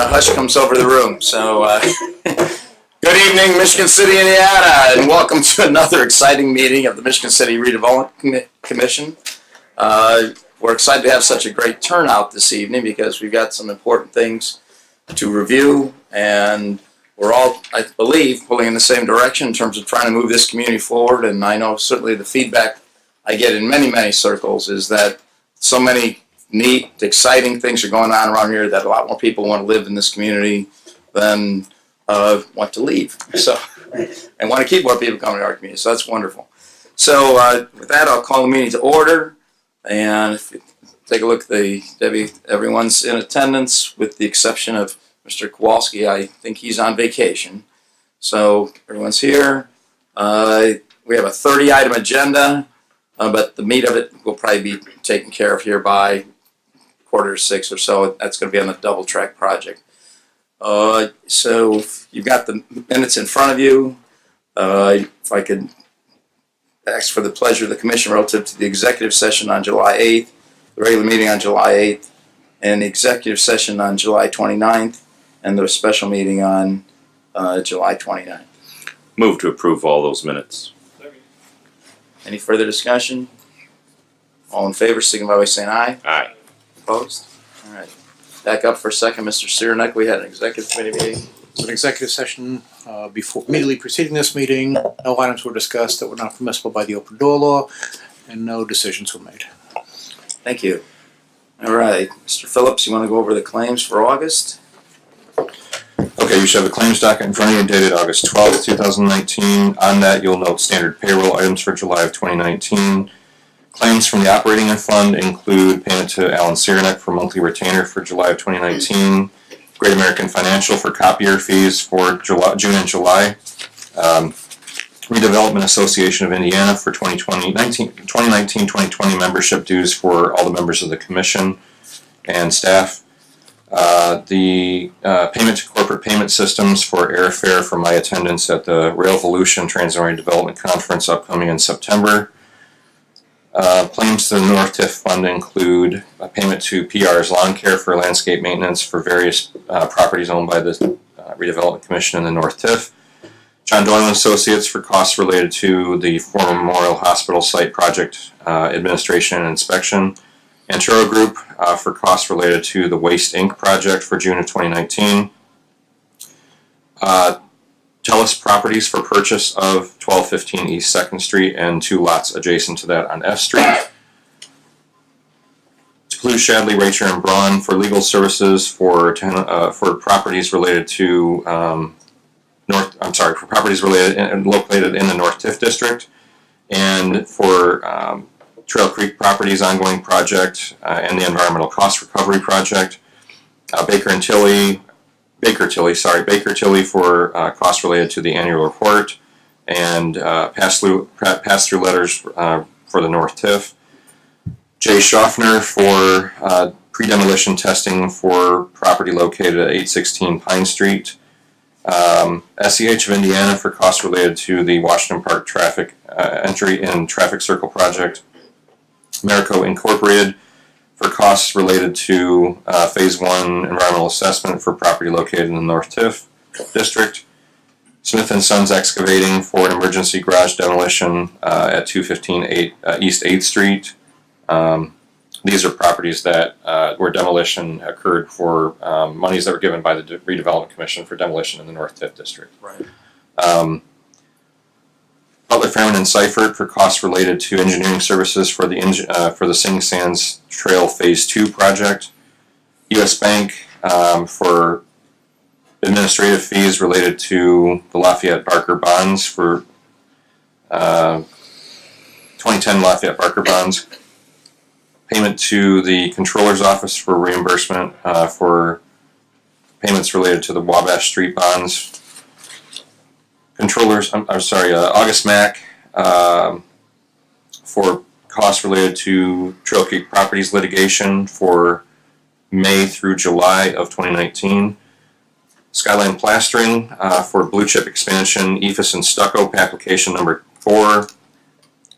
hush comes over the room. So, good evening, Michigan City, Indiana, and welcome to another exciting meeting of the Michigan City Redevelopment Commission. We're excited to have such a great turnout this evening because we've got some important things to review, and we're all, I believe, pulling in the same direction in terms of trying to move this community forward. And I know certainly the feedback I get in many, many circles is that so many neat, exciting things are going on around here that a lot more people want to live in this community than want to leave. So, and want to keep more people coming to our community. So that's wonderful. So with that, I'll call the meeting to order. And if you take a look at Debbie, everyone's in attendance with the exception of Mr. Kowalski. I think he's on vacation. So everyone's here. We have a 30-item agenda, but the meat of it will probably be taken care of here by 5:45 or so. That's going to be on the double track project. So you've got the minutes in front of you. If I could ask for the pleasure of the commission relative to the executive session on July 8th, the regular meeting on July 8th, and the executive session on July 29th, and the special meeting on July 29th. Move to approve all those minutes. Any further discussion? All in favor, signify by saying aye. Aye. Opposed? All right. Back up for a second, Mr. Cyranick. We had an executive committee meeting. So an executive session immediately preceding this meeting. No items were discussed that were not permissible by the open door law, and no decisions were made. Thank you. All right. Mr. Phillips, you want to go over the claims for August? Okay, you should have a claims docket in front of you dated August 12th, 2019. On that, you'll note standard payroll items for July of 2019. Claims from the operating fund include payment to Alan Cyranick for monthly retainer for July of 2019, Great American Financial for copier fees for June and July, Redevelopment Association of Indiana for 2019-2020 membership dues for all the members of the commission and staff, the payment to corporate payment systems for airfare for my attendance at the Railvolution Trans-Oriental Development Conference upcoming in September. Claims to the North TIF Fund include a payment to PR's Lawn Care for landscape maintenance for various properties owned by the Redevelopment Commission in the North TIF. John Doyle and Associates for costs related to the former Memorial Hospital site project administration and inspection. Antero Group for costs related to the Waste Inc. project for June of 2019. Telus Properties for purchase of 1215 East 2nd Street and 2 lots adjacent to that on F Street. Toulouse, Shadley, Racher, and Braun for legal services for properties related to properties related and located in the North TIF district, and for Trail Creek Properties ongoing project and the environmental cost recovery project. Baker Tilly for costs related to the annual report and pass-through letters for the North TIF. Jay Schaffner for pre-demolition testing for property located at 816 Pine Street. SEH of Indiana for costs related to the Washington Park traffic entry and traffic circle project. Marico Incorporated for costs related to Phase 1 environmental assessment for property located in the North TIF district. Smith & Sons Excavating for an emergency garage demolition at 215 East 8th Street. These are properties that where demolition occurred for monies that were given by the Redevelopment Commission for demolition in the North TIF district. Right. Butler, Fairman, and Seifert for costs related to engineering services for the Sing Sands Trail Phase 2 project. U.S. Bank for administrative fees related to the Lafayette Barker bonds for 2010 Lafayette Barker bonds. Payment to the Controller's Office for reimbursement for payments related to the Wabash Street bonds. August Mack for costs related to Trail Creek Properties litigation for May through July of 2019. Skyline Plastering for Blue Chip Expansion, EFIS and Stucco application number 4.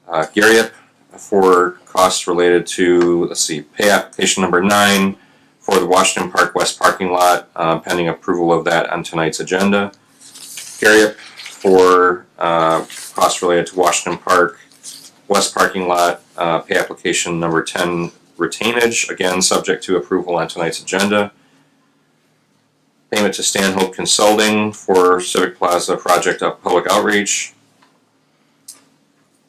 Garriott for costs related to, pay application number 9 for the Washington Park West parking lot, pending approval of that on tonight's agenda. Garriott for costs related to Washington Park West parking lot, pay application number 10 retainage, again subject to approval on tonight's agenda. Payment to Stanhope Consulting for Civic Plaza project public outreach.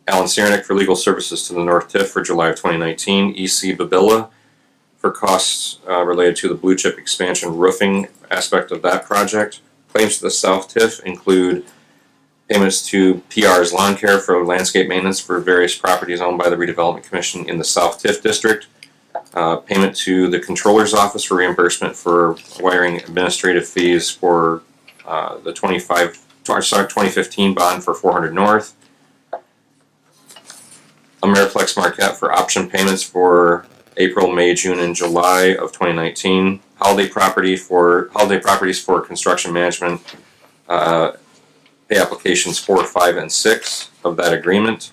Alan Siernick for legal services to the North TIF for July of 2019. EC Babilla for costs related to the blue chip expansion roofing aspect of that project. Claims to the South TIF include payments to PR's Lawn Care for landscape maintenance for various properties owned by the Redevelopment Commission in the South TIF district. Payment to the Controller's Office for reimbursement for wiring administrative fees for the 2015 bond for 400 North. Ameriplex Marquette for option payments for April, May, June, and July of 2019. Holiday properties for construction management pay applications 4, 5, and 6 of that agreement.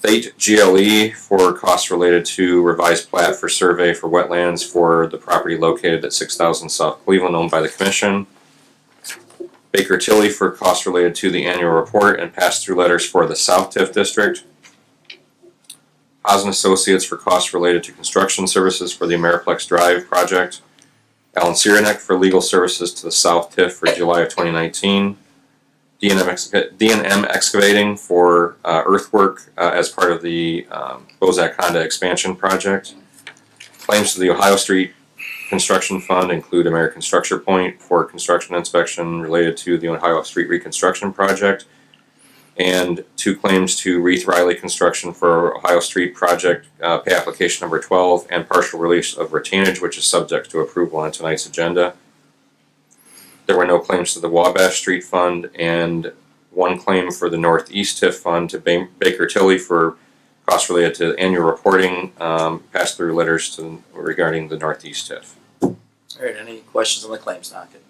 Fate GLE for costs related to revised plat for survey for wetlands for the property located at 6000 South Cleveland owned by the Commission. Baker Tilly for costs related to the annual report and pass-through letters for the South TIF district. Haas and Associates for costs related to construction services for the Ameriplex Drive project. Alan Siernick for legal services to the South TIF for July of 2019. D&M Excavating for earthwork as part of the Bozak Honda expansion project. Claims to the Ohio Street Construction Fund include American Structure Point for construction inspection related to the Ohio Street reconstruction project, and 2 claims to Reith Riley Construction for Ohio Street project pay application number 12 and partial release of retainage, which is subject to approval on tonight's agenda. There were no claims to the Wabash Street Fund, and 1 claim for the Northeast TIF Fund to Baker Tilly for costs related to annual reporting, pass-through letters regarding the Northeast TIF. All right, any questions on the claims docket?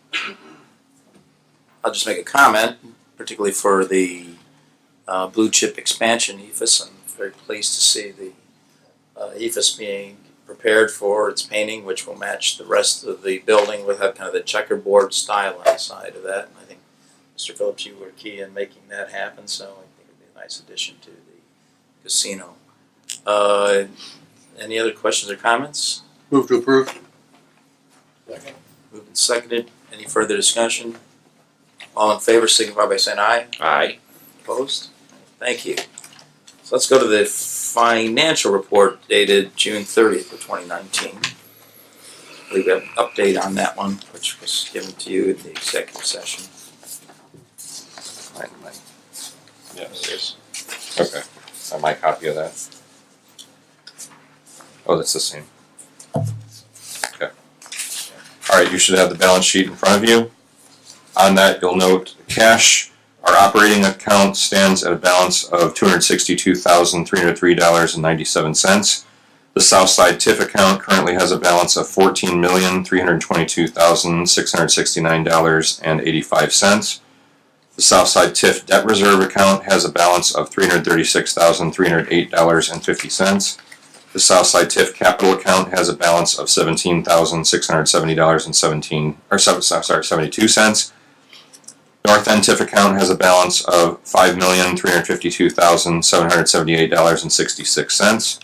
I'll just make a comment, particularly for the blue chip expansion EFS. I'm very pleased to see the EFS being prepared for its painting, which will match the rest of the building with that kind of the checkerboard style on the side of that. And I think, Mr. Phillips, you were key in making that happen, so I think it would be a nice addition to the casino. Any other questions or comments? Move to approve. Second. Moved and seconded. Any further discussion? All in favor, signify by saying aye. Aye. Opposed? Thank you. So let's go to the financial report dated June 30th of 2019. We have an update on that one, which was given to you in the executive session. Yes. Okay. My copy of that. Oh, that's the same. Okay. All right, you should have the balance sheet in front of you. On that, you'll note cash. Our operating account stands at a balance of $262,303.97. The Southside TIF account currently has a balance of $14,322,669.85. The Southside TIF debt reserve account has a balance of $336,308.50. The Southside TIF capital account has a balance of $17,670.72. North End TIF account has a balance of $5,352,778.66.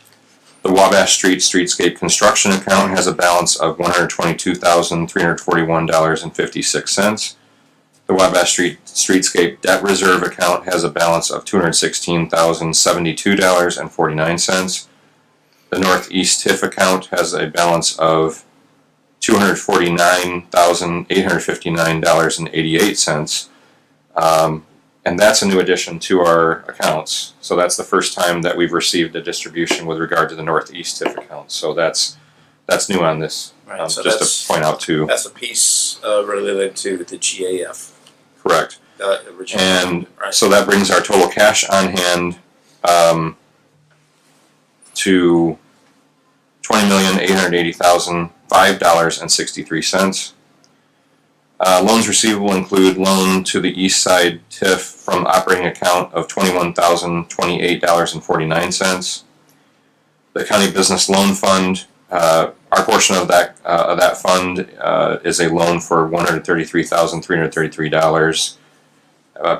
The Wabash Street Streetscape Construction account has a balance of $122,341.56. The Wabash Street Streetscape Debt Reserve account has a balance of $216,072.49. The Northeast TIF account has a balance of $249,859.88. And that's a new addition to our accounts. So that's the first time that we've received a distribution with regard to the Northeast TIF account. So that's new on this. Right, so just that's, to point out too. that's a piece related to the GAF. Correct. Original. And right. so that brings our total cash on hand to $20,880,005.63. Loans receivable include loan to the East Side TIF from operating account of $21,028.49. The County Business Loan Fund our portion of that fund is a loan for $133,333,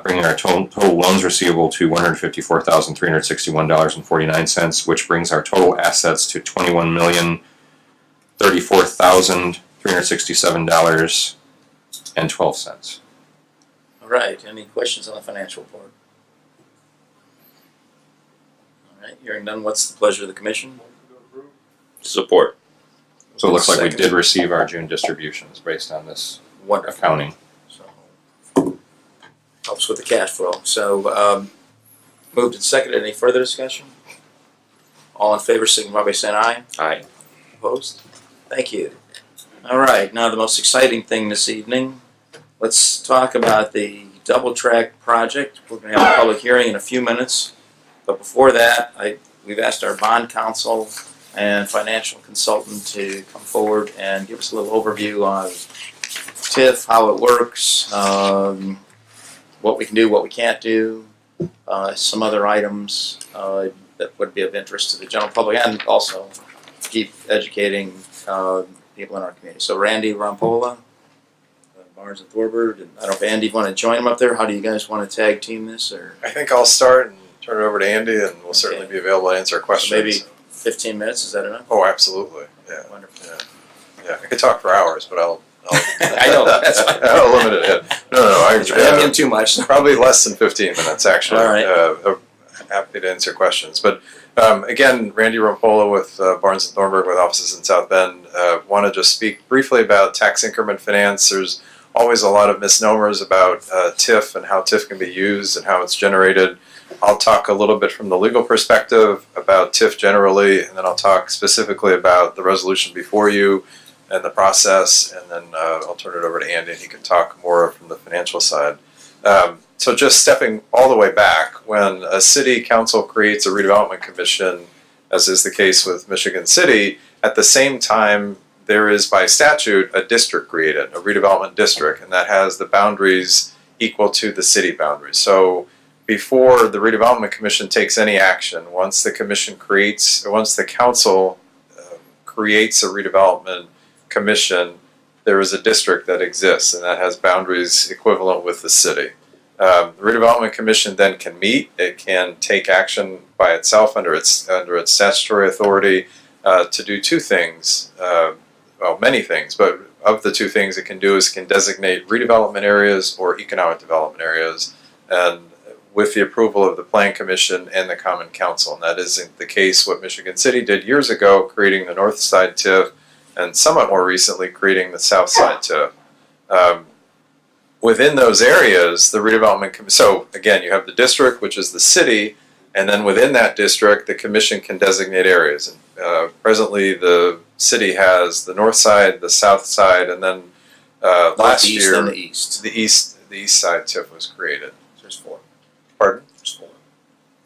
bringing our total loans receivable to $154,361.49, which brings our total assets to $21,034,367.12. All right, any questions on the financial report? All right, hearing none, what's the pleasure of the commission? Support. So it looks like we Second. did receive our June distributions based on this Wonderful. accounting. So, helps with the cash flow. So, moved and seconded. Any further discussion? All in favor, signify by saying aye. Aye. Opposed? Thank you. All right, now the most exciting thing this evening. Let's talk about the double track project. We're going to have a public hearing in a few minutes. But before that, we've asked our bond counsel and financial consultant to come forward and give us a little overview on TIF, how it works, what we can do, what we can't do, some other items that would be of interest to the general public, and also keep educating people in our community. So Randy Rampola, Barnes and Thorburn, and I don't know if Andy want to join him up there. How do you guys want to tag team this? Or I think I'll start and turn it over to Andy, and we'll certainly be available to answer questions. maybe 15 minutes, is that enough? Oh, absolutely. Yeah. Wonderful. Yeah. I could talk for hours, but I'll I know, that's fine. I'll limit it. No, I'm getting too much. probably less than 15 minutes, actually. All right. Happy to answer questions. But again, Randy Rampola with Barnes and Thornburg with offices in South Bend. Want to just speak briefly about tax increment finance. There's always a lot of misnomers about TIF and how TIF can be used and how it's generated. I'll talk a little bit from the legal perspective about TIF generally, and then I'll talk specifically about the resolution before you and the process, and then I'll turn it over to Andy, and he can talk more from the financial side. So just stepping all the way back, when a city council creates a redevelopment commission, as is the case with Michigan City, at the same time there is by statute a district created, a redevelopment district, and that has the boundaries equal to the city boundaries. So before the redevelopment commission takes any action, once the commission creates, or once the council creates a redevelopment commission, there is a district that exists and that has boundaries equivalent with the city. The redevelopment commission then can meet. It can take action by itself under its statutory authority to do two things. Well, many things, but of the two things it can do is can designate redevelopment areas or economic development areas, and with the approval of the Plan Commission and the Common Council. And that isn't the case what Michigan City did years ago, creating the North Side TIF, and somewhat more recently creating the South Side TIF. Within those areas, the redevelopment, so again, you have the district, which is the city, and then within that district, the commission can designate areas. And, presently, the city has the North Side, the South Side, and then last year, And the east. the East Side TIF was created. There's 4. Pardon? There's 4.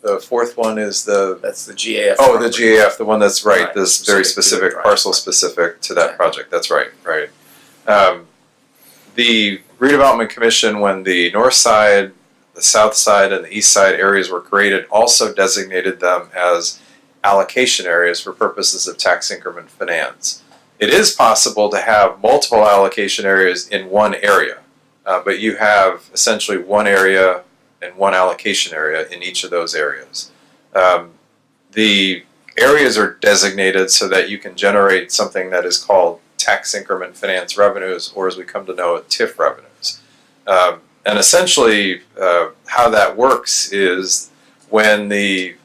The fourth one is the That's the GAF. Oh, the GAF, the one that's right, Right, this very specific to specific, the parcel project. specific to that Exactly. project, that's right. The redevelopment commission, when the north side, the south side, and the east side areas were created, also designated them as allocation areas for purposes of tax increment finance. It is possible to have multiple allocation areas in one area, but you have essentially one area and one allocation area in each of those areas. The areas are designated so that you can generate something that is called tax increment finance revenues, or as we come to know it, TIF revenues. And essentially how that works is when the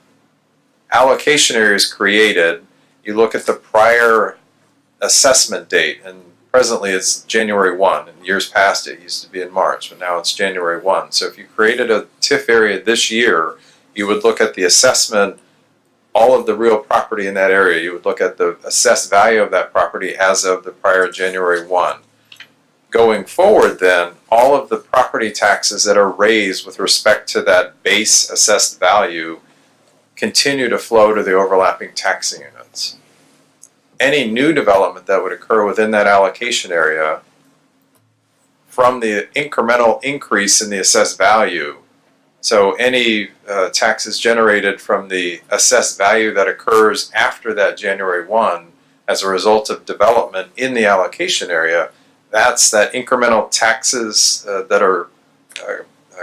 allocation area is created, you look at the prior assessment date, and presently it's January 1. In years past it used to be in March, but now it's January 1. So if you created a TIF area this year, you would look at the assessment, all of the real property in that area. You would look at the assessed value of that property as of the prior January 1. Going forward then, all of the property taxes that are raised with respect to that base assessed value continue to flow to the overlapping taxing units. Any new development that would occur within that allocation area from the incremental increase in the assessed value, so any taxes generated from the assessed value that occurs after that January 1, as a result of development in the allocation area, that's that incremental taxes that are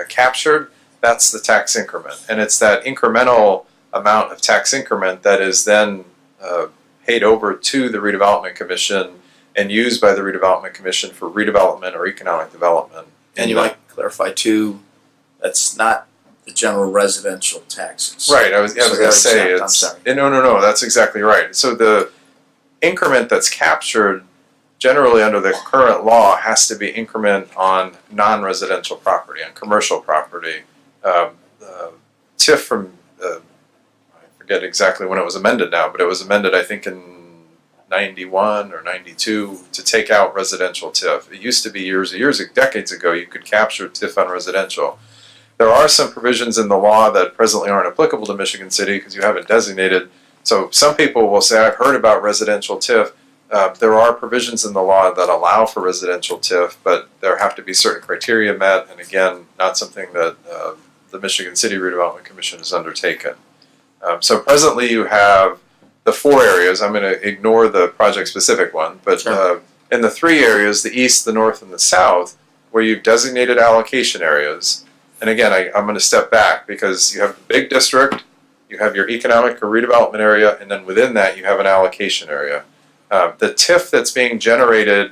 captured, that's the tax increment. And it's that incremental amount of tax increment that is then paid over to the Redevelopment Commission and used by the Redevelopment Commission for redevelopment or economic development. And you might clarify too, that's not the general residential taxes. Right, I was So going they're to say, exempt, I'm it's, sorry. no, that's exactly right. So the increment that's captured generally under the current law has to be increment on non-residential property, on commercial property. TIF from, I forget exactly when it was amended now, but it was amended I think in 91 or 92 to take out residential TIF. It used to be decades ago, you could capture TIF on residential. There are some provisions in the law that presently aren't applicable to Michigan City because you haven't designated. So some people will say, I've heard about residential TIF. There are provisions in the law that allow for residential TIF, but there have to be certain criteria met, and again, not something that the Michigan City Redevelopment Commission has undertaken. So presently you have the 4 areas. I'm going to ignore the project-specific one, but Sure. In the 3 areas, the east, the north, and the south, where you've designated allocation areas, and again, I'm going to step back because you have the big district, you have your economic or redevelopment area, and then within that you have an allocation area. The TIF that's being generated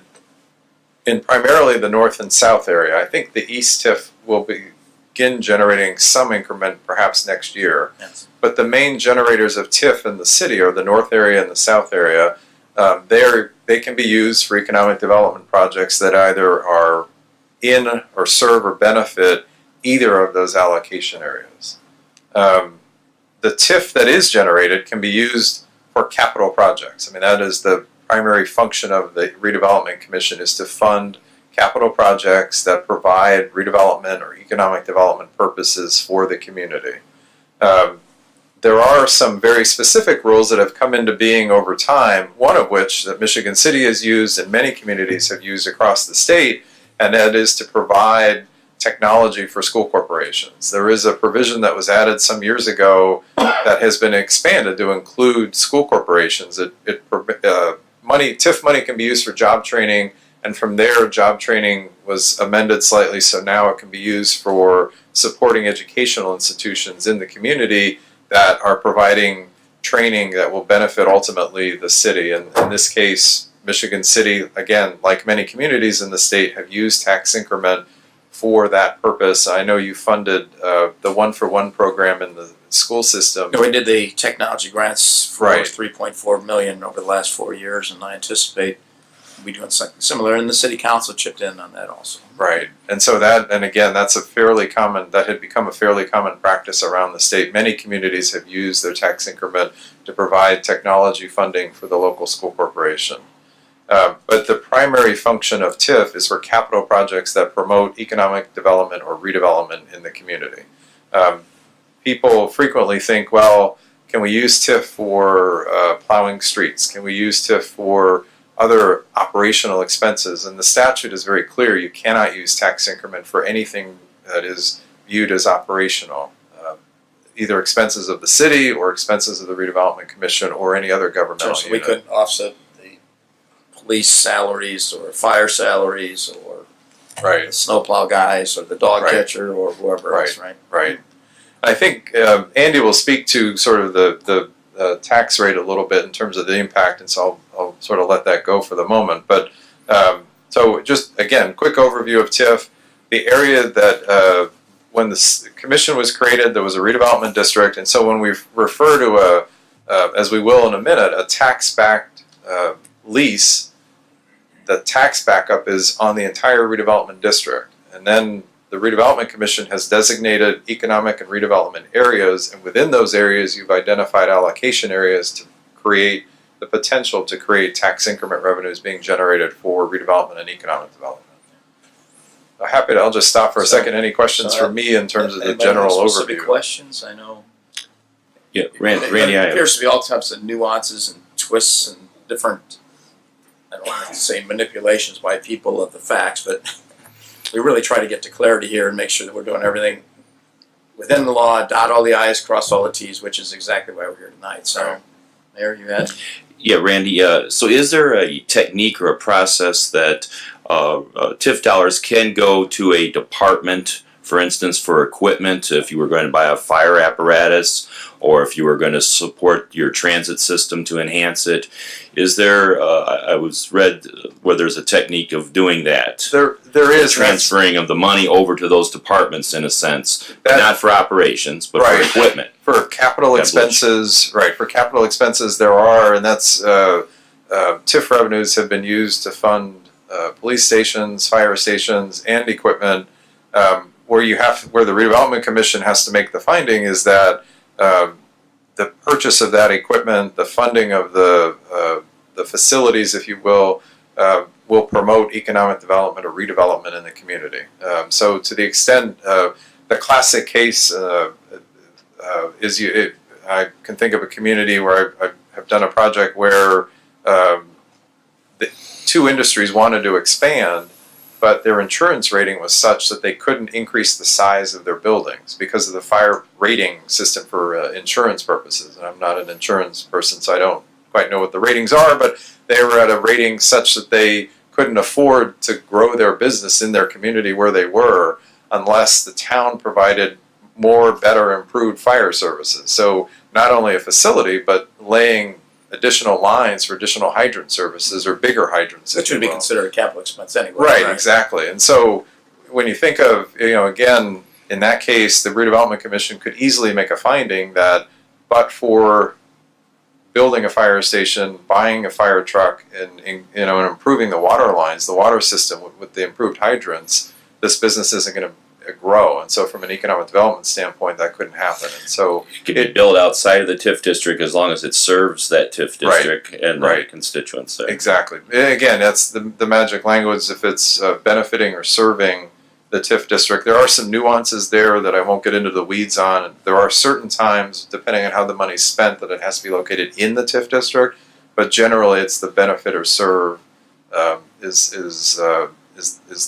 in primarily the north and south area, I think the east TIF will begin generating some increment perhaps next year. Yes. But the main generators of TIF in the city are the north area and the south area. They can be used for economic development projects that either are in or serve or benefit either of those allocation areas. The TIF that is generated can be used for capital projects. I mean, that is the primary function of the Redevelopment Commission, is to fund capital projects that provide redevelopment or economic development purposes for the community. There are some very specific rules that have come into being over time, one of which that Michigan City has used and many communities have used across the state, and that is to provide technology for school corporations. There is a provision that was added some years ago that has been expanded to include school corporations. TIF money can be used for job training, and from there job training was amended slightly, so now it can be used for supporting educational institutions in the community that are providing training that will benefit ultimately the city. And in this case, Michigan City, again, like many communities in the state, have used tax increment for that purpose. I know you funded the one-for-one program in the school system. We did the technology grants for Right. 3.4 million over the last 4 years, and I anticipate we'll be doing something similar, and the city council chipped in on that also. Right, and so that, and again, that had become a fairly common practice around the state. Many communities have used their tax increment to provide technology funding for the local school corporation. But the primary function of TIF is for capital projects that promote economic development or redevelopment in the community. People frequently think, well, can we use TIF for plowing streets? Can we use TIF for other operational expenses? And the statute is very clear. You cannot use tax increment for anything that is viewed as operational, either expenses of the city or expenses of the Redevelopment Commission or any other governmental So we unit. couldn't offset the police salaries or fire salaries or Right. the snowplow guys or the dog Right. catcher or whoever else, right? Right. I think Andy will speak to sort of the tax rate a little bit in terms of the impact, and so I'll sort of let that go for the moment. But so just again, quick overview of TIF. The area that when the commission was created, there was a redevelopment district, and so when we refer to as we will in a minute, a tax-backed lease, the tax backup is on the entire redevelopment district, and then the Redevelopment Commission has designated economic and redevelopment areas, and within those areas you've identified allocation areas to create the potential to create tax increment revenues being generated for redevelopment and economic development. I'll just stop for a second. Any questions for me in terms of the Anybody general have specific overview? questions? I know. Yeah, Randy, There I have. appears to be all types of nuances and twists and different, I don't want to say manipulations by people of the facts, but we really try to get to clarity here and make sure that we're doing everything within the law, dot all the i's, cross all the t's, which is exactly why we're here tonight. So, Mayor, you had? Yeah, Randy. So, is there a technique or a process that TIF dollars can go to a department, for instance, for equipment, if you were going to buy a fire apparatus, or if you were going to support your transit system to enhance it? Is there? I was read where there's a technique of doing that. There is Transferring of the money over to those departments in a sense, That- not for operations, but Right. for equipment. for capital God expenses, right? For capital expenses, there are, and that's TIF revenues have been used to fund police stations, fire stations, and equipment. Where the redevelopment commission has to make the finding is that the purchase of that equipment, the funding of the facilities, if you will promote economic development or redevelopment in the community. So to the extent the classic case I can think of a community where I have done a project where the two industries wanted to expand, but their insurance rating was such that they couldn't increase the size of their buildings because of the fire rating system for insurance purposes. And I'm not an insurance person, so I don't quite know what the ratings are, but they were at a rating such that they couldn't afford to grow their business in their community where they were unless the town provided more, better, improved fire services. So not only a facility, but laying additional lines for additional hydrant services or bigger hydrants. Which would be considered a capital expense anyway. Right, exactly. And so when you think of, again, in that case, the Redevelopment Commission could easily make a finding that, but for building a fire station, buying a fire truck, and improving the water lines, the water system with the improved hydrants, this business isn't going to grow. And so from an economic development standpoint, that couldn't happen. And so It could be built outside of the TIF district as long as it serves that TIF district and the constituents there. Exactly. Again, that's the magic language. If it's benefiting or serving the TIF district, there are some nuances there that I won't get into the weeds on. There are certain times, depending on how the money's spent, that it has to be located in the TIF district. But generally, it's the benefit or serve is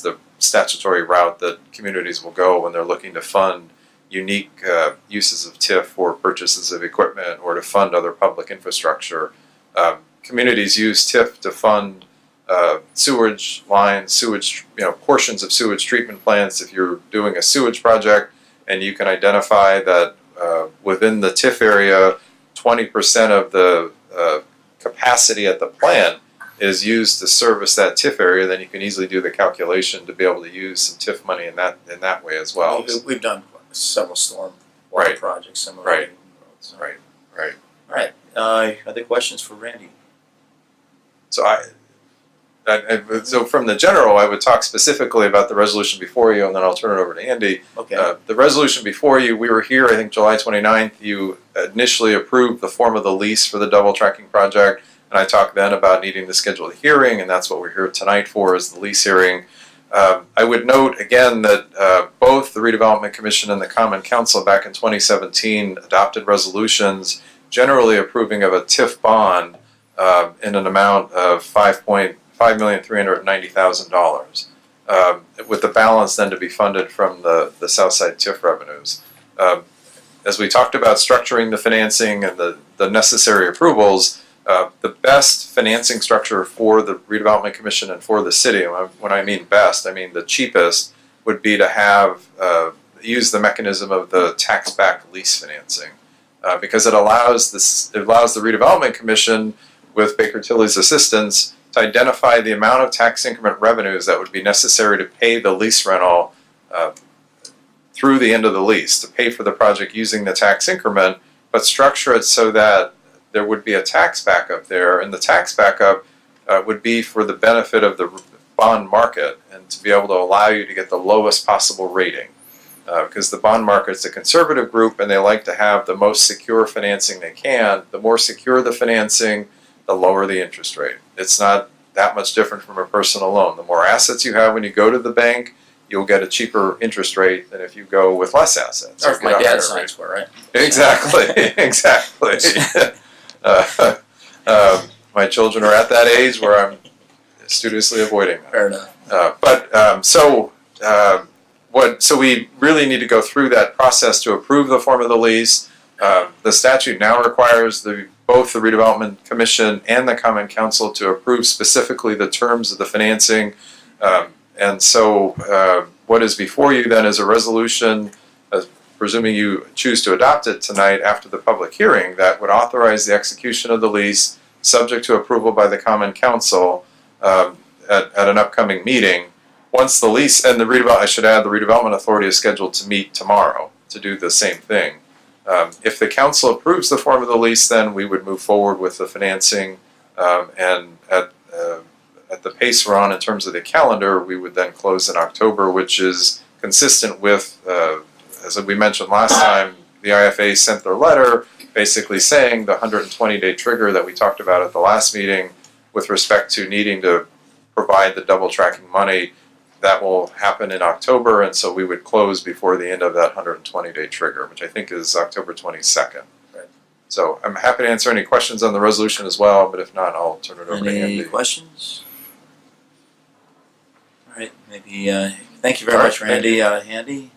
the statutory route that communities will go when they're looking to fund unique uses of TIF for purchases of equipment or to fund other public infrastructure. Communities use TIF to fund sewage lines, portions of sewage treatment plants. If you're doing a sewage project and you can identify that within the TIF area, 20% of the capacity at the plant is used to service that TIF area, then you can easily do the calculation to be able to use some TIF money in that way as well. We've done several storm water Right. projects similar. Right. So. Right. All right. Other questions for Randy? So so from the general, I would talk specifically about the resolution before you, and then I'll turn it over to Andy. Okay. The resolution before you, we were here, I think July 29th. You initially approved the form of the lease for the double tracking project, and I talked then about needing to schedule a hearing, and that's what we're here tonight for, is the lease hearing. I would note again that both the Redevelopment Commission and the Common Council back in 2017 adopted resolutions generally approving of a TIF bond in an amount of $5,390,000, with the balance then to be funded from the Southside TIF revenues. As we talked about structuring the financing and the necessary approvals, the best financing structure for the Redevelopment Commission and for the city, and when I mean best, I mean the cheapest, would be to have use the mechanism of the tax-backed lease financing, because it allows the Redevelopment Commission, with Baker Tilly's assistance, to identify the amount of tax increment revenues that would be necessary to pay the lease rental through the end of the lease, to pay for the project using the tax increment, but structure it so that there would be a tax backup there, and the tax backup would be for the benefit of the bond market and to be able to allow you to get the lowest possible rating. Because the bond market's a conservative group and they like to have the most secure financing they can. The more secure the financing, the lower the interest rate. It's not that much different from a personal loan. The more assets you have when you go to the bank, you'll get a cheaper interest rate than if you go with less assets. Or if my dad signs for it, right? Exactly, exactly. My children are at that age where I'm studiously avoiding that. Fair enough. So we really need to go through that process to approve the form of the lease. The statute now requires the both the Redevelopment Commission and the Common Council to approve specifically the terms of the financing. And so what is before you then is a resolution, presuming you choose to adopt it tonight after the public hearing, that would authorize the execution of the lease subject to approval by the Common Council at an upcoming meeting. Once the lease, and I should add, the Redevelopment Authority is scheduled to meet tomorrow to do the same thing. If the council approves the form of the lease, then we would move forward with the financing, and at the pace we're on in terms of the calendar, we would then close in October, which is consistent with, as we mentioned last time, the IFA sent their letter basically saying the 120-day trigger that we talked about at the last meeting with respect to needing to provide the double tracking money, that will happen in October, and so we would close before the end of that 120-day trigger, which I think is October 22nd. Right. So I'm happy to answer any questions on the resolution as well, but if not, I'll turn it over to Any Andy. questions? All right, maybe, thank you very much, Randy. Andy?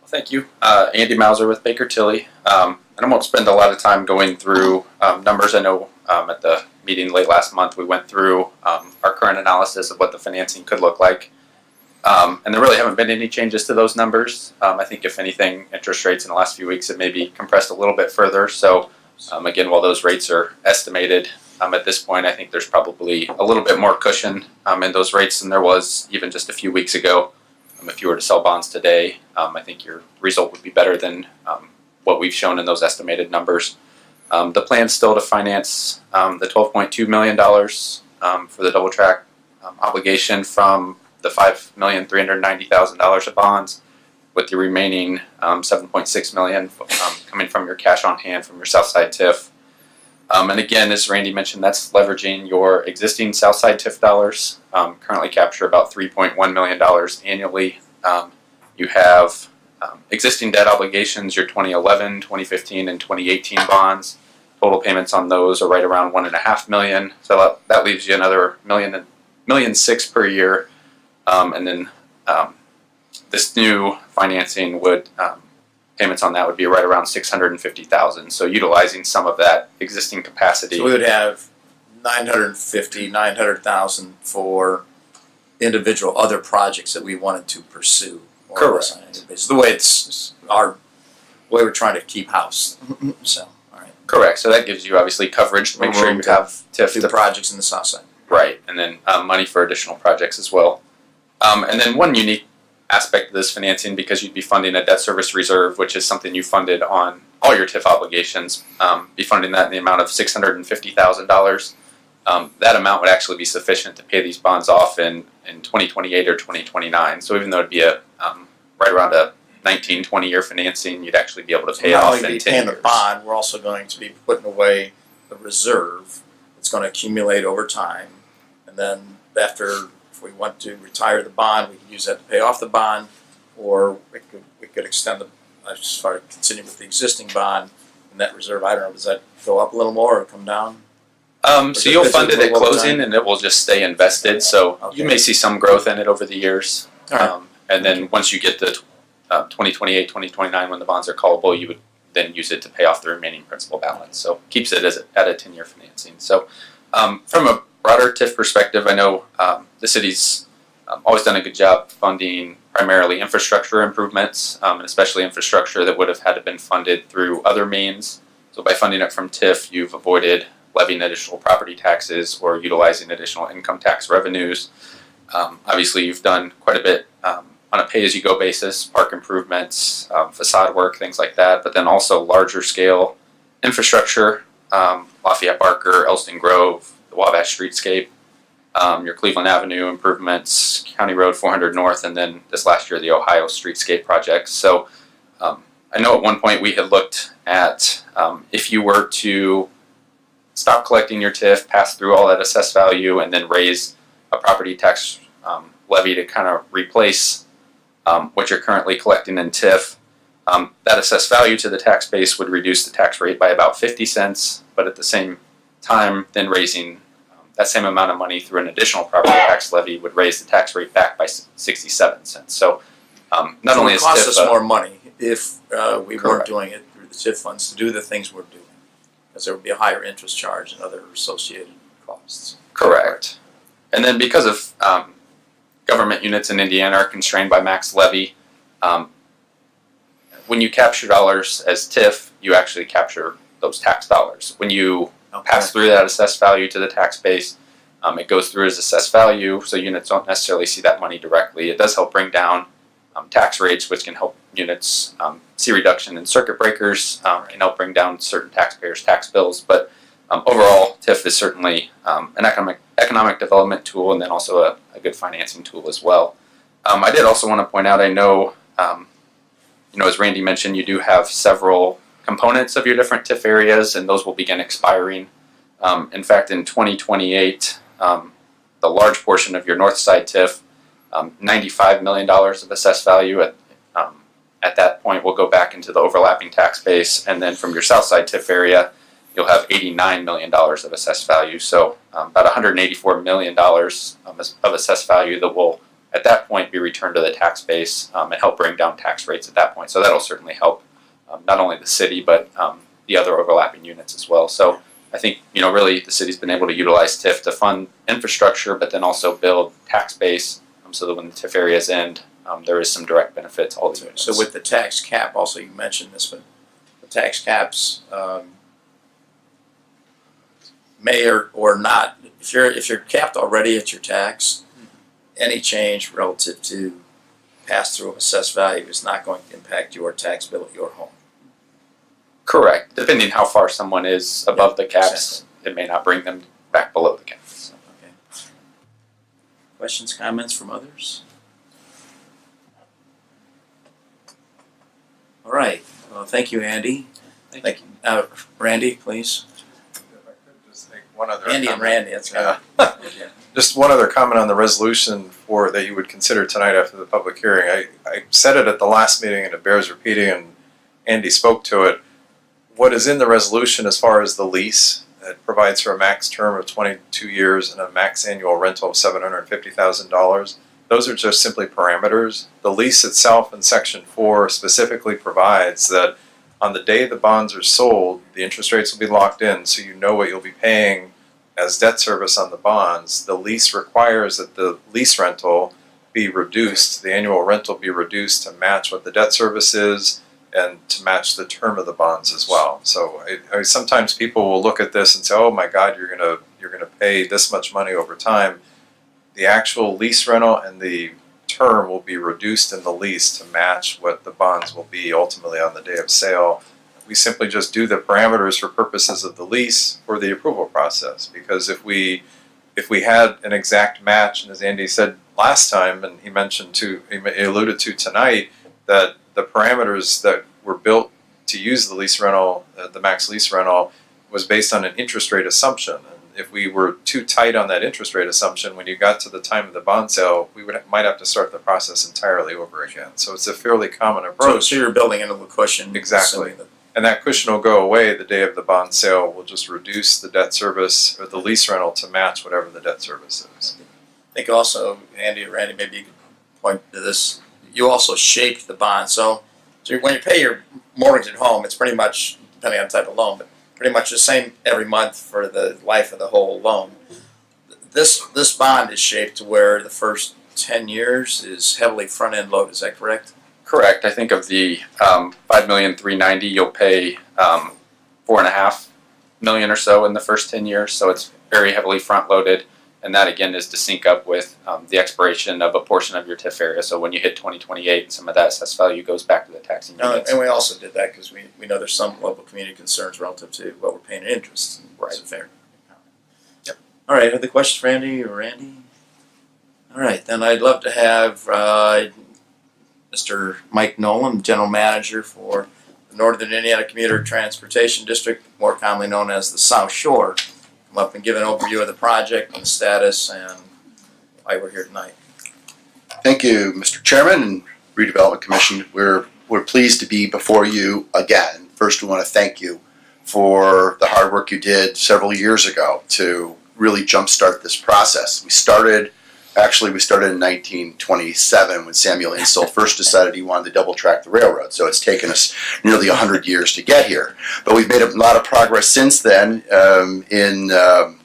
Thank you. Andy Mauser with Baker Tilly. And I won't spend a lot of time going through numbers. I know at the meeting late last month we went through our current analysis of what the financing could look like. And there really haven't been any changes to those numbers. I think if anything, interest rates in the last few weeks have maybe compressed a little bit further. So again, while those rates are estimated at this point, I think there's probably a little bit more cushion in those rates than there was even just a few weeks ago. If you were to sell bonds today, I think your result would be better than what we've shown in those estimated numbers. The plan is still to finance the $12.2 million for the double track obligation from the $5,390,000 of bonds, with the remaining $7.6 million coming from your cash on hand from your Southside TIF. And again, as Randy mentioned, that's leveraging your existing Southside TIF dollars. Currently capture about $3.1 million annually. You have existing debt obligations, your 2011, 2015, and 2018 bonds. Total payments on those are right around $1.5 million. So that leaves you another $1.6 million per year. And then this new financing would payments on that would be right around $650,000. So utilizing some of that existing capacity. So we would have $900,000 for individual other projects that we wanted to pursue. Correct. It's the way it's the way we're trying to keep house. So, all right. Correct. So that gives you obviously coverage to make sure you have TIF The projects in the south side. Right, and then money for additional projects as well. And then one unique aspect of this financing, because you'd be funding a debt service reserve, which is something you funded on all your TIF obligations, be funding that in the amount of $650,000. That amount would actually be sufficient to pay these bonds off in 2028 or 2029. So even though it'd be a right around a 19-20 year financing, you'd actually be able to pay it off in 10 years. Not only be paying the bond, we're also going to be putting away the reserve. It's going to accumulate over time, and then after, if we want to retire the bond, we can use that to pay off the bond, or we could extend as far as continuing with the existing bond and that reserve. I don't know, does that go up a little more or come down? So you'll Is it fund it at over closing, time? and it will just stay invested. So Okay. you may see some growth in it over the years. All right. And then once you get to 2028, 2029, when the bonds are callable, you would then use it to pay off the remaining principal balance. So keeps it at a 10-year financing. So from a broader TIF perspective, I know the city's always done a good job funding primarily infrastructure improvements, and especially infrastructure that would have had to been funded through other means. So by funding it from TIF, you've avoided levying additional property taxes or utilizing additional income tax revenues. Obviously, you've done quite a bit on a pay-as-you-go basis, park improvements, facade work, things like that, but then also larger scale infrastructure, Lafayette Barker, Elston Grove, the Wabash Streetscape, your Cleveland Avenue improvements, County Road 400 North, and then this last year the Ohio Streetscape projects. So I know at one point we had looked at if you were to stop collecting your TIF, pass through all that assessed value, and then raise a property tax levy to kind of replace what you're currently collecting in TIF. That assessed value to the tax base would reduce the tax rate by about 50 cents, but at the same time, then raising that same amount of money through an additional property tax levy would raise the tax rate back by 67 cents. So not only it is costs TIF us more money if we weren't Correct. doing it through the TIF funds to do the things we're doing, because there would be a higher interest charge and other associated costs. Correct. And then because of government units in Indiana are constrained by max levy, when you capture dollars as TIF, you actually capture those tax dollars. When you pass through that assessed value to the tax base, it goes through as assessed value, so units don't necessarily see that money directly. It does help bring down tax rates, which can help units see reduction in circuit breakers, can help bring down certain taxpayers' tax bills. But overall, TIF is certainly an economic development tool, and then also a good financing tool as well. I did also want to point out, I know, as Randy mentioned, you do have several components of your different TIF areas, and those will begin expiring. In fact, in 2028, the large portion of your north side TIF, $95 million of assessed value at that point will go back into the overlapping tax base, and then from your south side TIF area, you'll have $89 million of assessed value. So about $184 million of assessed value that will, at that point, be returned to the tax base and help bring down tax rates at that point. So that'll certainly help not only the city, but the other overlapping units as well. So I think, really the city's been able to utilize TIF to fund infrastructure, but then also build tax base so that when the TIF areas end, there is some direct benefit to all the units. So with the tax cap, also you mentioned this, but the tax caps may or not, if you're capped already at your tax, any change relative to pass-through of assessed value is not going to impact your tax bill at your home. Correct. Depending how far someone is above the caps, it may not bring them back below the caps. Okay. Questions, comments from others? All right. Well, thank you, Andy. Thank you. Randy, please. If I could just make one other Andy and comment. Randy, that's Yeah. good. Just one other comment on the resolution that you would consider tonight after the public hearing. I said it at the last meeting and it bears repeating, and Andy spoke to it. What is in the resolution as far as the lease, it provides for a max term of 22 years and a max annual rental of $750,000. Those are just simply parameters. The lease itself in Section 4 specifically provides that on the day the bonds are sold, the interest rates will be locked in, so you know what you'll be paying as debt service on the bonds. The lease requires that the lease rental be reduced, the annual rental be reduced to match what the debt service is and to match the term of the bonds as well. So sometimes people will look at this and say, "Oh my God, you're gonna pay this much money over time." The actual lease rental and the term will be reduced in the lease to match what the bonds will be ultimately on the day of sale. We simply just do the parameters for purposes of the lease for the approval process, because if we had an exact match, and as Andy said last time, and he alluded to tonight, that the parameters that were built to use the lease rental, the max lease rental, was based on an interest rate assumption. And if we were too tight on that interest rate assumption, when you got to the time of the bond sale, we might have to start the process entirely over again. So it's a fairly common approach. So you're building into the cushion. Exactly. assuming that- And that cushion will go away the day of the bond sale. We'll just reduce the debt service or the lease rental to match whatever the debt service is. I think also, Andy or Randy, maybe you could point to this. You also shape the bond. So when you pay your mortgage at home, it's pretty much, depending on the type of loan, but pretty much the same every month for the life of the whole loan. This bond is shaped to where the first 10 years is heavily front-end loaded. Is that correct? Correct. I think of the $5,390,000, you'll pay $4.5 million or so in the first 10 years. So it's very heavily front-loaded, and that again is to sync up with the expiration of a portion of your TIF area. So when you hit 2028, some of that assessed value goes back to the taxing units. And we also did that because we know there's some local community concerns relative to what we're paying in interest. Right. Is it fair? Yep. All right. Other questions for Andy or Randy? All right. Then I'd love to have Mr. Mike Nolan, General Manager for the Northern Indiana Commuter Transportation District, more commonly known as the South Shore, come up and give an overview of the project and the status and why we're here tonight. Thank you, Mr. Chairman and Redevelopment Commission. We're pleased to be before you again. First, we want to thank you for the hard work you did several years ago to really jumpstart this process. We started Actually, we started in 1927 when Samuel Insull first decided he wanted to double track the railroad. So it's taken us nearly 100 years to get here. But we've made a lot of progress since then. In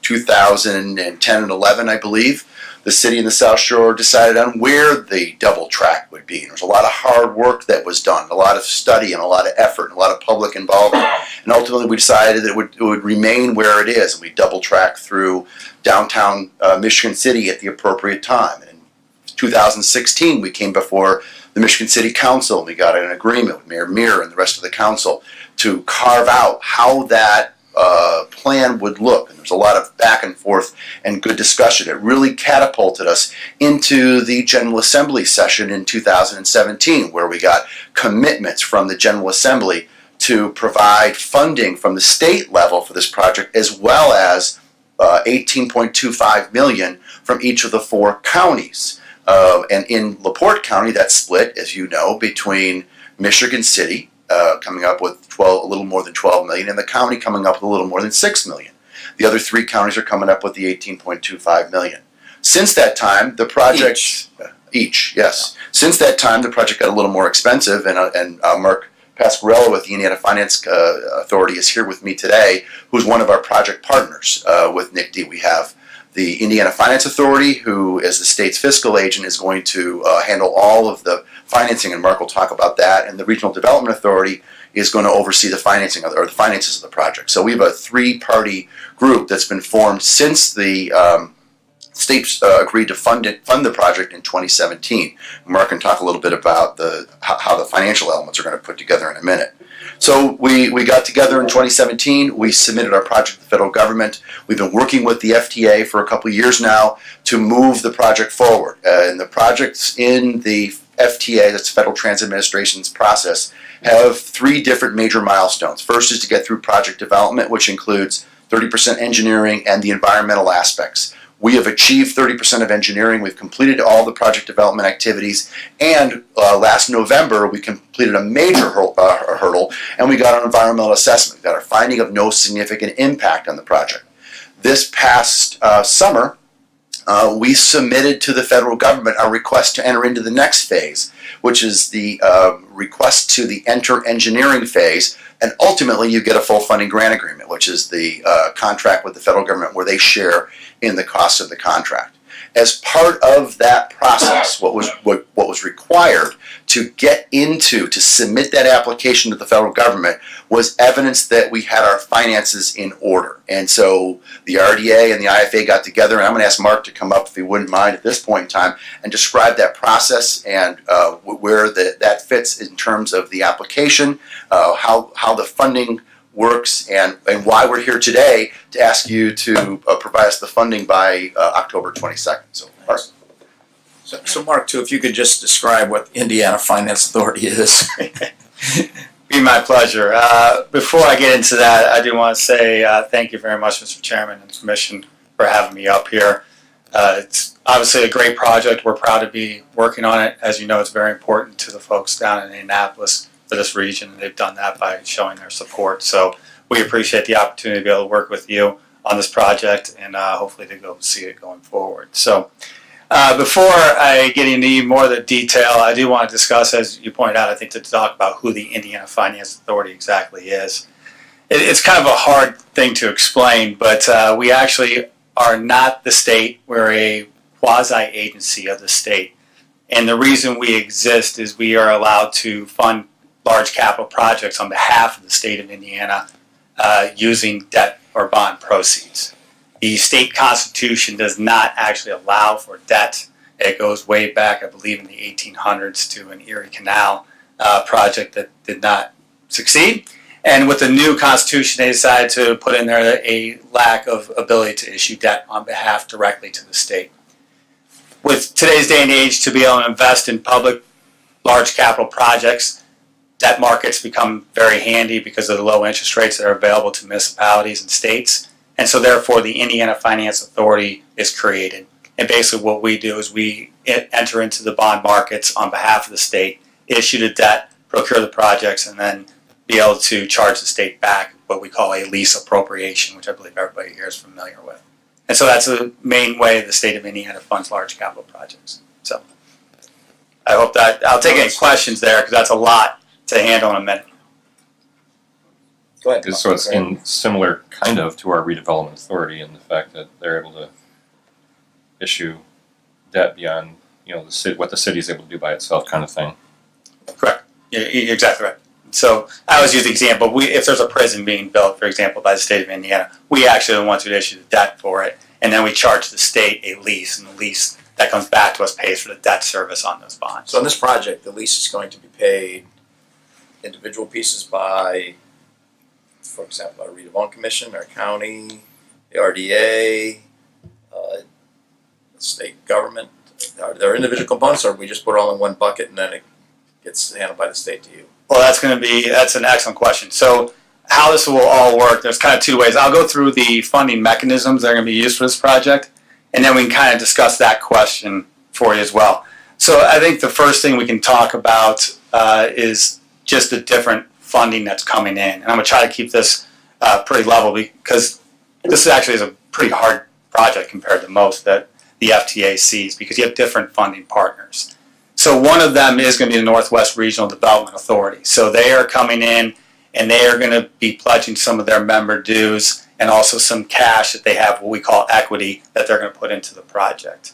2010 and 11, I believe, the city and the South Shore decided on where the double track would be. And there was a lot of hard work that was done, a lot of study and a lot of effort and a lot of public involvement. And ultimately we decided that it would remain where it is. And we double track through downtown Michigan City at the appropriate time. And in 2016 we came before the Michigan City Council and we got an agreement with Mayor Muir and the rest of the council to carve out how that plan would look. And there's a lot of back and forth and good discussion. It really catapulted us into the General Assembly session in 2017, where we got commitments from the General Assembly to provide funding from the state level for this project, as well as $18.25 million from each of the 4 counties. And in LaPorte County, that's split, as you know, between Michigan City, coming up with a little more than 12 million, and the county coming up with a little more than 6 million. The other 3 counties are coming up with the 18.25 million. Since that time, the project each, yes. Since that time, the project got a little more expensive, and Mark Pasquarello with the Indiana Finance Authority is here with me today, who's one of our project partners with NICD. We have the Indiana Finance Authority, who, as the state's fiscal agent, is going to handle all of the financing, and Mark will talk about that. And the Regional Development Authority is going to oversee the financing or the finances of the project. So we have a 3-party group that's been formed since the states agreed to fund the project in 2017. Mark can talk a little bit about how the financial elements are going to put together in a minute. So we got together in 2017. We submitted our project to the federal government. We've been working with the FTA for a couple of years now to move the project forward. And the projects in the FTA, that's Federal Transit Administration's process, have 3 different major milestones. First is to get through project development, which includes 30% engineering and the environmental aspects. We have achieved 30% of engineering. We've completed all the project development activities. And last November, we completed a major hurdle, and we got an environmental assessment. We got our finding of no significant impact on the project. This past summer, we submitted to the federal government a request to enter into the next phase, which is the request to the enter engineering phase. And ultimately, you get a full funding grant agreement, which is the contract with the federal government where they share in the cost of the contract. As part of that process, what was required to submit that application to the federal government was evidence that we had our finances in order. And so the RDA and the IFA got together, and I'm going to ask Mark to come up, if he wouldn't mind, at this point in time, and describe that process and where that fits in terms of the application, how the funding works, and why we're here today to ask you to provide us the funding by October 22nd. So, Mark. So Mark, too, if you could just describe what Indiana Finance Authority is. Be my pleasure. Before I get into that, I do want to say thank you very much, Mr. Chairman and the Commission, for having me up here. It's obviously a great project. We're proud to be working on it. As you know, it's very important to the folks down in Indianapolis for this region, and they've done that by showing their support. So we appreciate the opportunity to be able to work with you on this project and hopefully to go see it going forward. So before I get into even more of the detail, I do want to discuss, as you pointed out, I think, to talk about who the Indiana Finance Authority exactly is. It's kind of a hard thing to explain, but we actually are not the state. We're a quasi-agency of the state. And the reason we exist is we are allowed to fund large capital projects on behalf of the state of Indiana using debt or bond proceeds. The state constitution does not actually allow for debt. It goes way back, I believe, in the 1800s to an Erie Canal project that did not succeed. And with the new constitution, they decided to put in there a lack of ability to issue debt on behalf directly to the state. With today's day and age, to be able to invest in public large capital projects, debt markets become very handy because of the low interest rates that are available to municipalities and states. And so therefore the Indiana Finance Authority is created. And basically what we do is we enter into the bond markets on behalf of the state, issue the debt, procure the projects, and then be able to charge the state back what we call a lease appropriation, which I believe everybody here is familiar with. And so that's the main way the state of Indiana funds large capital projects. So I hope that, I'll take any questions there because that's a lot to handle in a minute. Go ahead. So it's in similar kind of to our redevelopment authority in the fact that they're able to issue debt beyond, the city, what the city is able to do by itself, kind of thing. Correct. You're exactly right. So I always use the example, if there's a prison being built, for example, by the state of Indiana, we actually are the ones who issue the debt for it, and then we charge the state a lease, and the lease that comes back to us pays for the debt service on those bonds. So in this project, the lease is going to be paid individual pieces by, for example, our redevelopment commission, our county, the RDA, the state government. Are there individual components, or we just put it all in one bucket and then it gets handled by the state to you? Well, that's an excellent question. So how this will all work, there's kind of two ways. I'll go through the funding mechanisms that are going to be used for this project, and then we can kind of discuss that question for you as well. So I think the first thing we can talk about is just the different funding that's coming in. And I'm going to try to keep this pretty level because this actually is a pretty hard project compared to most that the FTA sees because you have different funding partners. So one of them is going to be the Northwest Regional Development Authority. So they are coming in and they are going to be pledging some of their member dues and also some cash that they have, what we call equity, that they're going to put into the project.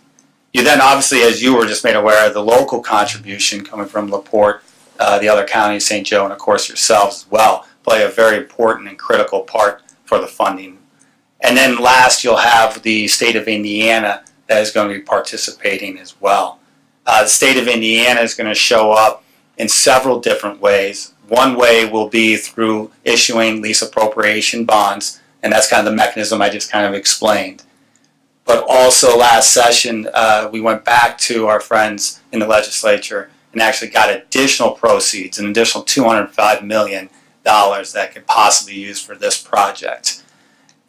You then obviously, as you were just made aware, the local contribution coming from LaPorte, the other counties, St. Joe, and of course yourselves as well, play a very important and critical part for the funding. And then last, you'll have the state of Indiana that is going to be participating as well. The state of Indiana is going to show up in several different ways. One way will be through issuing lease appropriation bonds, and that's kind of the mechanism I just kind of explained. But also last session, we went back to our friends in the legislature and actually got additional proceeds, an additional $205 million that could possibly be used for this project.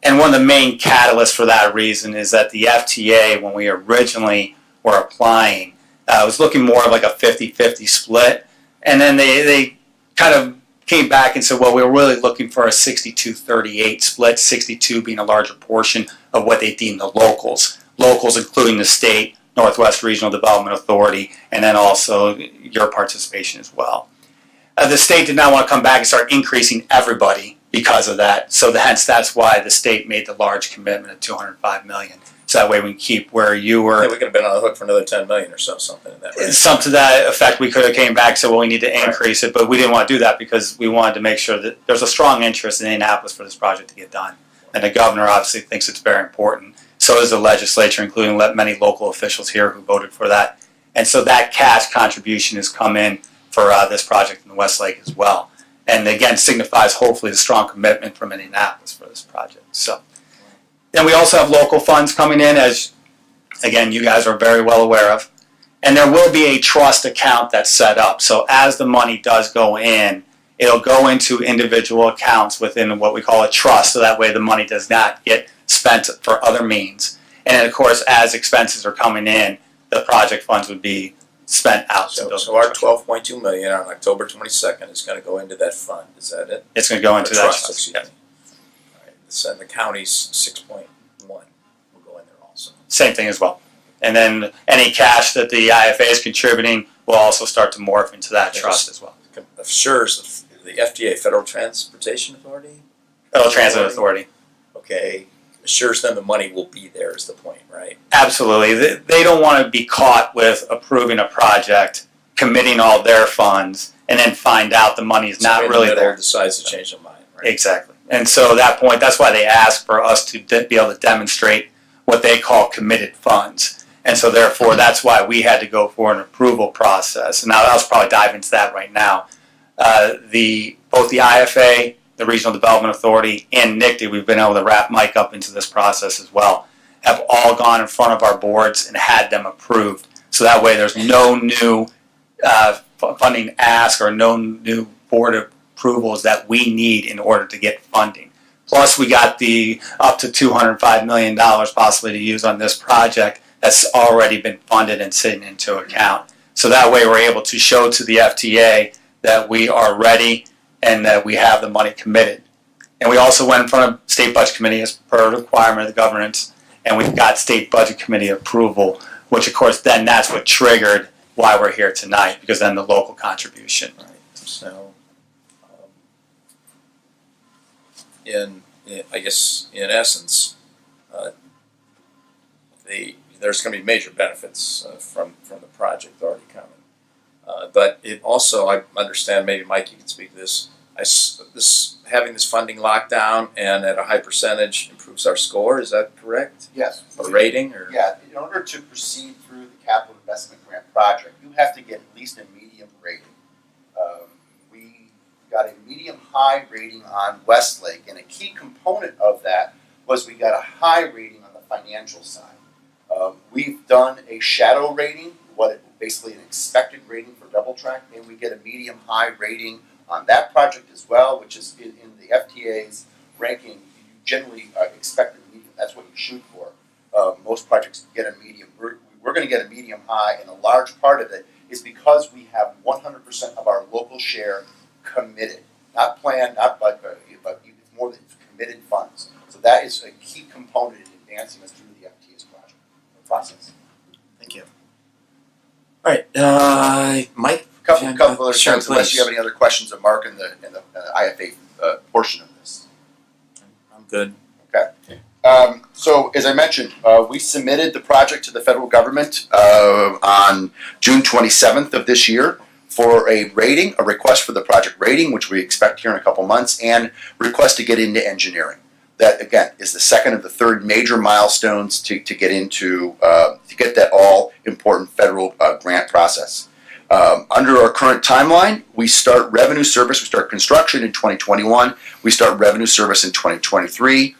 And one of the main catalysts for that reason is that the FTA, when we originally were applying, was looking more of like a 50-50 split. And then they kind of came back and said, well, we were really looking for a 62-38 split, 62 being a larger portion of what they deem the locals. Locals including the state, Northwest Regional Development Authority, and then also your participation as well. The state did not want to come back and start increasing everybody because of that. So hence that's why the state made the large commitment of $205 million. So that way we can keep where you were. Yeah, we could have been on the hook for another $10 million or something in that range. Some to that effect, we could have came back and said, well, we need to increase it, but we didn't want to do that because we wanted to make sure that there's a strong interest in Indianapolis for this project to get done. And the governor obviously thinks it's very important. So does the legislature, including many local officials here who voted for that. And so that cash contribution has come in for this project in the Westlake as well. And again, signifies hopefully a strong commitment from Indianapolis for this project. So then we also have local funds coming in, as again, you guys are very well aware of. And there will be a trust account that's set up. So as the money does go in, it'll go into individual accounts within what we call a trust. So that way the money does not get spent for other means. And of course, as expenses are coming in, the project funds would be spent out. So our $12.2 million on October 22nd is going to go into that fund. Is that it? It's going to go into that trust. trust. Excuse me. All right. So the county's 6.1 will go in there also. Same thing as well. And then any cash that the IFA is contributing will also start to morph into that trust as well. Assures the FDA, Federal Transportation Authority? Federal Transit Authority. Okay. Assures them the money will be there is the point, right? Absolutely. They don't want to be caught with approving a project, committing all their funds, and then find out the money is not really there. Decides to change their mind, right? Exactly. And so at that point, that's why they ask for us to be able to demonstrate what they call committed funds. And so therefore, that's why we had to go for an approval process. And I'll probably dive into that right now. Both the IFA, the Regional Development Authority, and NICD, we've been able to wrap Mike up into this process as well, have all gone in front of our boards and had them approved. So that way there's no new funding ask or no new board approvals that we need in order to get funding. Plus we got the up to $205 million possibly to use on this project that's already been funded and sitting into account. So that way we're able to show to the FTA that we are ready and that we have the money committed. And we also went in front of State Budget Committee as per requirement of the governance and we've got state budget committee approval, which of course then that's what triggered why we're here tonight, because then the local contribution. So, I guess in essence, there's going to be major benefits from the project already coming. But it also, I understand, maybe Mike, you can speak to this. Having this funding locked down and at a high percentage improves our score. Is that correct? Yes. A rating or? Yeah, in order to proceed through the capital investment grant project, you have to get at least a medium rating. We got a medium-high rating on Westlake, and a key component of that was we got a high rating on the financial side. We've done a shadow rating, basically an expected rating for double track, and we get a medium-high rating on that project as well, which is in the FTA's ranking. You generally expect a medium. That's what you shoot for. Most projects get a medium. We're going to get a medium-high, and a large part of it is because we have 100% of our local share committed, not planned, not but it's more than committed funds. So that is a key component in advancing us through the FTA's process. Thank you. All right, Mike. Couple other Sure, things, unless please. you have any other questions of Mark in the IFA portion of this. I'm good. So as I mentioned, we submitted the project to the federal government on June 27th of this year for a rating, a request for the project rating, which we expect here in a couple months, and request to get into engineering. That again is the second of the third major milestones to get into to get that all important federal grant process. Under our current timeline, we start revenue service, we start construction in 2021, we start revenue service in 2023.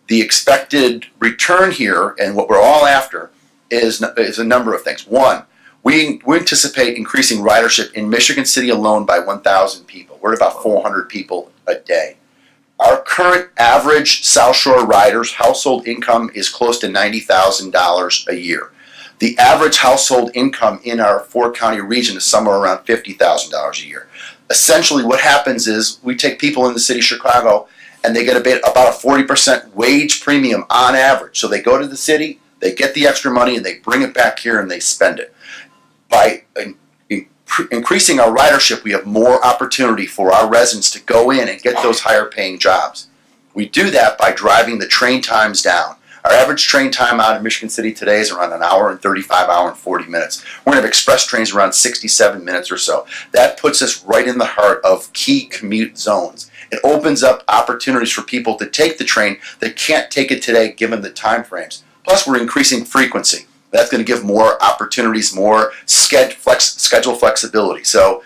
The expected return here, and what we're all after, is a number of things. One, we anticipate increasing ridership in Michigan City alone by 1,000 people. We're at about 400 people a day. Our current average South Shore riders' household income is close to $90,000 a year. The average household income in our four-county region is somewhere around $50,000 a year. Essentially what happens is we take people in the city of Chicago and they get about a 40% wage premium on average. So they go to the city, they get the extra money, and they bring it back here and they spend it. By increasing our ridership, we have more opportunity for our residents to go in and get those higher paying jobs. We do that by driving the train times down. Our average train time out of Michigan City today is around an hour and 35, hour and 40 minutes. We're going to have express trains around 67 minutes or so. That puts us right in the heart of key commute zones. It opens up opportunities for people to take the train that can't take it today given the time frames. Plus, we're increasing frequency. That's going to give more opportunities, more schedule flexibility. So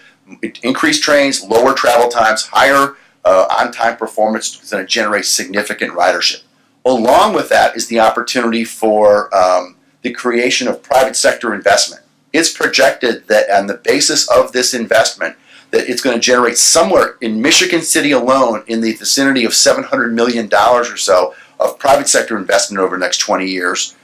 increased trains, lower travel times, higher on-time performance is going to generate significant ridership. Along with that is the opportunity for the creation of private sector investment. It's projected that on the basis of this investment, that it's going to generate somewhere in Michigan City alone in the vicinity of $700 million or so of private sector investment over the next 20 years.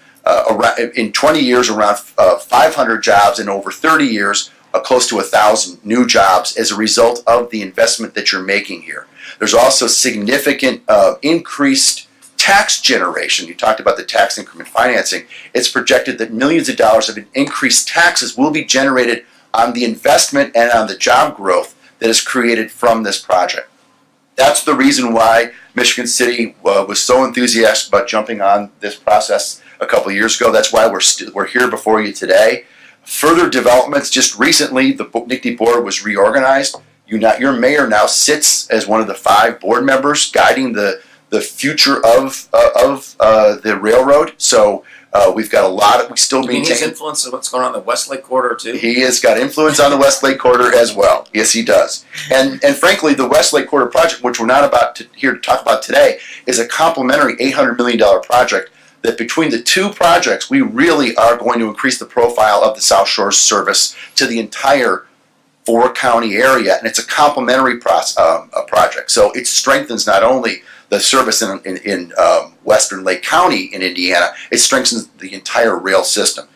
In 20 years, around 500 jobs, in over 30 years, close to 1,000 new jobs as a result of the investment that you're making here. There's also significant increased tax generation. You talked about the tax increment financing. It's projected that millions of dollars of increased taxes will be generated on the investment and on the job growth that is created from this project. That's the reason why Michigan City was so enthusiastic about jumping on this process a couple of years ago. That's why we're here before you today. Further developments, just recently the NICD board was reorganized. Your mayor now sits as one of the 5 board members guiding the future of the railroad. So we've got a lot of, we still Do you mean his maintain. influence of what's going on in the Westlake corridor too? He has got influence on the Westlake corridor as well. Yes, he does. And frankly, the Westlake corridor project, which we're not here to talk about today, is a complementary $800 million project that between the two projects, we really are going to increase the profile of the South Shore service to the entire 4-county area, and it's a complementary project. So it strengthens not only the service in Western Lake County in Indiana, it strengthens the entire rail system.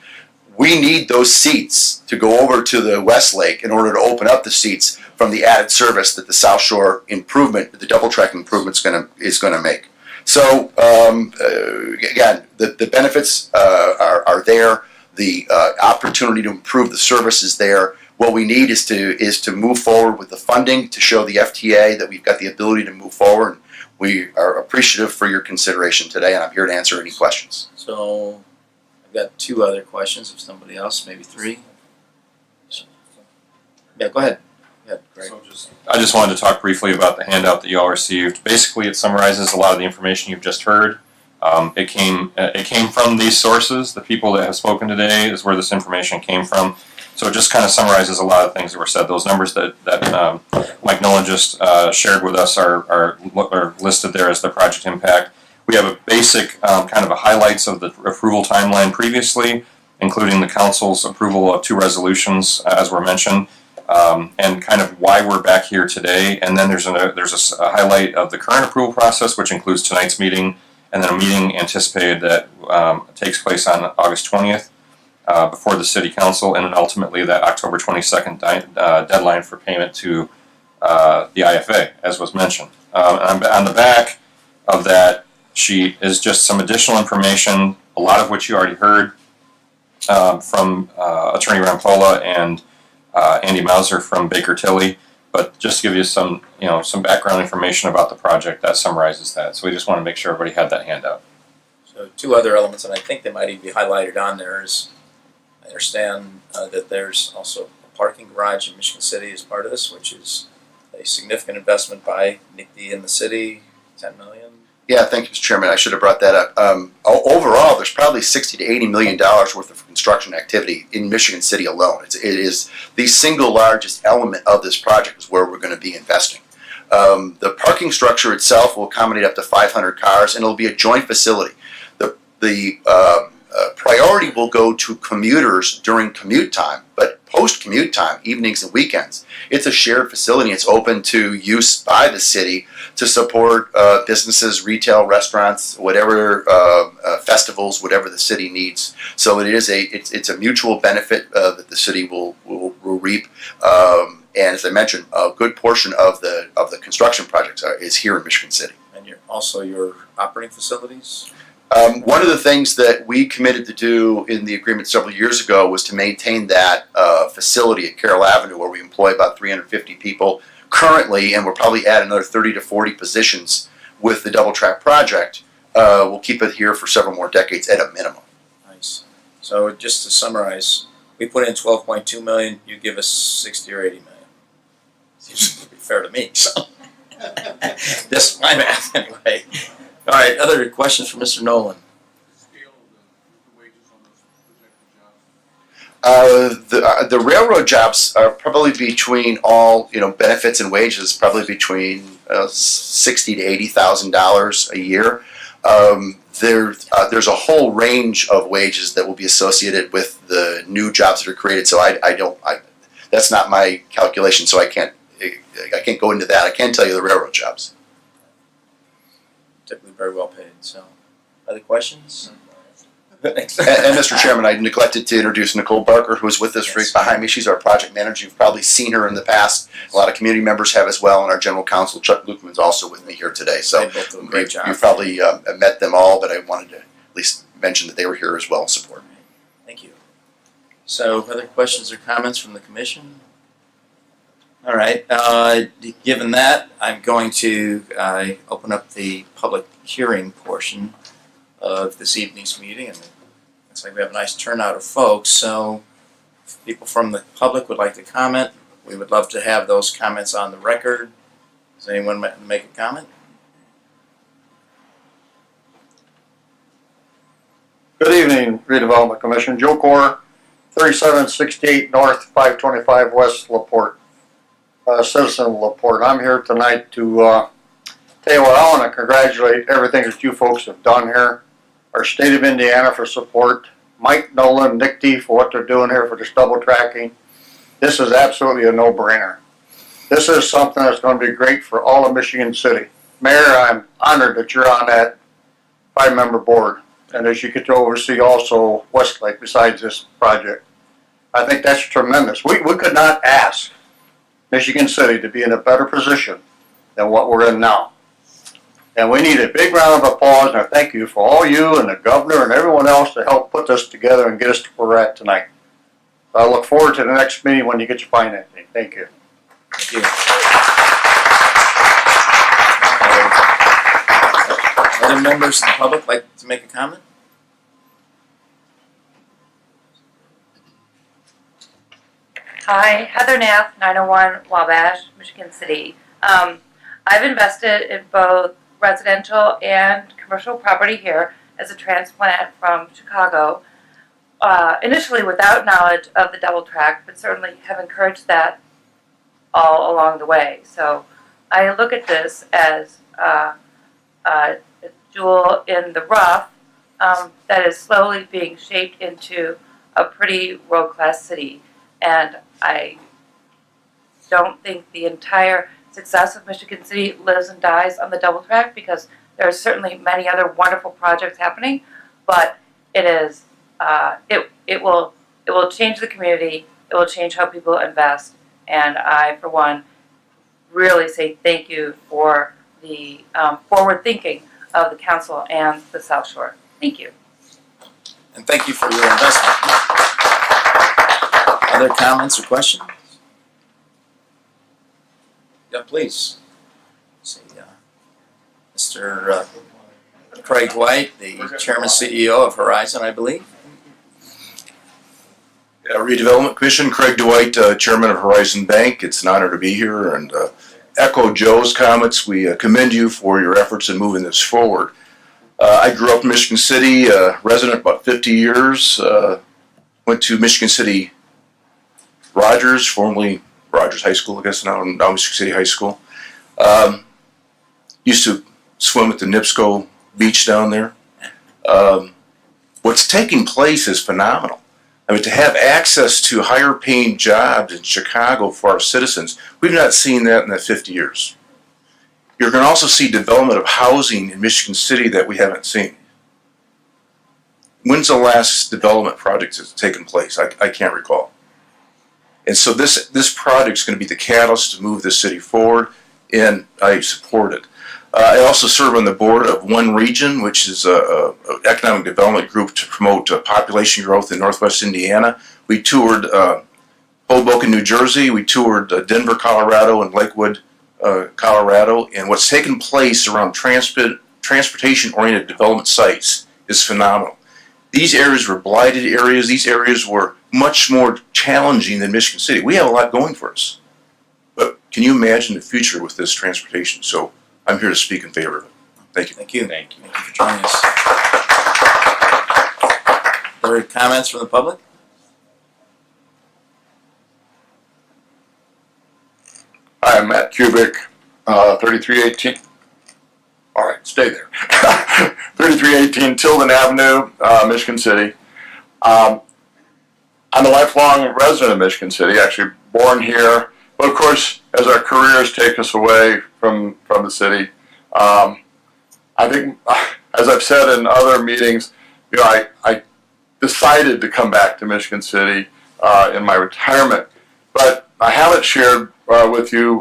We need those seats to go over to the Westlake in order to open up the seats from the added service that the South Shore improvement, the double track improvement is going to make. So again, the benefits are there. The opportunity to improve the service is there. What we need is to move forward with the funding to show the FTA that we've got the ability to move forward. We are appreciative for your consideration today, and I'm here to answer any questions. So I've got two other questions. If somebody else, maybe three. Yeah, go ahead. Greg. I just wanted to talk briefly about the handout that you all received. Basically, it summarizes a lot of the information you've just heard. It came from these sources. The people that have spoken today is where this information came from. So it just kind of summarizes a lot of things that were said. Those numbers that Mike Nolan just shared with us are listed there as the project impact. We have a basic kind of a highlights of the approval timeline previously, including the council's approval of 2 resolutions, as were mentioned, and kind of why we're back here today. And then there's a highlight of the current approval process, which includes tonight's meeting, and then a meeting anticipated that takes place on August 20th. Before the City Council, and then ultimately that October 22nd deadline for payment to the IFA, as was mentioned. On the back of that sheet is just some additional information, a lot of which you already heard from Attorney Rampolla and Andy Mauser from Baker Tilly, but just to give you some background information about the project that summarizes that. So we just want to make sure everybody had that handout. So 2 other elements, and I think they might even be highlighted on there. Is I understand that there's also a parking garage in Michigan City as part of this, which is a significant investment by Nick D and the city, $10 million. Yeah, thank you, Mr. Chairman. I should have brought that up. Overall, there's probably $60 to $80 million worth of construction activity in Michigan City alone. It is the single largest element of this project is where we're going to be investing. The parking structure itself will accommodate up to 500 cars, and it'll be a joint facility. The priority will go to commuters during commute time, but post-commute time, evenings and weekends, it's a shared facility. It's open to use by the city to support businesses, retail, restaurants, whatever festivals, whatever the city needs. So it's a mutual benefit that the city will reap. And as I mentioned, a good portion of the construction projects is here in Michigan City. And your operating facilities? One of the things that we committed to do in the agreement several years ago was to maintain that facility at Carroll Avenue, where we employ about 350 people currently, and we'll probably add another 30 to 40 positions with the double track project. We'll keep it here for several more decades at a minimum. Nice. So just to summarize, we put in $12.2 million. You give us $60 or $80 million. Seems to be fair to me. So that's my math anyway. All right, other questions for Mr. Nolan? The railroad jobs are probably between all benefits and wages, probably between $60,000 to $80,000 a year. There's a whole range of wages that will be associated with the new jobs that are created. So that's not my calculation. So I can't go into that. I can tell you the railroad jobs. Typically very well paid. So, other questions? And Mr. Chairman, I neglected to introduce Nicole Barker, who is with us right behind me. She's our project manager. You've probably seen her in the past. A lot of community members have as well, and our general counsel, Chuck Lukeman's also with me here today. So They both do a great job. You've probably met them all, but I wanted to at least mention that they were here as well in support. Thank you. So, other questions or comments from the commission? All right. Given that, I'm going to open up the public hearing portion of this evening's meeting, and it looks like we have a nice turnout of folks. So, if people from the public would like to comment, we would love to have those comments on the record. Does anyone make a comment? Good evening, Redevelopment Commission. Joe Core, 3768 North, 525 West, LaPorte. Citizen of LaPorte. I'm here tonight to tell you what, I want to congratulate everything that you folks have done here. Our state of Indiana for support. Mike Nolan, Nick D for what they're doing here for this double tracking. This is absolutely a no-brainer. This is something that's going to be great for all of Michigan City. Mayor, I'm honored that you're on that 5-member board, and as you get to oversee also Westlake besides this project. I think that's tremendous. We could not ask Michigan City to be in a better position than what we're in now. And we need a big round of applause, and I thank you for all you and the governor and everyone else to help put this together and get us to where we're at tonight. So I look forward to the next meeting when you get your financing. Thank you. Thank you. Other members of the public like to make a comment? Hi, Heather Nath, 901 Wabash, Michigan City. I've invested in both residential and commercial property here as a transplant from Chicago, initially without knowledge of the double track, but certainly have encouraged that all along the way. So I look at this as a jewel in the rough that is slowly being shaped into a pretty world-class city. And I don't think the entire success of Michigan City lives and dies on the double track, because there are certainly many other wonderful projects happening, but it is it will change the community. It will change how people invest, and I, for one, really say thank you for the forward thinking of the council and the South Shore. Thank you. And thank you for your investment. Other comments or questions? Yeah, please. See, Mr. Craig White, the Chairman CEO of Horizon, I believe. Yeah, Redevelopment Commission, Craig Dwight, Chairman of Horizon Bank. It's an honor to be here and echo Joe's comments. We commend you for your efforts in moving this forward. I grew up in Michigan City, resident about 50 years. Went to Michigan City Rogers, formerly Rogers High School, I guess now Michigan City High School. Used to swim at the NIPSCO beach down there. What's taking place is phenomenal. I mean, to have access to higher paying jobs in Chicago for our citizens, we've not seen that in the 50 years. You're going to also see development of housing in Michigan City that we haven't seen. When's the last development project that's taken place? I can't recall. And so this project is going to be the catalyst to move this city forward, and I support it. I also serve on the board of One Region, which is an economic development group to promote population growth in Northwest Indiana. We toured Hoboken, New Jersey. We toured Denver, Colorado, and Lakewood, Colorado. And what's taken place around transportation-oriented development sites is phenomenal. These areas were blighted areas. These areas were much more challenging than Michigan City. We have a lot going for us. But can you imagine the future with this transportation? So I'm here to speak in favor of it. Thank you. Thank you. Thank you for joining us. Other comments from the public? Hi, I'm Matt Kubik, 3318. All right, stay there. 3318 Tilden Avenue, Michigan City. I'm a lifelong resident of Michigan City, actually born here. But of course, as our careers take us away from the city, I think, as I've said in other meetings, you know, I decided to come back to Michigan City in my retirement. But I haven't shared with you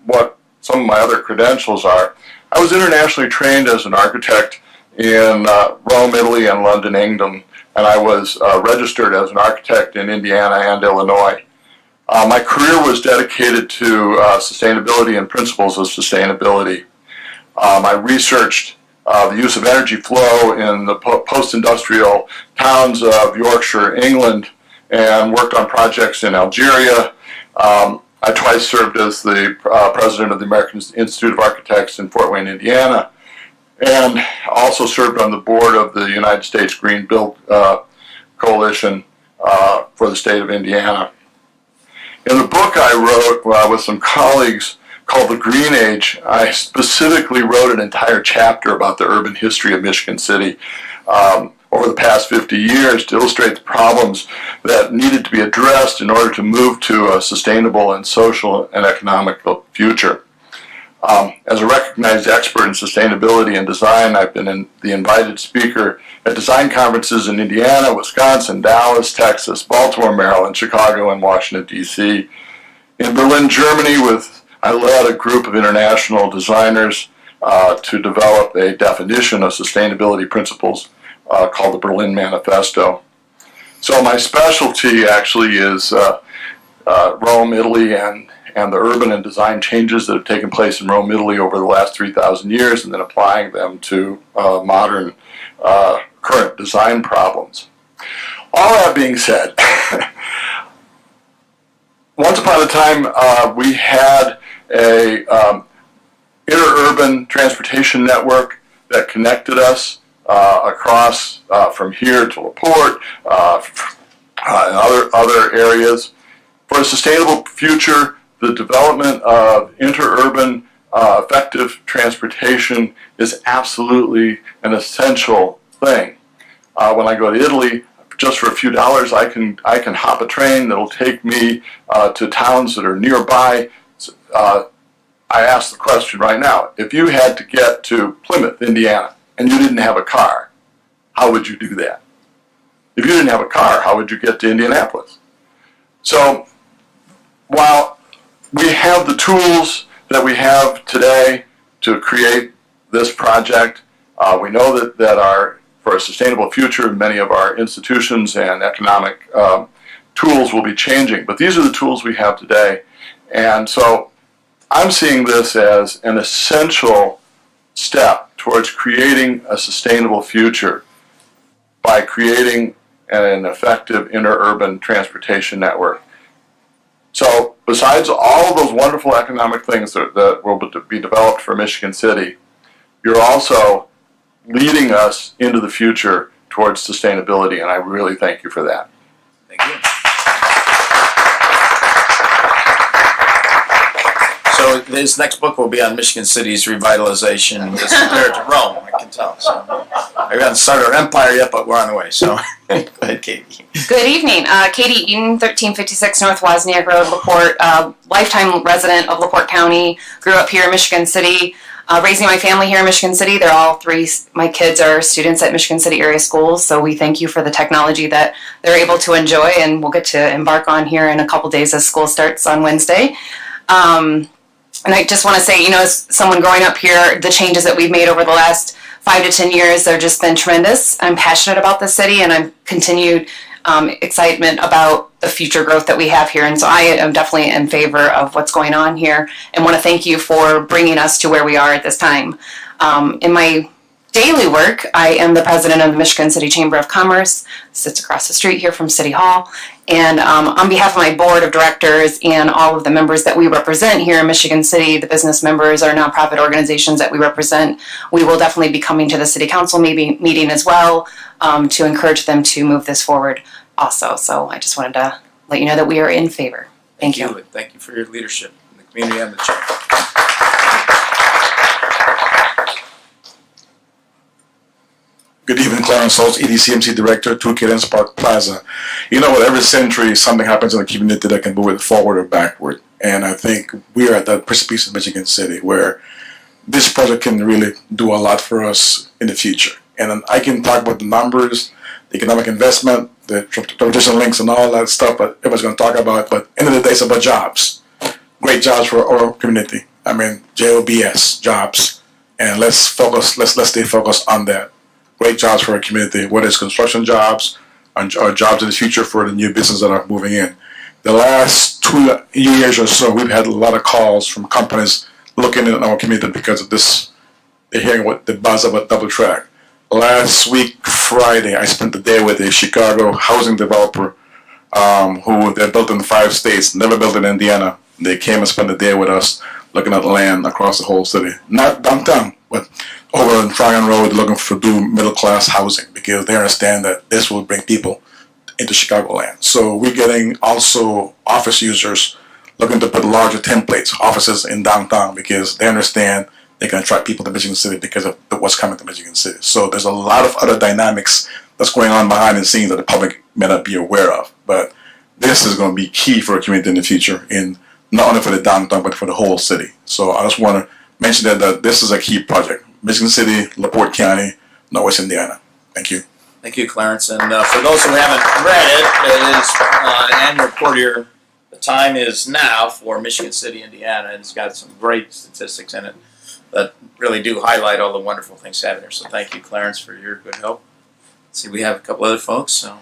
what some of my other credentials are. I was internationally trained as an architect in Rome, Italy, and London, England, and I was registered as an architect in Indiana and Illinois. My career was dedicated to sustainability and principles of sustainability. I researched the use of energy flow in the post-industrial towns of Yorkshire, England, and worked on projects in Algeria. I twice served as the president of the American Institute of Architects in Fort Wayne, Indiana, and also served on the board of the United States Green Build Coalition for the state of Indiana. In the book I wrote with some colleagues called The Green Age, I specifically wrote an entire chapter about the urban history of Michigan City over the past 50 years to illustrate the problems that needed to be addressed in order to move to a sustainable and social and economic future. As a recognized expert in sustainability and design, I've been the invited speaker at design conferences in Indiana, Wisconsin, Dallas, Texas, Baltimore, Maryland, Chicago, and Washington, D.C. In Berlin, Germany, I led a group of international designers to develop a definition of sustainability principles called the Berlin Manifesto. So my specialty actually is Rome, Italy, and the urban and design changes that have taken place in Rome, Italy over the last 3,000 years, and then applying them to modern current design problems. All that being said, once upon a time we had a interurban transportation network that connected us across from here to LaPorte and other areas. For a sustainable future, the development of interurban effective transportation is absolutely an essential thing. When I go to Italy, just for a few dollars, I can hop a train that'll take me to towns that are nearby. I ask the question right now: if you had to get to Plymouth, Indiana, and you didn't have a car, how would you do that? If you didn't have a car, how would you get to Indianapolis? So, while we have the tools that we have today to create this project, we know that for a sustainable future, many of our institutions and economic tools will be changing. But these are the tools we have today. And so I'm seeing this as an essential step towards creating a sustainable future by creating an effective interurban transportation network. So besides all of those wonderful economic things that will be developed for Michigan City, you're also leading us into the future towards sustainability, and I really thank you for that. Thank you. So this next book will be on Michigan City's revitalization as compared to Rome, I can tell. So we haven't started our empire yet, but we're on the way. So go ahead, Katie. Good evening. Katie Eaton, 1356 North Wozniak Road, LaPorte. Lifetime resident of LaPorte County. Grew up here in Michigan City. Raising my family here in Michigan City. They're all three, my kids are students at Michigan City area schools, so we thank you for the technology that they're able to enjoy, and we'll get to embark on here in a couple days as school starts on Wednesday. And I just want to say, as someone growing up here, the changes that we've made over the last 5 to 10 years, they've just been tremendous. I'm passionate about this city, and I'm continued excitement about the future growth that we have here. And so I am definitely in favor of what's going on here, and want to thank you for bringing us to where we are at this time. In my daily work, I am the president of the Michigan City Chamber of Commerce, sits across the street here from City Hall. And on behalf of my board of directors and all of the members that we represent here in Michigan City, the business members, our nonprofit organizations that we represent, we will definitely be coming to the city council meeting as well to encourage them to move this forward also. So I just wanted to let you know that we are in favor. Thank you. Thank you for your leadership in the community and the church. Good evening, Clarence Holtz, EDCMC Director, 2 Cadence Park Plaza. You know what, every century something happens in the community that can move it forward or backward. And I think we are at that precipice in Michigan City where this project can really do a lot for us in the future. And I can talk about the numbers, the economic investment, the transportation links and all that stuff, but everyone's going to talk about it. But end of the day, it's about jobs. Great jobs for our community. I mean, JOBS, jobs. And let's stay focused on that. Great jobs for our community, whether it's construction jobs or jobs in the future for the new businesses that are moving in. The last 2 years or so, we've had a lot of calls from companies looking at our community because of this. They're hearing what the buzz about double track. Last week, Friday, I spent the day with a Chicago housing developer who they built in 5 states, never built in Indiana. They came and spent the day with us looking at land across the whole city. Not downtown, but over on Tryon Road looking for new middle-class housing because they understand that this will bring people into Chicagoland. So we're getting also office users looking to put larger templates, offices in downtown because they understand they can attract people to Michigan City because of what's coming to Michigan City. So there's a lot of other dynamics that's going on behind the scenes that the public may not be aware of. But this is going to be key for a community in the future, in not only for the downtown, but for the whole city. So I just want to mention that this is a key project. Michigan City, LaPorte County, Northwest Indiana. Thank you. Thank you, Clarence. And for those who haven't read it is an annual report here. The time is now for Michigan City, Indiana, and it's got some great statistics in it. that really do highlight all the wonderful things happening there. So thank you, Clarence, for your good help. See, we have a couple other folks. So.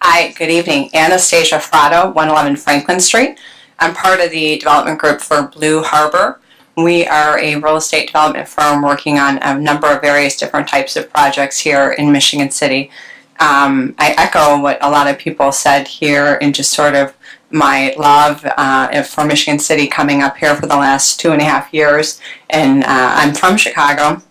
Hi, good evening. Anastasia Frado, 111 Franklin Street. I'm part of the development group for Blue Harbor. We are a real estate development firm working on a number of various different types of projects here in Michigan City. I echo what a lot of people said here and just sort of my love for Michigan City coming up here for the last 2.5 years. And I'm from Chicago,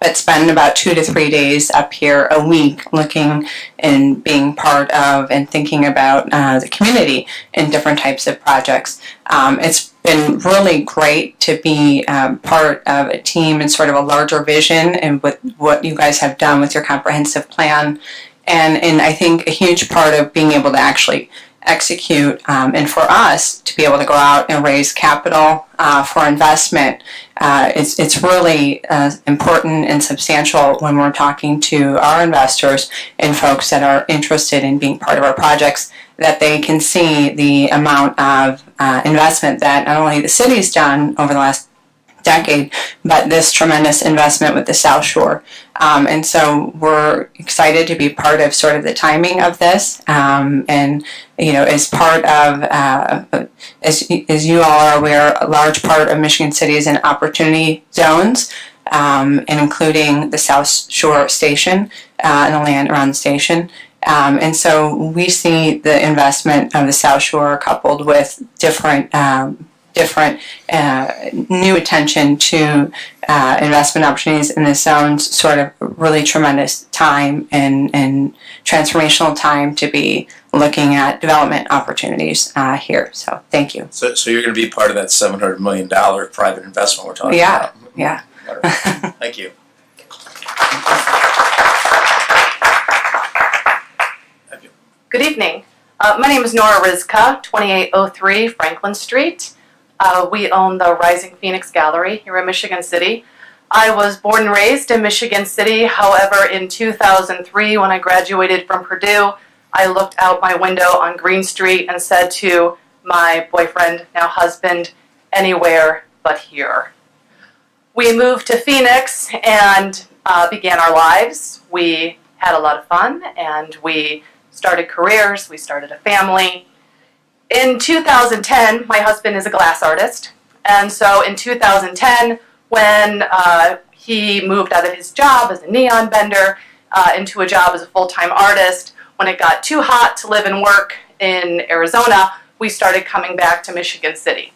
but spend about 2 to 3 days up here a week looking and being part of and thinking about the community in different types of projects. It's been really great to be part of a team and sort of a larger vision and with what you guys have done with your comprehensive plan. And I think a huge part of being able to actually execute and for us to be able to go out and raise capital for investment, it's really important and substantial when we're talking to our investors and folks that are interested in being part of our projects, that they can see the amount of investment that not only the city's done over the last decade, but this tremendous investment with the South Shore. And so we're excited to be part of sort of the timing of this. And, you know, as part of, as you all are aware, a large part of Michigan City is in opportunity zones, and including the South Shore Station and the land around the station. And so we see the investment of the South Shore coupled with different new attention to investment opportunities in the zones, sort of really tremendous time and transformational time to be looking at development opportunities here. So thank you. So you're going to be part of that $700 million private investment we're talking about? Yeah. Wonderful. Thank you. Good evening. My name is Nora Rizka, 2803 Franklin Street. We own the Rising Phoenix Gallery here in Michigan City. I was born and raised in Michigan City. However, in 2003, when I graduated from Purdue, I looked out my window on Green Street and said to my boyfriend, now husband, anywhere but here. We moved to Phoenix and began our lives. We had a lot of fun and we started careers, we started a family. In 2010, my husband is a glass artist, and so in 2010, when he moved out of his job as a neon bender into a job as a full-time artist, when it got too hot to live and work in Arizona, we started coming back to Michigan City.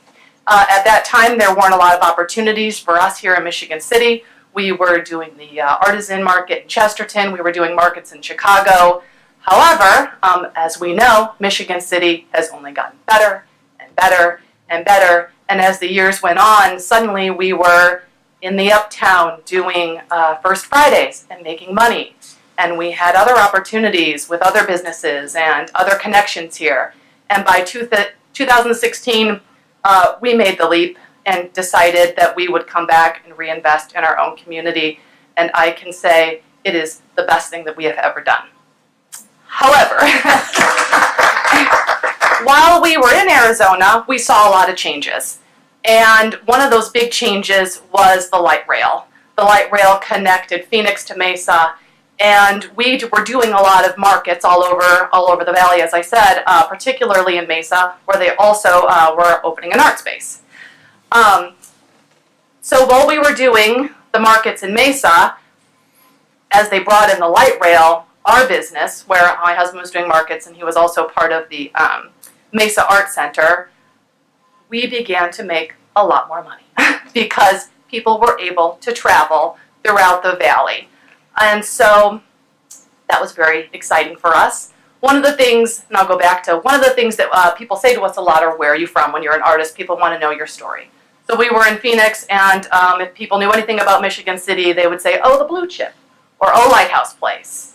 At that time, there weren't a lot of opportunities for us here in Michigan City. We were doing the artisan market in Chesterton, we were doing markets in Chicago. However, as we know, Michigan City has only gotten better and better and better. And as the years went on, suddenly we were in the uptown doing First Fridays and making money. And we had other opportunities with other businesses and other connections here. And by 2016, we made the leap and decided that we would come back and reinvest in our own community. And I can say it is the best thing that we have ever done. However, while we were in Arizona, we saw a lot of changes. And one of those big changes was the light rail. The light rail connected Phoenix to Mesa, and we were doing a lot of markets all over the valley, as I said, particularly in Mesa, where they also were opening an art space. So while we were doing the markets in Mesa, as they brought in the light rail, our business, where my husband was doing markets and he was also part of the Mesa Art Center, we began to make a lot more money because people were able to travel throughout the valley. And so that was very exciting for us. One of the things, and I'll go back to, one of the things that people say to us a lot are, where are you from? When you're an artist, people want to know your story. So we were in Phoenix, and if people knew anything about Michigan City, they would say, oh, the Blue Chip, or oh, Lighthouse Place.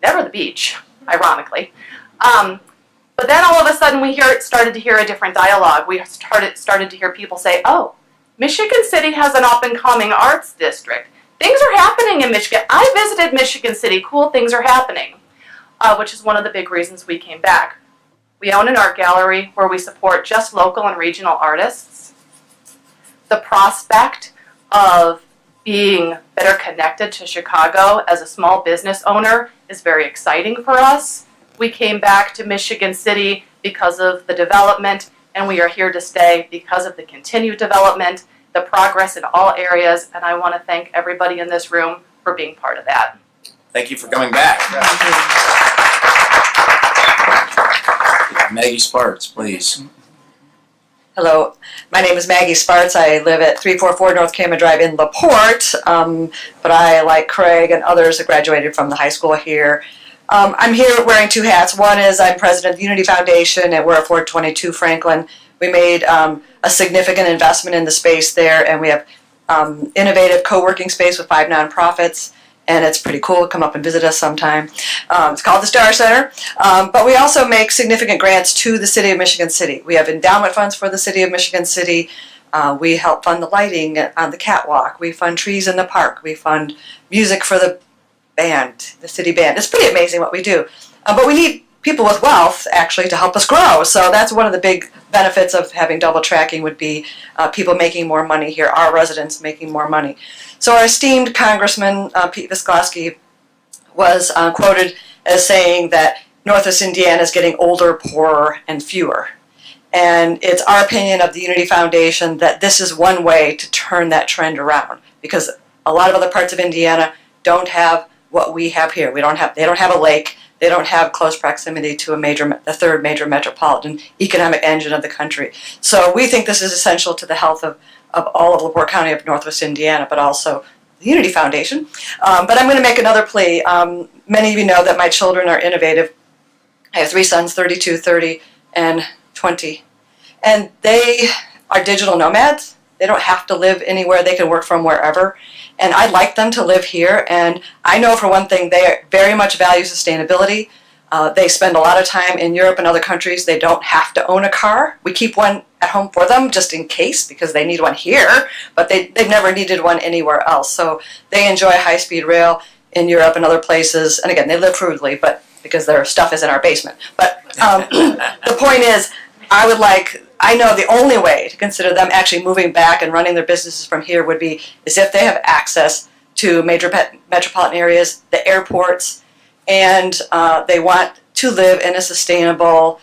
Never the beach, ironically. But then all of a sudden we started to hear a different dialogue. We started to hear people say, oh, Michigan City has an up-and-coming arts district. Things are happening in Michigan. I visited Michigan City. Cool things are happening, which is one of the big reasons we came back. We own an art gallery where we support just local and regional artists. The prospect of being better connected to Chicago as a small business owner is very exciting for us. We came back to Michigan City because of the development, and we are here to stay because of the continued development, the progress in all areas, and I want to thank everybody in this room for being part of that. Thank you for coming back. Maggie Sparks, please. Hello, my name is Maggie Sparts. I live at 344 North Cameron Drive in LaPorte, but I, like Craig and others, have graduated from the high school here. I'm here wearing two hats. One is I'm president of the Unity Foundation, and we're at 422 Franklin. We made a significant investment in the space there, and we have innovative co-working space with 5 nonprofits. And it's pretty cool. Come up and visit us sometime. It's called the Star Center. But we also make significant grants to the City of Michigan City. We have endowment funds for the City of Michigan City. We help fund the lighting on the catwalk. We fund trees in the park. We fund music for the band, the city band. It's pretty amazing what we do. But we need people with wealth, actually, to help us grow. So that's one of the big benefits of having double tracking would be people making more money here, our residents making more money. So our esteemed Congressman Pete Visclosky was quoted as saying that Northwest Indiana is getting older, poorer, and fewer. And it's our opinion of the Unity Foundation that this is one way to turn that trend around, because a lot of other parts of Indiana don't have what we have here. They don't have a lake. They don't have close proximity to the third major metropolitan economic engine of the country. So we think this is essential to the health of all of LaPorte County of Northwest Indiana, but also the Unity Foundation. But I'm going to make another plea. Many of you know that my children are innovative. I have 3 sons, 32, 30, and 20. And they are digital nomads. They don't have to live anywhere. They can work from wherever. And I'd like them to live here. And I know for one thing, they very much value sustainability. They spend a lot of time in Europe and other countries. They don't have to own a car. We keep one at home for them just in case because they need one here, but they've never needed one anywhere else. So they enjoy high-speed rail in Europe and other places. And again, they live frugally, but because their stuff is in our basement. But the point is, I know the only way to consider them actually moving back and running their businesses from here would be is if they have access to major metropolitan areas, the airports, and they want to live in a sustainable,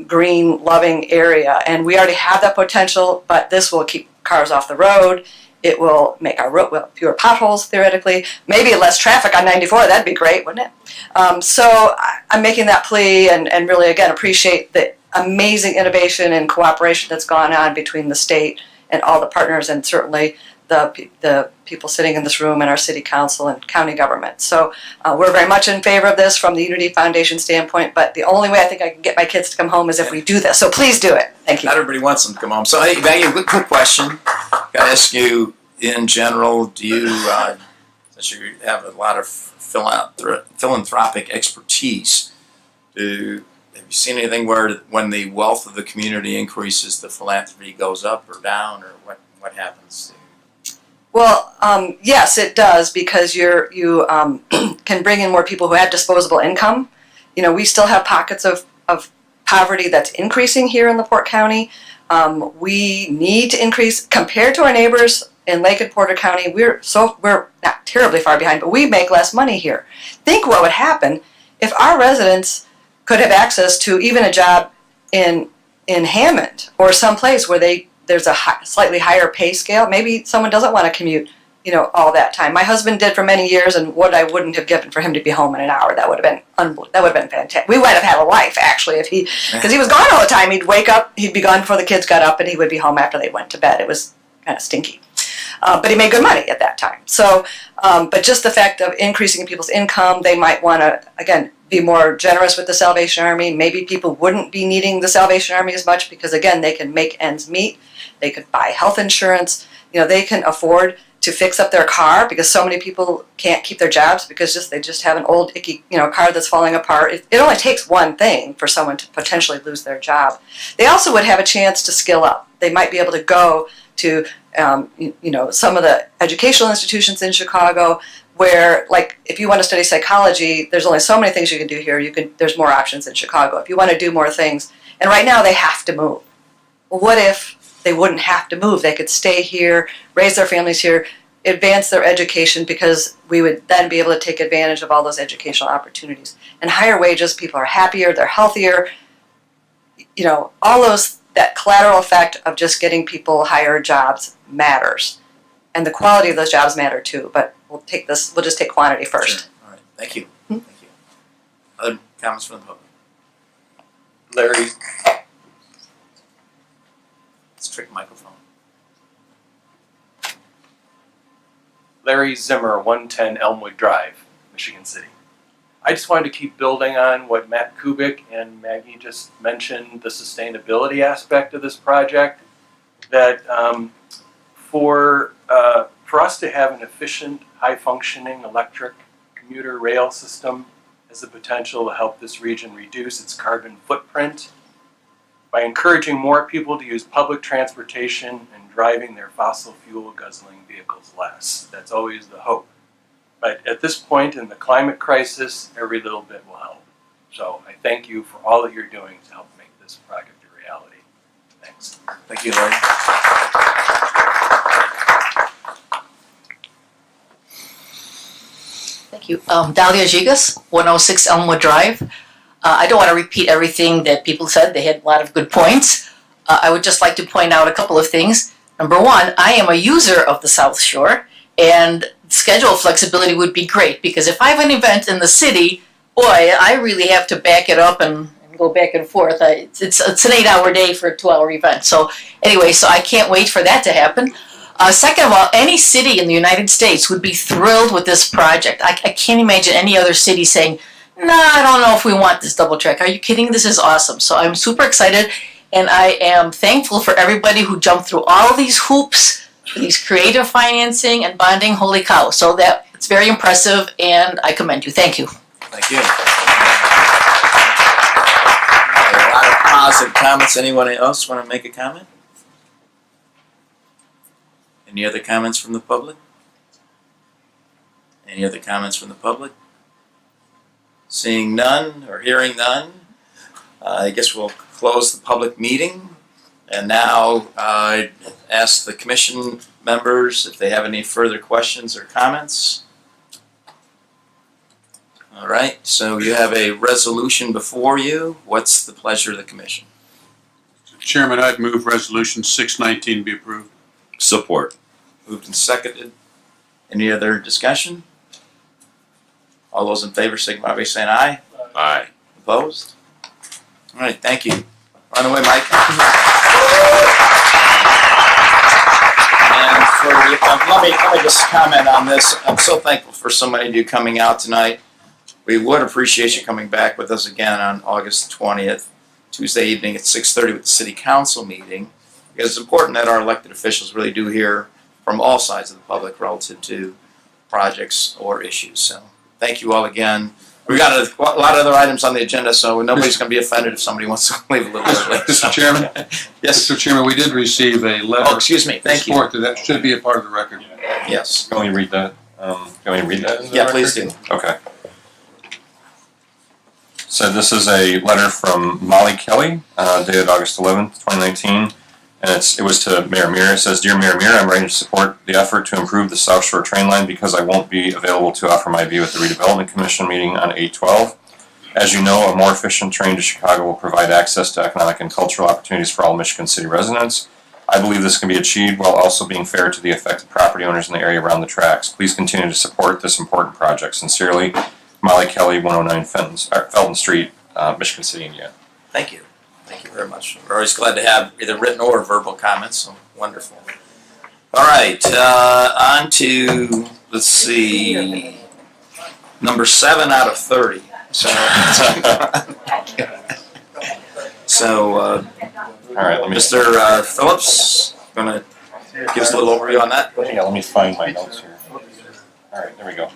green, loving area. And we already have that potential, but this will keep cars off the road. It will make our road fewer potholes, theoretically. Maybe less traffic on 94. That'd be great, wouldn't it? So I'm making that plea and really, again, appreciate the amazing innovation and cooperation that's gone on between the state and all the partners, and certainly the people sitting in this room and our city council and county government. So we're very much in favor of this from the Unity Foundation standpoint, but the only way I think I can get my kids to come home is if we do this. So please do it. Thank you. Not everybody wants them to come home. So hey, Maggie, quick question. Got to ask you in general, do you, since you have a lot of philanthropic expertise, have you seen anything where when the wealth of the community increases, the philanthropy goes up or down, or what happens? Well, yes, it does, because you can bring in more people who have disposable income. You know, we still have pockets of poverty that's increasing here in LaPorte County. We need to increase compared to our neighbors in Lake and Porter County. We're not terribly far behind, but we make less money here. Think what would happen if our residents could have access to even a job in Hammond or someplace where there's a slightly higher pay scale. Maybe someone doesn't want to commute, all that time. My husband did for many years, and what I wouldn't have given for him to be home in an hour. That would have been fantastic. We might have had a life actually because he was gone all the time. He'd wake up, he'd be gone before the kids got up, and he would be home after they went to bed. It was kind of stinky. But he made good money at that time. So, but just the fact of increasing people's income, they might want to, again, be more generous with the Salvation Army. Maybe people wouldn't be needing the Salvation Army as much because, again, they can make ends meet. They could buy health insurance. They can afford to fix up their car because so many people can't keep their jobs because they just have an old, icky, car that's falling apart. It only takes one thing for someone to potentially lose their job. They also would have a chance to skill up. They might be able to go to, some of the educational institutions in Chicago where, like, if you want to study psychology, there's only so many things you can do here. There's more options in Chicago. If you want to do more things, and right now they have to move. Well, what if they wouldn't have to move. They could stay here, raise their families here, advance their education, because we would then be able to take advantage of all those educational opportunities. And higher wages, people are happier, they're healthier. You know, all those, that collateral effect of just getting people higher jobs matters. And the quality of those jobs matter too, but we'll just take quantity first. Sure. All right, thank you. Thank you. Other comments from the public? Larry. Let's trick microphone. Larry Zimmer, 110 Elmwood Drive, Michigan City. I just wanted to keep building on what Matt Kubik and Maggie just mentioned, the sustainability aspect of this project. That for us to have an efficient, high-functioning electric commuter rail system has the potential to help this region reduce its carbon footprint by encouraging more people to use public transportation and driving their fossil fuel guzzling vehicles less. That's always the hope. But at this point in the climate crisis, every little bit will help. So I thank you for all that you're doing to help make this project a reality. Thanks. Thank you, Larry. Thank you. Dalia Gigas, 106 Elmwood Drive. I don't want to repeat everything that people said. They had a lot of good points. I would just like to point out a couple of things. Number one, I am a user of the South Shore, and schedule flexibility would be great, because if I have an event in the city, boy, I really have to back it up and go back and forth. It's an 8-hour day for a 2-hour event. So anyway, so I can't wait for that to happen. Second of all, any city in the United States would be thrilled with this project. I can't imagine any other city saying, "No, I don't know if we want this double track." Are you kidding? This is awesome. So I'm super excited, and I am thankful for everybody who jumped through all these hoops, these creative financing and bonding. Holy cow. So that it's very impressive, and I commend you. Thank you. Thank you. A lot of positive comments. Anyone else want to make a comment? Any other comments from the public? Any other comments from the public? Seeing none or hearing none, I guess we'll close the public meeting. And now I ask the commission members if they have any further questions or comments. All right, so you have a resolution before you. What's the pleasure of the commission? Chairman, I'd move resolution 619 be approved. Support. Moved and seconded. Any other discussion? All those in favor signify by saying aye. Aye. Opposed? All right, thank you. Run away, Mike. And let me just comment on this. I'm so thankful for so many of you coming out tonight. We would appreciate you coming back with us again on August 20th, Tuesday evening at 6:30 with the City Council meeting, because it's important that our elected officials really do hear from all sides of the public relative to projects or issues. So thank you all again. We've got a lot of other items on the agenda, so nobody's going to be offended if somebody wants to leave a little early. Mr. Chairman? Yes. Mr. Chairman, we did receive a letter. Oh, excuse me. Thank you. That should be a part of the record. Yes. Can we read that? Can we read that? Yeah, please do. Okay. So this is a letter from Molly Kelly, dated August 11th, 2019. And it was to Mayor Muir. It says, "Dear Mayor Muir, I'm ready to support the effort to improve the South Shore train line because I won't be available to offer my view at the Redevelopment Commission meeting on 8/12. As you know, a more efficient train to Chicago will provide access to economic and cultural opportunities for all Michigan City residents. I believe this can be achieved while also being fair to the affected property owners in the area around the tracks. Please continue to support this important project. Sincerely, Molly Kelly, 109 Felton Street, Michigan City, Indiana." Thank you. Thank you very much. We're always glad to have either written or verbal comments, so wonderful. All right, on to, let's see, number 7 out of 30. So, all right, let me. Mr. Phillips, going to give us a little overview on that? Yeah, let me find my notes here. All right, there we go.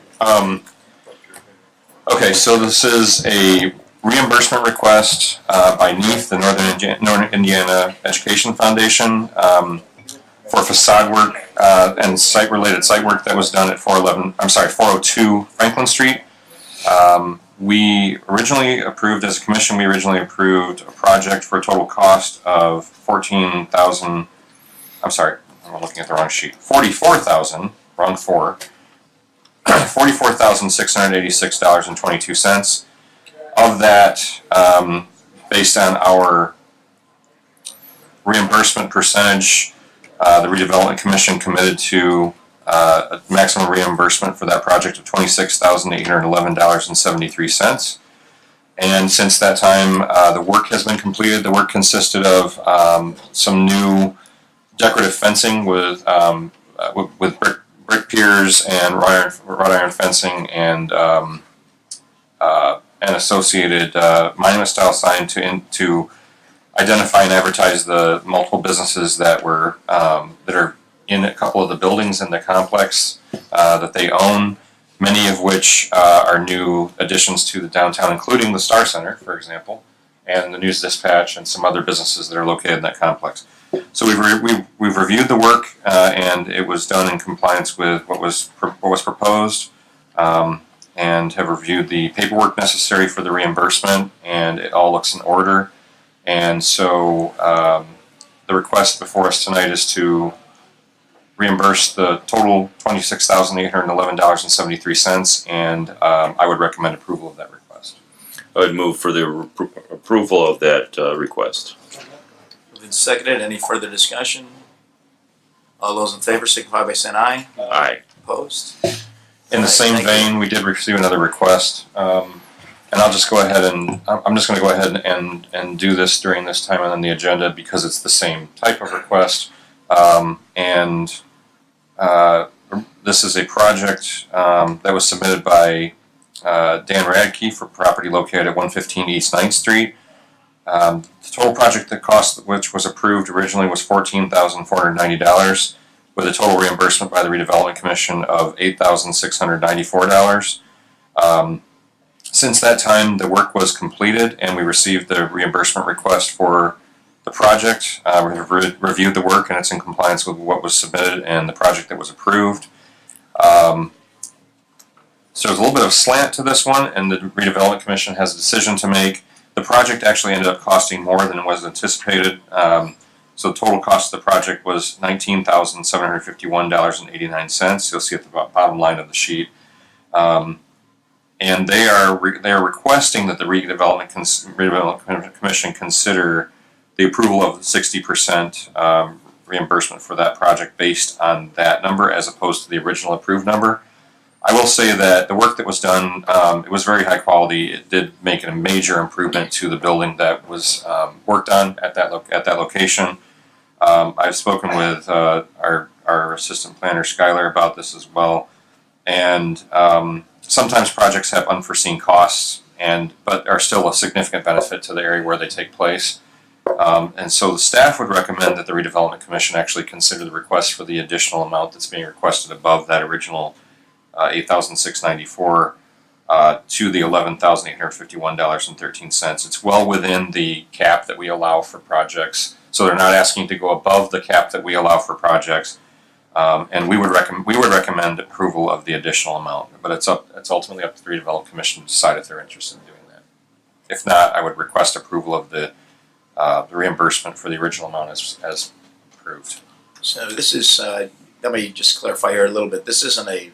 Okay, so this is a reimbursement request by NEAF, the Northern Indiana Education Foundation, for facade work and site-related site work that was done at 402 Franklin Street. We originally approved, as a commission, a project for a total cost of $14,000 I'm sorry, I'm looking at the wrong sheet. 44,000, wrong 4. $44,686.22. Of that, based on our reimbursement percentage, the Redevelopment Commission committed to a maximum reimbursement for that project of $26,811.73. And since that time, the work has been completed. The work consisted of some new decorative fencing with brick piers and wrought iron fencing and an associated monument-style sign to identify and advertise the multiple businesses that are in a couple of the buildings in the complex that they own. Many of which are new additions to the downtown, including the Star Center, for example, and the News Dispatch, and some other businesses that are located in that complex. So we've reviewed the work, and it was done in compliance with what was proposed, and have reviewed the paperwork necessary for the reimbursement, and it all looks in order. And so the request before us tonight is to reimburse the total $26,811.73, and I would recommend approval of that request. I would move for the approval of that request. Moved and seconded. Any further discussion? All those in favor signify by saying aye. Aye. Opposed? In the same vein, we did receive another request, and I'll just go ahead and I'm just going to go ahead and do this during this time on the agenda because it's the same type of request, and this is a project that was submitted by Dan Radke for property located at 115 East 9th Street. The total project that cost which was approved originally was $14,490, with a total reimbursement by the Redevelopment Commission of $8,694. Since that time, the work was completed and we received the reimbursement request for the project. We've reviewed the work and it's in compliance with what was submitted and the project that was approved. So there's a little bit of slant to this one, and the Redevelopment Commission has a decision to make. The project actually ended up costing more than was anticipated. So the total cost of the project was $19,751.89. You'll see at the bottom line of the sheet. And they are requesting that the Redevelopment Commission consider the approval of 60% reimbursement for that project based on that number as opposed to the original approved number. I will say that the work that was done, it was very high quality. It did make a major improvement to the building that was worked on at that location. I've spoken with our assistant planner Skylar about this as well, and sometimes projects have unforeseen costs, but are still a significant benefit to the area where they take place. And so the staff would recommend that the Redevelopment Commission actually consider the request for the additional amount that's being requested above that original $8,694 to the $11,851.13. It's well within the cap that we allow for projects, so they're not asking to go above the cap that we allow for projects. And we would recommend approval of the additional amount, but it's ultimately up to the Redevelopment Commission to decide if they're interested in doing that. If not, I would request approval of the reimbursement for the original amount as approved. So this is, let me just clarify here a little bit. This isn't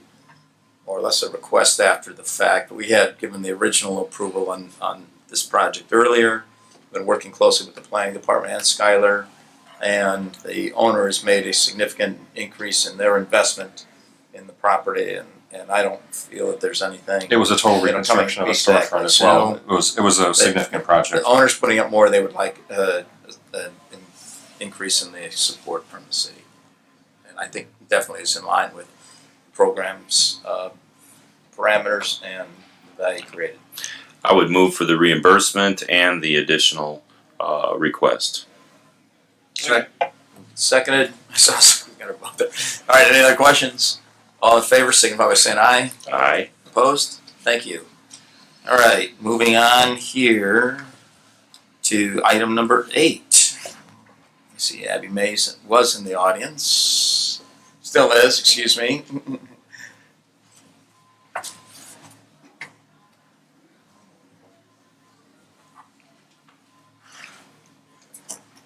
more or less a request after the fact. We had given the original approval on this project earlier. Been working closely with the planning department and Skylar, and the owner has made a significant increase in their investment in the property, and I don't feel that there's anything. It was a total reconstruction of a storefront as well. It was a significant project. The owner's putting up more. They would like an increase in the support from the city, and I think definitely is in line with programs, parameters, and the value created. I would move for the reimbursement and the additional request. Seconded. All right, any other questions? All in favor, signify by saying aye. Aye. Opposed? Thank you. All right, moving on here to item number 8. You see Abby Mays was in the audience. Still is, excuse me.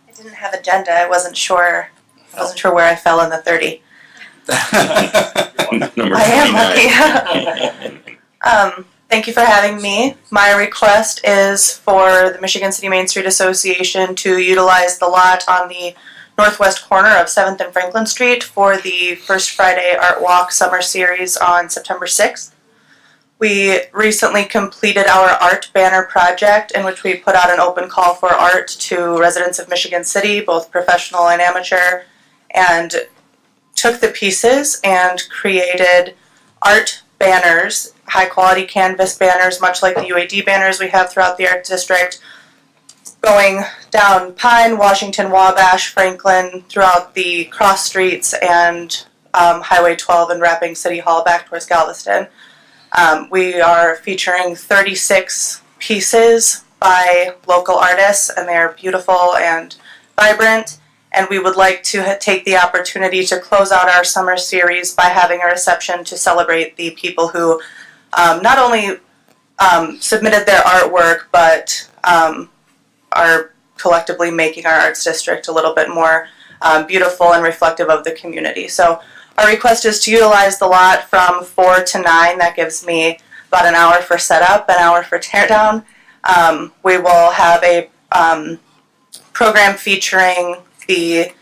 I didn't have agenda. I wasn't sure Wasn't sure where I fell in the 30. Number I am 29. lucky. Thank you for having me. My request is for the Michigan City Main Street Association to utilize the lot on the northwest corner of 7th and Franklin Street for the First Friday Art Walk Summer Series on September 6th. We recently completed our art banner project in which we put out an open call for art to residents of Michigan City, both professional and amateur, and took the pieces and created art banners, high quality canvas banners, much like the UAD banners we have throughout the art district, going down Pine, Washington, Wabash, Franklin, throughout the cross streets and Highway 12 and wrapping City Hall back towards Galveston. We are featuring 36 pieces by local artists, and they're beautiful and vibrant. And we would like to take the opportunity to close out our summer series by having a reception to celebrate the people who not only submitted their artwork, but are collectively making our arts district a little bit more beautiful and reflective of the community. So our request is to utilize the lot from 4 to 9. That gives me about an hour for setup, an hour for teardown. We will have a program featuring the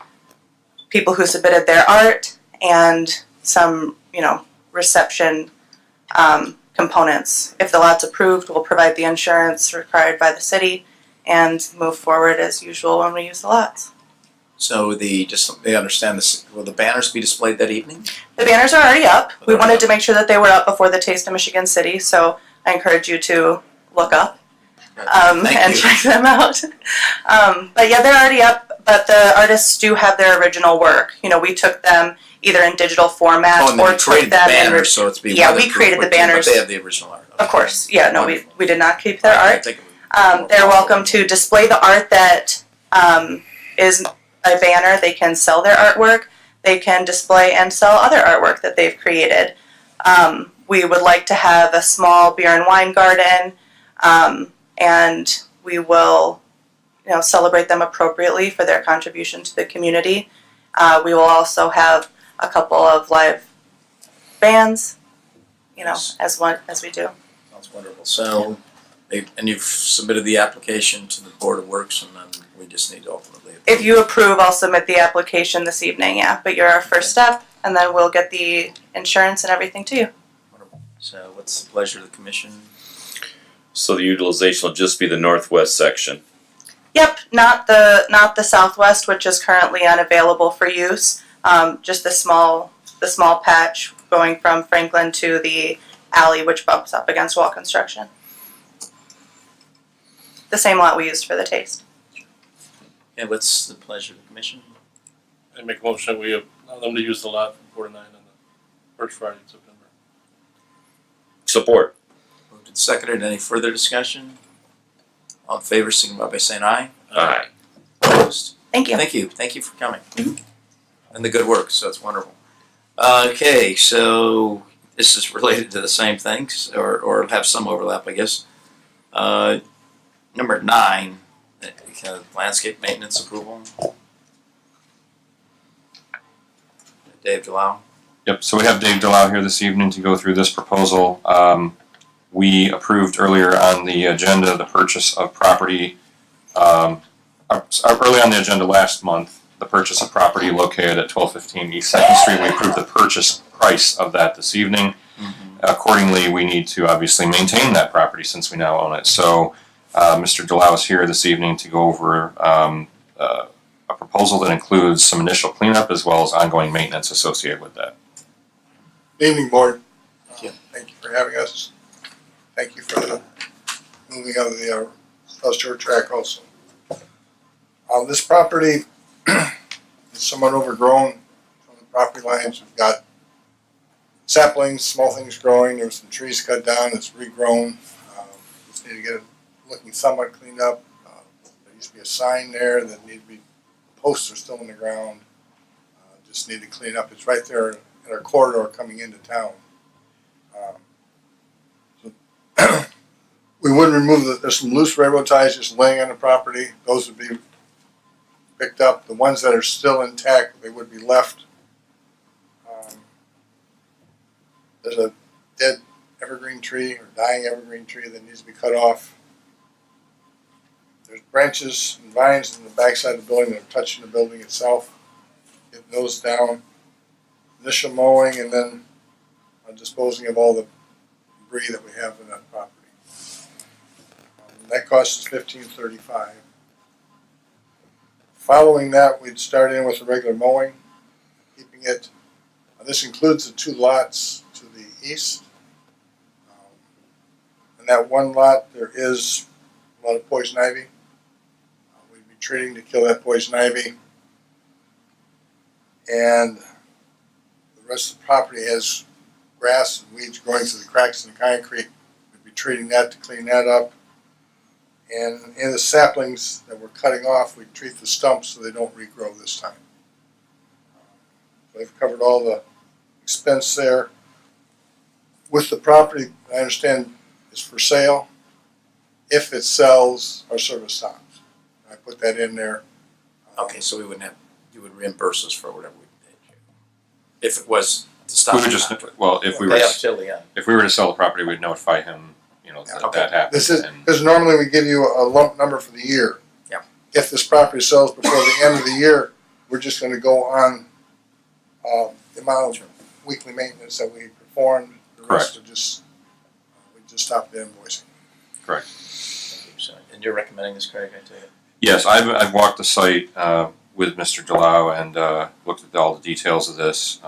people who submitted their art and some, reception components. If the lot's approved, we'll provide the insurance required by the city and move forward as usual when we use the lots. So they understand this. Will the banners be displayed that evening? The banners are already up. We wanted to make sure that they were up before the Taste of Michigan City, so I encourage you to look up and check them out. But yeah, they're already up, but the artists do have their original work. We took them either in digital format Oh, and or then you took created the them banners, so it's being yeah, we created the banners. But they have the original art. Of course, yeah, no, we did not keep their I art. think They're welcome to display the art that is a banner. They can sell their artwork. They can display and sell other artwork that they've created. We would like to have a small beer and wine garden, and we will, celebrate them appropriately for their contribution to the community. We will also have a couple of live bands, as we do. Sounds wonderful. So, and you've submitted the application to the Board of Works, and then we just need to ultimately. If you approve, I'll submit the application this evening, yeah. But you're our first step, and then we'll get the insurance and everything to you. Wonderful. So what's the pleasure of the commission? So the utilization will just be the northwest section. Yep, not the southwest, which is currently unavailable for use. Just the small patch going from Franklin to the alley, which bumps up against wall construction. The same lot we used for the Taste. Yeah, what's the pleasure of the commission? I make a motion that we allow them to use the lot from 4 to 9 on the first Friday in September. Support. Moved and seconded. Any further discussion? All in favor, signify by saying aye. Aye. Opposed? Thank you. Thank you. Thank you for coming. And the good work, so it's wonderful. Okay, so this is related to the same things, or have some overlap, I guess. Number 9, landscape maintenance approval. Dave Delau. Yep, so we have Dave Delau here this evening to go through this proposal. We approved earlier on the agenda the purchase of property, early on the agenda last month, the purchase of property located at 1215 East 2nd Street. We approved the purchase price of that this evening. Accordingly, we need to obviously maintain that property since we now own it. So Mr. Delau is here this evening to go over a proposal that includes some initial cleanup as well as ongoing maintenance associated with that. Good evening, board. Thank you for having us. Thank you for the moving of the South Shore track also. This property is somewhat overgrown from the property lines. We've got saplings, small things growing. There were some trees cut down. It's regrown. Just need to get it looking somewhat cleaned up. There used to be a sign there that needed to be, posts are still in the ground. Just need to clean up. It's right there in our corridor coming into town. We would remove there's some loose railroad ties just laying on the property. Those would be picked up. The ones that are still intact, they would be left. There's a dead evergreen tree or dying evergreen tree that needs to be cut off. There's branches and vines in the backside of the building that are touching the building itself. Get those down. Initial mowing and then disposing of all the debris that we have in that property. That cost us $1535. Following that, we'd start in with the regular mowing, keeping it. This includes the 2 lots to the east. In that one lot, there is a lot of poison ivy. We'd be treating to kill that poison ivy. And the rest of the property has grass and weeds growing through the cracks in the concrete. We'd be treating that to clean that up. And in the saplings that we're cutting off, we treat the stumps so they don't regrow this time. So they've covered all the expense there. With the property, I understand is for sale. If it sells, our service stops. I put that in there. Okay, so we wouldn't have, you would reimburse us for whatever we paid you. If it was to stop. We would just, well, if we were, Pay up till the end. if we were to sell the property, we'd notify him, you know, that Okay. that happened. This is and- because normally we give you a lump number for the year. Yeah. If this property sells before the end of the year, we're just going to go on the amount of weekly maintenance that we performed. The rest would just we just stop the invoicing. Correct. And you're recommending this, Craig, I take it? Yes, I've walked the site with Mr. Delau and looked at all the details of this.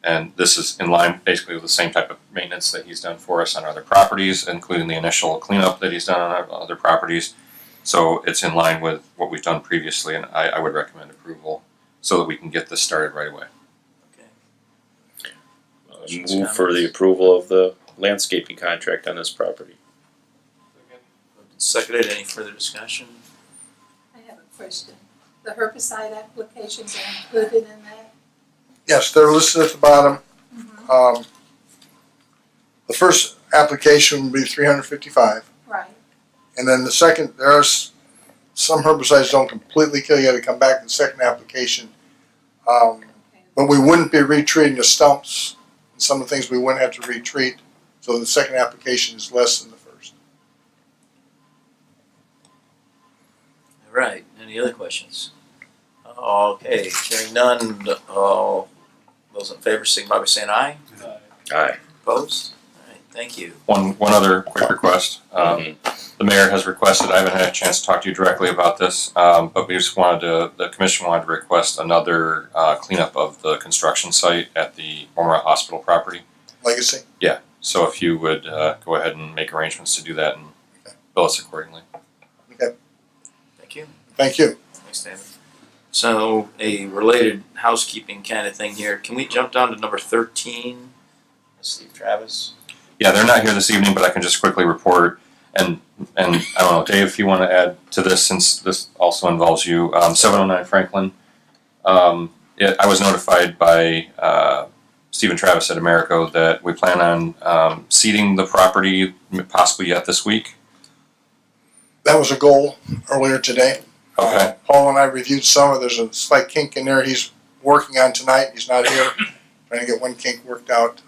And this is in line basically with the same type of maintenance that he's done for us on other properties, including the initial cleanup that he's done on our other properties. So it's in line with what we've done previously, and I would recommend approval so that we can get this started right away. Move for the approval of the landscaping contract on this property. Seconded, any further discussion? I have a question. The herbicide applications are included in that? Yes, they're listed at the bottom. The first application would be $355, Right. and then the second, there are some herbicides don't completely kill. You got to come back to the second application. But we wouldn't be retreating the stumps. And some of the things we wouldn't have to retreat. So the second application is less than the first. All right, any other questions? Okay, hearing none, those in favor signify by saying aye. Aye. Opposed? All right, thank you. One other quick request. The mayor has requested, I haven't had a chance to talk to you directly about this, but we just wanted to, the commission wanted to request another cleanup of the construction site at the former hospital property. Legacy? Yeah, so if you would go ahead and make arrangements to do that and bill us accordingly. Okay. Thank you. Thanks, David. So, a related housekeeping kind of thing here. Can we jump down to number 13? Steve Travis. Yeah, they're not here this evening, but I can just quickly report. And I don't know, Dave, if you want to add to this, since this also involves you, 709 Franklin. I was notified by Stephen Travis at Americo that we plan on seeding the property possibly yet this week. That was a goal earlier today. Okay. Paul and I reviewed some of, there's a slight kink in there he's working on tonight. He's not here. Trying to get one kink worked out.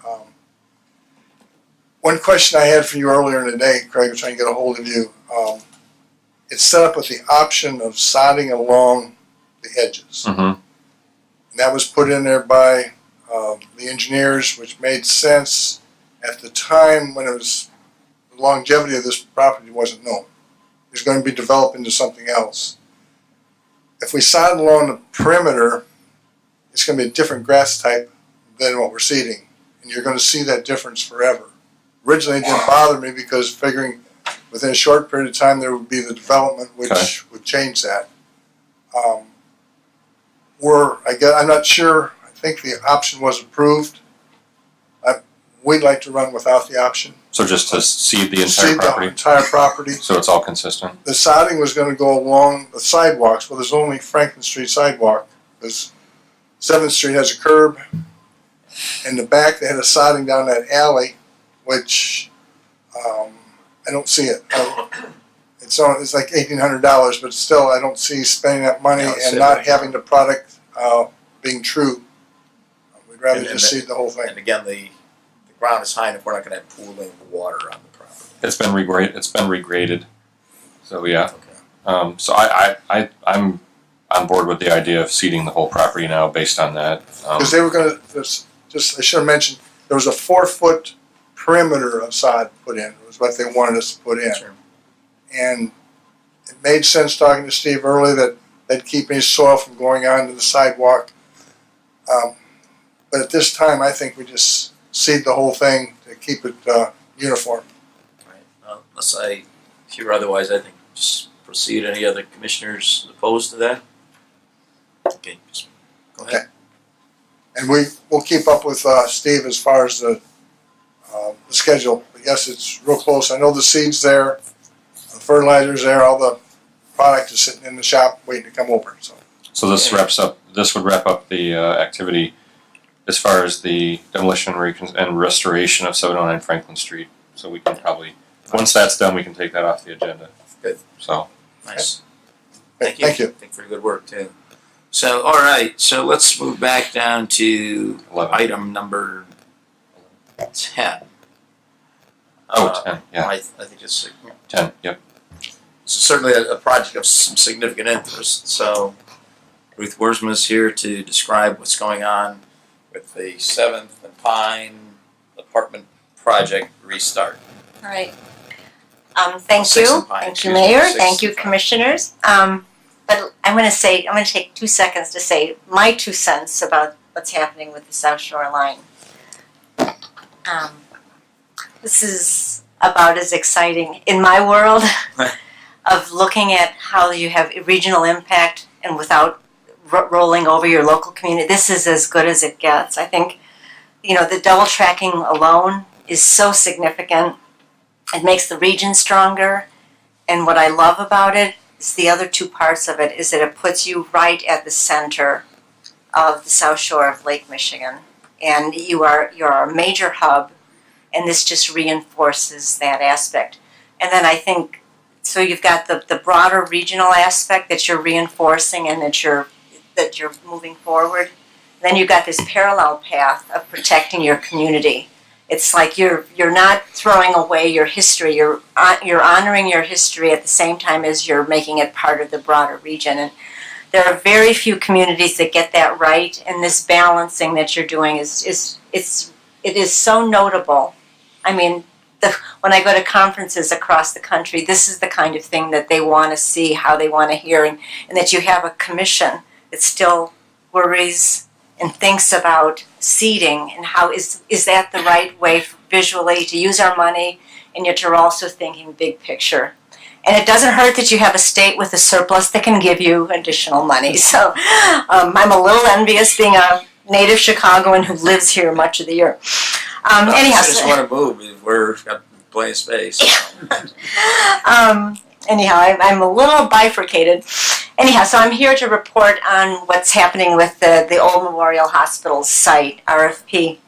One question I had for you earlier in the day, Craig, was trying to get a hold of you. It's set up with the option of sodding along the edges. Mm-hmm. And that was put in there by the engineers, which made sense at the time when it was, the longevity of this property wasn't known. It was going to be developed into something else. If we sod along the perimeter, it's going to be a different grass type than what we're seeding. And you're going to see that difference forever. Originally it didn't bother me because figuring within a short period of time there would be the development which would change that. I'm not sure, I think the option was approved. We'd like to run without the option. So just to seed the entire Seed property? the entire property. So it's all consistent? The sodding was going to go along the sidewalks. Well, there's only Franklin Street sidewalk because 7th Street has a curb. In the back, they had a sodding down that alley, which I don't see it. it's like $1,800, but still, I don't see spending that money No, and same. not having the product being true. We'd rather And just seed the whole thing. And again, the ground is high enough, we're not gonna have pooling water on the property. It's been regraded. So yeah. Okay. So I'm on board with the idea of seeding the whole property now based on that. Because they were gonna, I should have mentioned, there was a 4-foot perimeter of sod put in, was what they wanted us to put in. Sure. And it made sense talking to Steve earlier that they'd keep any soil from going onto the sidewalk. But at this time, I think we just seed the whole thing to keep it uniform. Right. Well, unless I hear otherwise, I think just proceed. Any other commissioners opposed to that? Okay, just go ahead. Okay. And we'll keep up with Steve as far as the schedule. But yes, it's real close. I know the seed's there, the fertilizer's there, all the product is sitting in the shop waiting to come over. So this would wrap up the activity as far as the demolition and restoration of 709 Franklin Street. So we can probably, once that's done, we can take that off the agenda. Good. So. Nice. Thank you. Thank you for your good work too. So, all right. So let's move back down to 11. item number 10. 10, yeah. I think it's 10, yep. This is certainly a project of some significant interest. So Ruth Worsma is here to describe what's going on with the 7th and Pine apartment project restart. All right. Thank Sixth you. and Pine, Thank excuse you, me, Mayor. Sixth Thank you, and Pine. Commissioners. But I'm going to take 2 seconds to say my 2 cents about what's happening with the South Shore line. This is about as exciting in my world of looking at how you have regional impact and without rolling over your local community. This is as good as it gets. I think, the double tracking alone is so significant. It makes the region stronger. And what I love about it is the other 2 parts of it is that it puts you right at the center of the South Shore of Lake Michigan. And you're a major hub, and this just reinforces that aspect. And then I think, so you've got the broader regional aspect that you're reinforcing and that you're moving forward. Then you've got this parallel path of protecting your community. It's like you're not throwing away your history. You're honoring your history at the same time as you're making it part of the broader region. And there are very few communities that get that right. And this balancing that you're doing it is so notable. I mean, when I go to conferences across the country, this is the kind of thing that they want to see, how they want to hear, and that you have a commission that still worries and thinks about seeding and how is that the right way visually to use our money, and yet you're also thinking big picture. And it doesn't hurt that you have a state with a surplus that can give you additional money. So I'm a little envious being a native Chicagoan who lives here much of the year. Anyhow, I just want to move. We're got plenty of space. Anyhow, I'm a little bifurcated. Anyhow, so I'm here to report on what's happening with the Old Memorial Hospital site, RFP.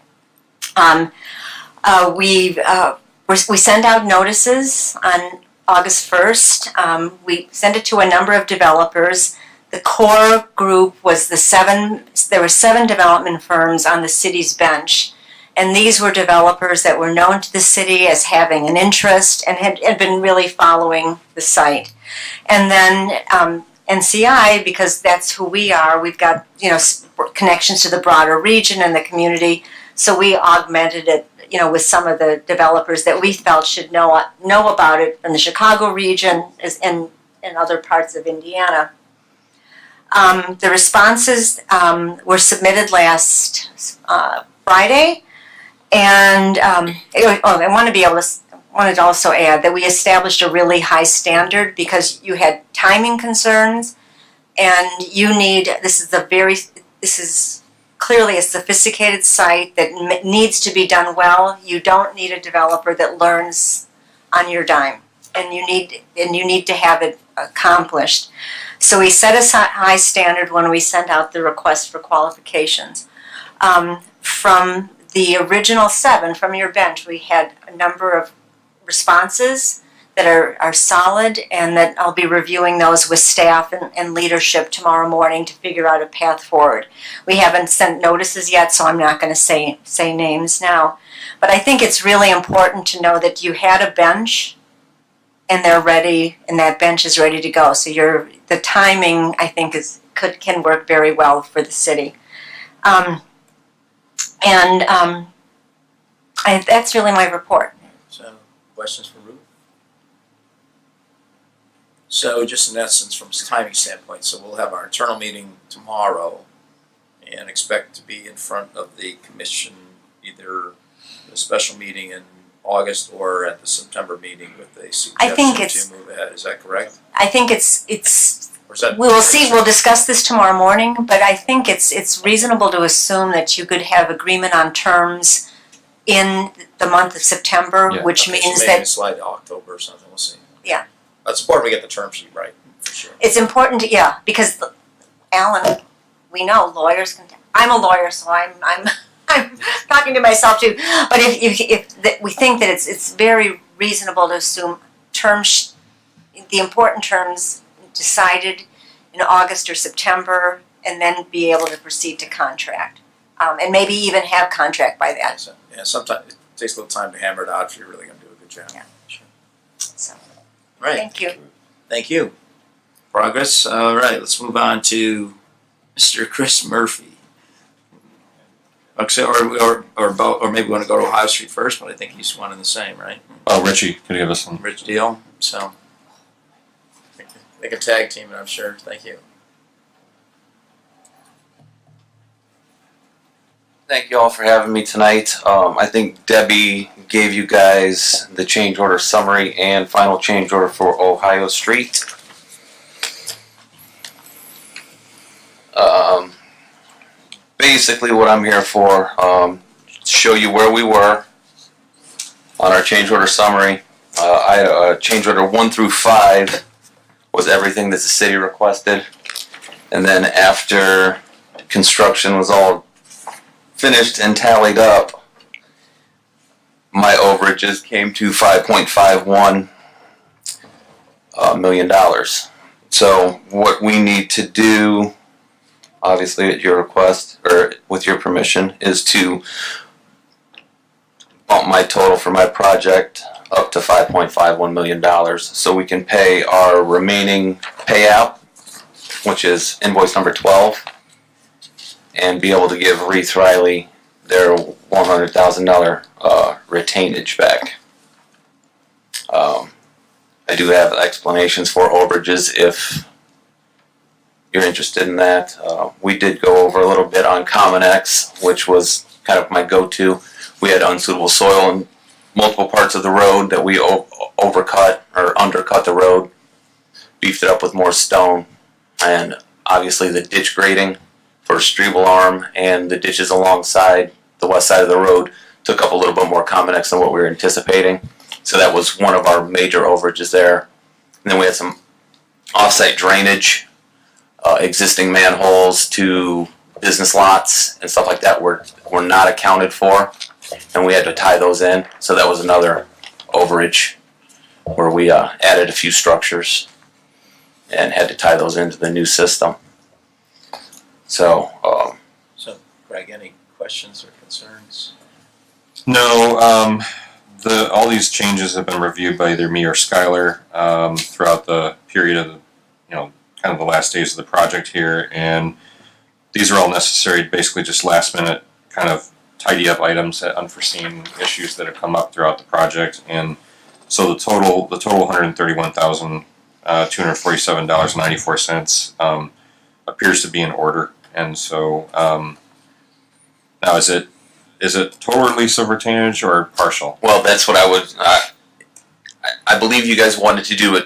We send out notices on August 1st. We sent it to a number of developers. The core group was there were 7 development firms on the city's bench. And these were developers that were known to the city as having an interest and had been really following the site. And then NCI, because that's who we are, we've got connections to the broader region and the community. So we augmented it, with some of the developers that we felt should know about it from the Chicago region and other parts of Indiana. The responses were submitted last Friday. And I wanted to also add that we established a really high standard because you had timing concerns, and this is clearly a sophisticated site that needs to be done well. You don't need a developer that learns on your dime, and you need to have it accomplished. So we set a high standard when we sent out the request for qualifications. From the original 7 from your bench, we had a number of responses that are solid, and that I'll be reviewing those with staff and leadership tomorrow morning to figure out a path forward. We haven't sent notices yet, so I'm not going to say names now. But I think it's really important to know that you had a bench and they're ready, and that bench is ready to go. So the timing, I think, can work very well for the city. That's really my report. So, questions for Ruth? So, just in essence, from a timing standpoint, so we'll have our internal meeting tomorrow and expect to be in front of the commission, either a special meeting in August or at the September meeting with a suggestion to move ahead. Is that correct? I think it's Or is that we will see. We'll discuss this tomorrow morning, but I think it's reasonable to assume that you could have agreement on terms in the month of September, which Okay, means so maybe that slide to October or something. We'll see. Yeah. It's important we get the term sheet right, for sure. it's important to because Alan, we know lawyers can. I'm a lawyer, so I'm talking to myself too. But if we think that it's very reasonable to assume the important terms decided in August or September, and then be able to proceed to contract, and maybe even have contract by then. So, yeah, sometimes it takes a little time to hammer it out if you're really going to do a good job. Yeah. Sure. So, Right. thank you. Thank you. Progress. All right, let's move on to Mr. Chris Murphy. Okay, or maybe we want to go to Ohio Street first, but I think he's one and the same, right? Oh, Richie, could you give us some? Rich deal. So they can tag team it, I'm sure. Thank you. Thank you all for having me tonight. I think Debbie gave you guys the change order summary and final change order for Ohio Street. Basically what I'm here for, show you where we were on our change order summary. I had change order 1 through 5 was everything that the city requested. And then after construction was all finished and tallied up, my overages came to $5.51 million. So what we need to do, obviously at your request or with your permission, is to bump my total for my project up to $5.51 million so we can pay our remaining payout, which is invoice number 12, and be able to give Reith Riley their $100,000 retainage back. I do have explanations for overages if you're interested in that. We did go over a little bit on Common X, which was kind of my go-to. We had unsuitable soil in multiple parts of the road that we overcut or undercut the road, beefed it up with more stone, and obviously the ditch grading for Strebel Arm and the ditches alongside the west side of the road took up a little bit more Common X than what we were anticipating. So that was one of our major overages there. And then we had some off-site drainage, existing manholes to business lots and stuff like that were not accounted for, and we had to tie those in. So that was another overage where we added a few structures and had to tie those into the new system. So, So, Greg, any questions or concerns? No, all these changes have been reviewed by either me or Skylar throughout the period of kind of the last days of the project here, and these are all necessary, basically just last minute kind of tidy up items, unforeseen issues that have come up throughout the project, and so the total $131,247.94 appears to be in order. And so now is it total release of retainage or partial? well, that's what I would. I believe you guys wanted to do a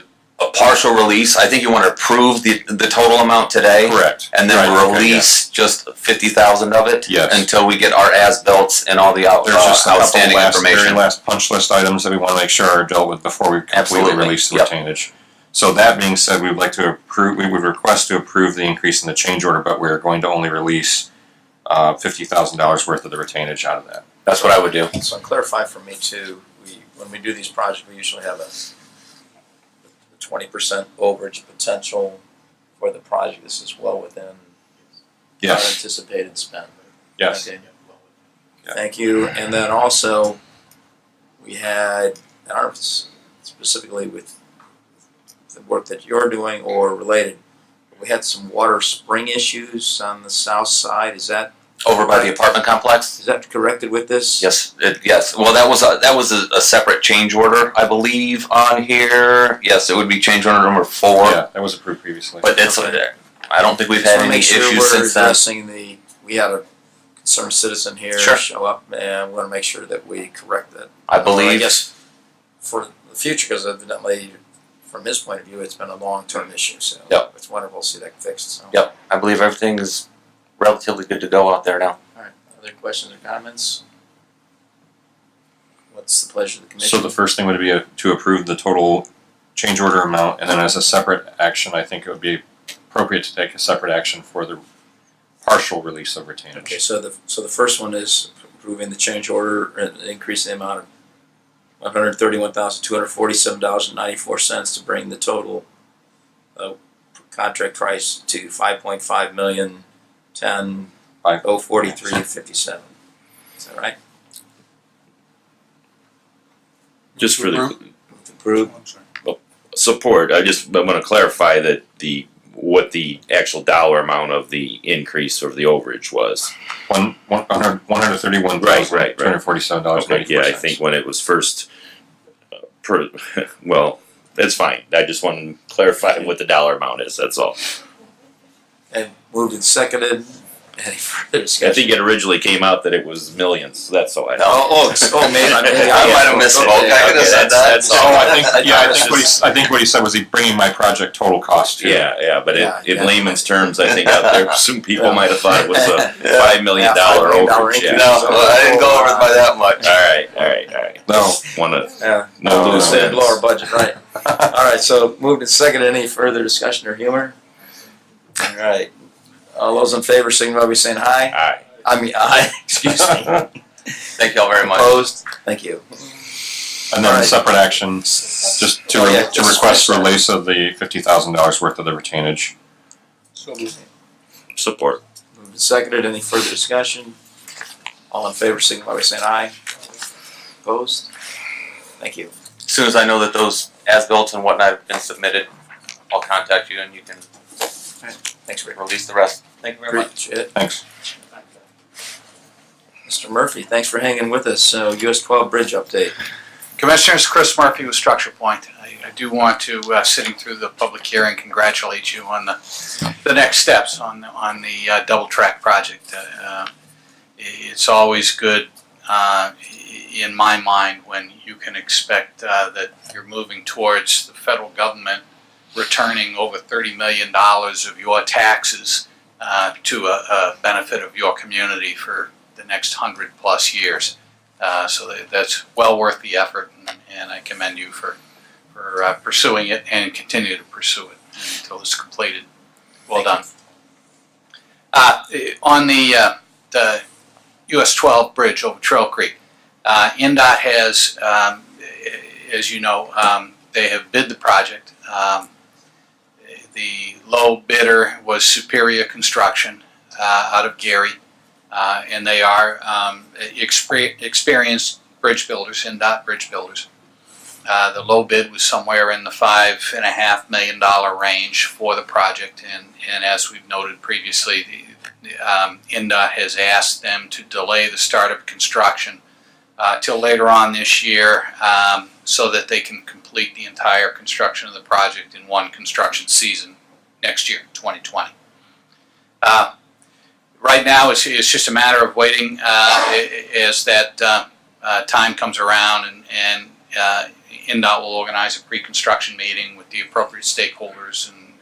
partial release. I think you want to approve the total amount today. Correct. And then release just 50,000 of it. Yes. Until we get our as-built and all the There's just a outstanding couple very information. last punch list items that we want to make sure are dealt with before we completely Absolutely. release the Yep. retainage. So that being said, we would request to approve the increase in the change order, but we're going to only release $50,000 worth of the retainage out of that. That's what I would do. So clarify for me too, when we do these projects, we usually have a 20% overage potential for the project. This is well within our Yes. anticipated spend. Yes. Okay. Thank you. And then also, we had, I don't know if it's specifically with the work that you're doing or related, but we had some water spring issues on the south side. Is that Over by the apartment complex? Is that corrected with this? Yes, yes. Well, that was a separate change order, I believe, on here. Yes, it would be change order number 4. Yeah, that was approved previously. But it's, I don't think we've Just had wanna any make sure issues we're since then. addressing we had a concerned citizen here Sure. show up, and we want to make sure that we correct that. I believe. I guess for the future, because evidently, from his point of view, it's been a long-term issue. So Yep. it's wonderful to see that fixed. So. Yep, I believe everything is relatively good to go out there now. All right. Other questions or comments? What's the pleasure of the commission? So the first thing would be to approve the total change order amount, and then as a separate action, I think it would be appropriate to take a separate action for the partial release of retainage. Okay, so the first one is approving the change order and increasing the amount of $131,247.94 to bring the total contract price to $5.5 million, 10,043.57. Is that right? Just for the Approved. support, I want to clarify that what the actual dollar amount of the increase or the overage was. $131,247.94. Yeah, I think when it was first, well, that's fine. I just want to clarify what the dollar amount is. That's all. And moved and seconded. Any further discussion? I think it originally came out that it was millions. So that's all I know. Man, I might have misspoke. I could have said that. That's all. I think what he said was he bringing my project total cost to. Yeah, but in yeah. layman's terms, I think out there some people might have thought it was a $5 million overage. increase. No, I didn't go over it by that much. All right. No. No loose ends. Blow our budget, right? All right, so moved and seconded. Any further discussion or humor? All right. All those in favor signify by saying aye. Aye. I mean aye. Excuse me. Thank you all very much. Opposed? Thank you. And then a separed action, just to request release of the $50,000 worth of the retainage. Support. Moved and seconded. Any further discussion? All in favor signify by saying aye. Opposed? Thank you. As soon as I know that those as-built and whatnot have been submitted, I'll contact you and you can Thanks, Rick. release the rest. Thank you very much. Appreciate it. Thanks. Mr. Murphy, thanks for hanging with us. So US 12 bridge update. Commissioners, Chris Murphy with Structure Point. I do want to, sitting through the public hearing, congratulate you on the next steps on the double track project. It's always good in my mind when you can expect that you're moving towards the federal government returning over $30 million of your taxes to a benefit of your community for the next 100+ years. So that's well worth the effort, and I commend you for pursuing it and continue to pursue it until it's completed. Well done. On the US 12 bridge over Trail Creek, NDOT has, as you know, they have bid the project. The low bidder was Superior Construction out of Gary, and they are experienced bridge builders, NDOT bridge builders. The low bid was somewhere in the $5.5 million range for the project, and as we've noted previously, NDOT has asked them to delay the start of construction till later on this year, so that they can complete the entire construction of the project in one construction season next year, 2020. Right now, it's just a matter of waiting as that time comes around, and NDOT will organize a pre-construction meeting with the appropriate stakeholders and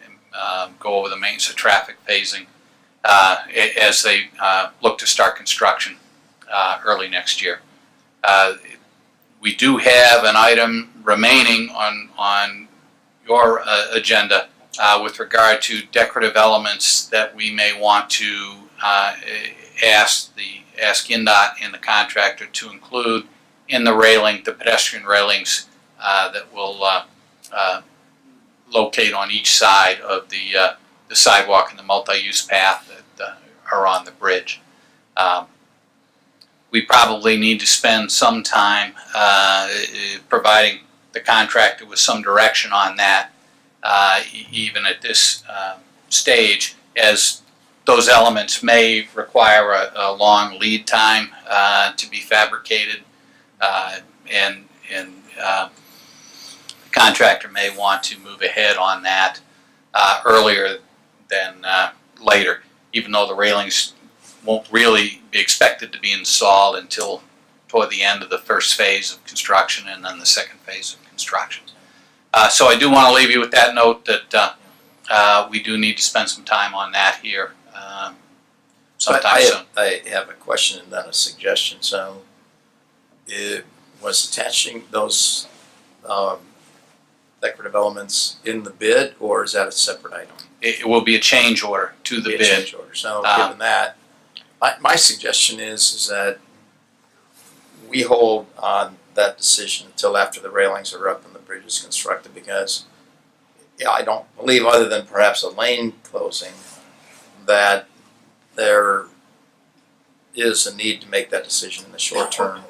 go over the maintenance of traffic phasing as they look to start construction early next year. We do have an item remaining on your agenda with regard to decorative elements that we may want to ask NDOT and the contractor to include in the railing, the pedestrian railings that will locate on each side of the sidewalk and the multi-use path that are on the bridge. We probably need to spend some time providing the contractor with some direction on that, even at this stage, as those elements may require a long lead time to be fabricated, and the contractor may want to move ahead on that earlier than later, even though the railings won't really be expected to be installed until toward the end of the first phase of construction and then the second phase of construction. So I do want to leave you with that note that we do need to spend some time on that here sometime soon. I have a question and then a suggestion. So, it was attaching those decorative elements in the bid, or is that a separate item? It will be a change order to the bid. Change order. So, given that, my suggestion is that we hold on that decision until after the railings are up and the bridge is constructed, because I don't believe, other than perhaps a lane closing, that there is a need to make that decision in the short term,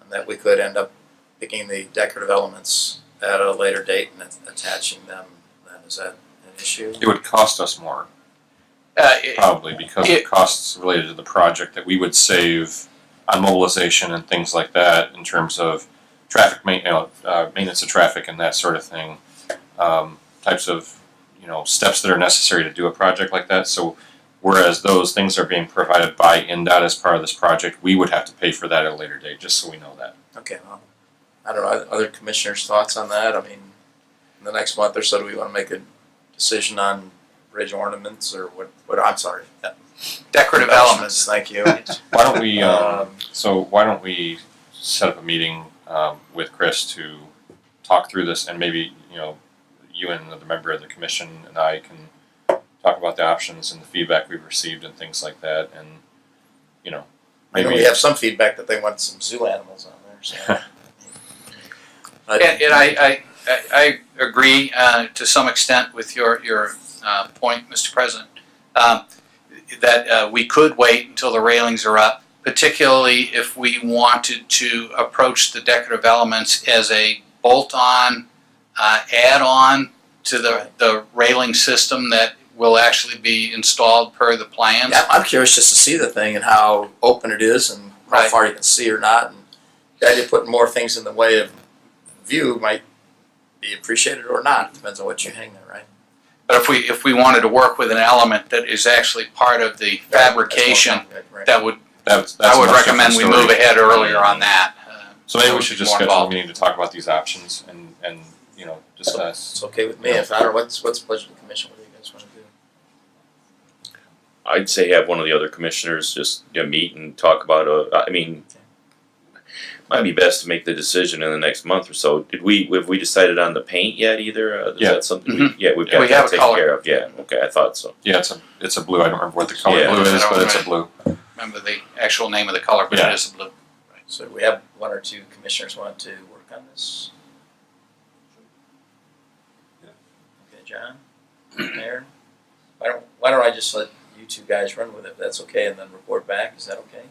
and that we could end up picking the decorative elements at a later date and attaching them. Is that an issue? It would cost us more, probably, because of costs related to the project that we would save on mobilization and things like that in terms of traffic maintenance of traffic and that sort of thing, types of steps that are necessary to do a project like that. So whereas those things are being provided by INDOT as part of this project, we would have to pay for that at a later date, just so we know that. Okay, well, I don't know, other commissioners' thoughts on that? I mean, in the next month or so, do we want to make a decision on bridge ornaments, or what I'm sorry, decorative elements. Thank you. Why don't we, why don't we set up a meeting with Chris to talk through this, and maybe, you and the member of the commission and I can talk about the options and the feedback we've received and things like that, and, maybe we have some feedback that they want some zoo animals on there, so. And I agree to some extent with your point, Mr. President, that we could wait until the railings are up, particularly if we wanted to approach the decorative elements as a bolt-on, add-on to the railing system that will actually be installed per the plans. Yeah, I'm curious just to see the thing and how open it is and how far you can see or not. And the idea of putting more things in the way of view might be appreciated or not. It depends on what you hang there, right? But if we wanted to work with an element that is actually part of the fabrication, I would recommend we move ahead earlier on that. So maybe we should just schedule a meeting to talk about these options and discuss. It's okay with me. If I don't know, what's the pleasure of the commission? What do you guys want to do? I'd say have one of the other commissioners just meet and talk about might be best to make the decision in the next month or so. Have we decided on the paint yet either? Is that something we've got that taken care of? Yeah, okay, I thought so. Yeah, it's a blue. I don't remember what the color blue is, but it's a blue. Remember the actual name of the color, but it is a blue. Right. So we have one or two commissioners want to work on this. Okay, John, Aaron, why don't I just let you two guys run with it? If that's okay, and then report back. Is that okay?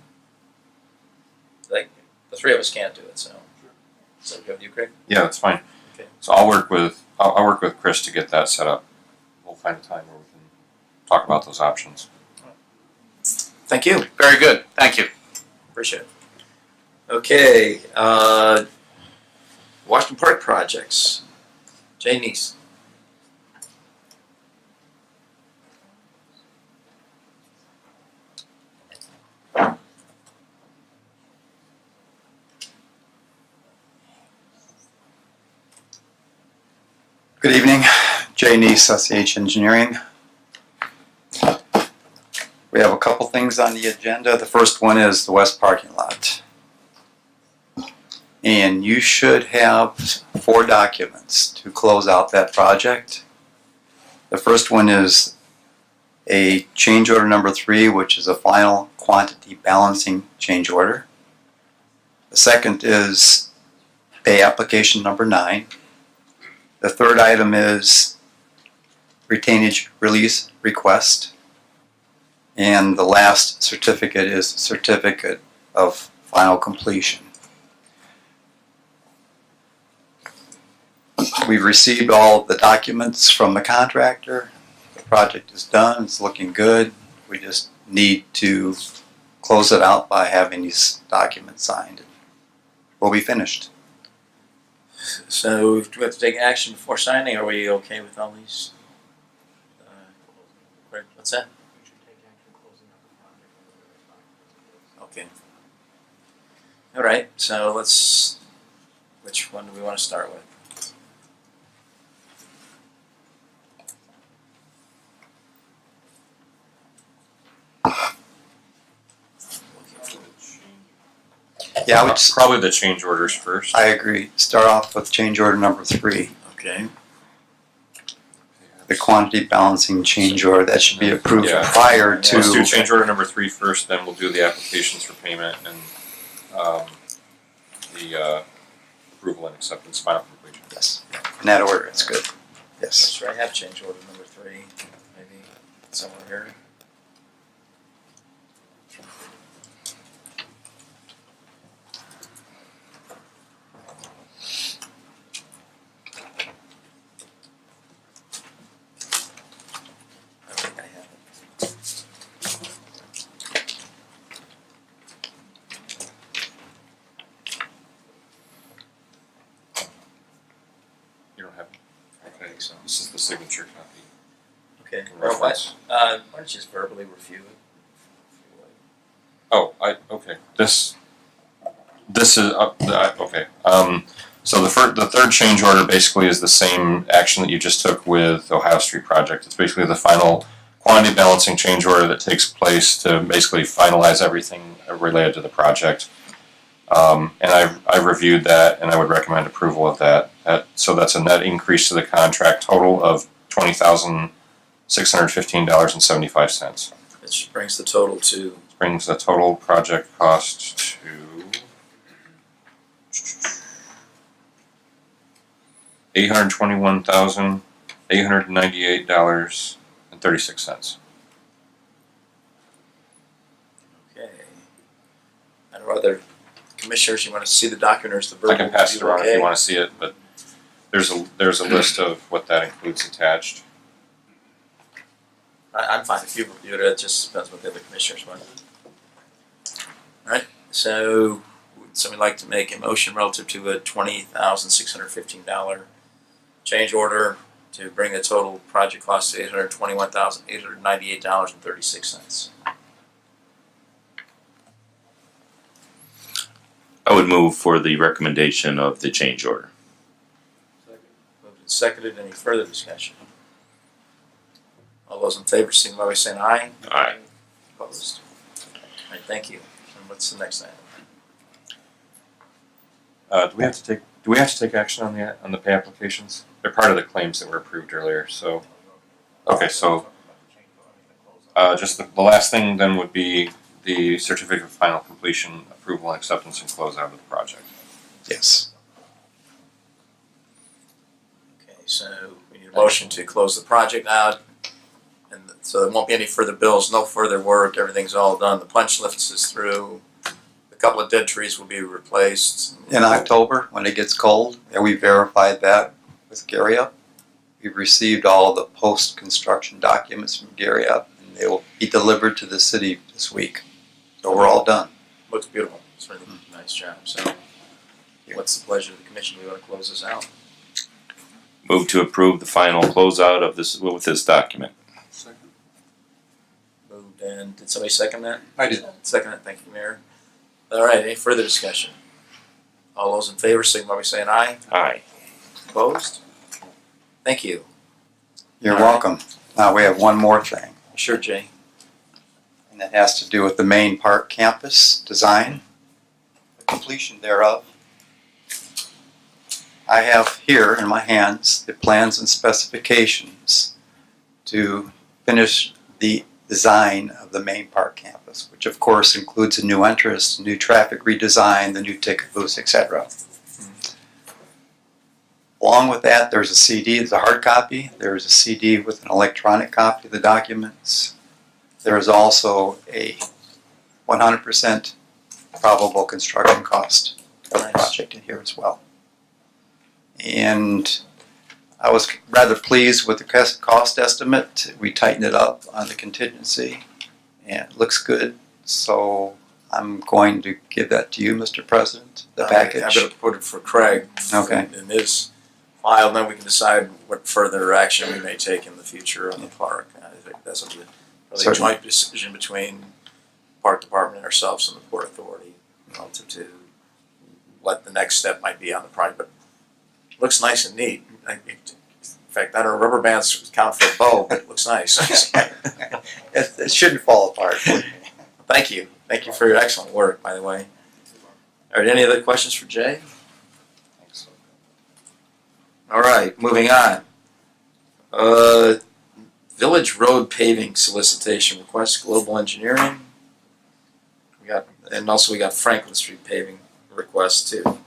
Like, the three of us can't do it, so. Is that good with you, Craig? Yeah, that's fine. Okay. So I'll work with Chris to get that set up. We'll find a time where we can talk about those options. Thank you. Very good. Thank you. Appreciate it. Okay, Washington Park projects. Jay Neese. Good evening, Jay Neese, SCH Engineering. We have a couple things on the agenda. The first one is the west parking lot. And you should have 4 documents to close out that project. The first one is a change order number 3, which is a final quantity balancing change order. The second is pay application number 9. The third item is retainage release request. And the last certificate is certificate of final completion. We've received all the documents from the contractor. The project is done, it's looking good. We just need to close it out by having these documents signed. We'll be finished. So, do we have to take action before signing, or are we okay with all these? What's that? Okay. All right, so which one do we want to start with? Yeah, I would probably the change orders first. I agree. Start off with change order number 3. Okay. The quantity balancing change order, that should be approved Yeah. prior to. Let's do change order number 3 first, then we'll do the applications for payment and the approval and acceptance, final completion. Yes, in that order, it's good. Yes. Sure, I have change order number 3, maybe somewhere here. I think I have it. You don't have it? I think so. This is the signature copy. Okay. Reference. Why don't you just verbally review it? Oh, okay. This is okay. So the third change order basically is the same action that you just took with Ohio Street project. It's basically the final quantity balancing change order that takes place to basically finalize everything related to the project. And I've reviewed that, and I would recommend approval of that. So that's a net increase to the contract total of $20,615.75. Which brings the total to Brings the total project cost to $821,898.36. okay. And are other commissioners, you want to see the document, or is the verbal? I can pass it review around if okay? you want to see it, but there's a list of what that includes attached. I'm fine if you review it. It just depends what the other commissioners want. All right. So, would somebody like to make a motion relative to a $20,615 change order to bring the total project cost to $821,898.36? I would move for the recommendation of the change order. Moved and seconded. Any further discussion? All those in favor, signify by saying aye. Aye. Opposed? All right, thank you. And what's the next item? Do we have to take action on the pay applications? They're part of the claims that were approved earlier. So, okay, so just the last thing then would be the certificate of final completion, approval and acceptance, and closeout of the project. Yes. Okay, so we need a motion to close the project out. And so there won't be any further bills, no further work, everything's all done. The punch list is through. A couple of dead trees will be replaced. In October, when it gets cold, and we verified that with Gary Up. We've received all the post-construction documents from Gary Up, and they will be delivered to the city this week. So we're all done. Looks beautiful. It's really a nice job. So what's the pleasure of the commission? We want to close this out. Move to approve the final closeout of this with this document. Moved, and did somebody second that? I did. Second it. Thank you, Mayor. All right, any further discussion? All those in favor, signify by saying aye. Aye. Opposed? Thank you. You're welcome. Now we have one more thing, Sure, Jay. and it has to do with the main park campus design, the completion thereof. I have here in my hands the plans and specifications to finish the design of the main park campus, which of course includes a new entrance, new traffic redesign, the new ticket booths, etc. Along with that, there's a CD, it's a hard copy. There's a CD with an electronic copy of the documents. There is also a 100% probable construction cost for the project in here as well. And I was rather pleased with the cost estimate. We tightened it up on the contingency, and it looks good. So I'm going to give that to you, Mr. President, the package. I'm going to put it for Craig Okay. in his file, and then we can decide what further action we may take in the future on the park. I think that's a really joint decision between the Park Department and ourselves and the Port Authority relative to what the next step might be on the project. But it looks nice and neat. In fact, I don't know, rubber bands count for a bow, but it looks nice. It shouldn't fall apart. Thank you. Thank you for your excellent work, by the way. All right, any other questions for Jay? All right, moving on. Village Road paving solicitation request, Global Engineering. We got Franklin Street paving request too.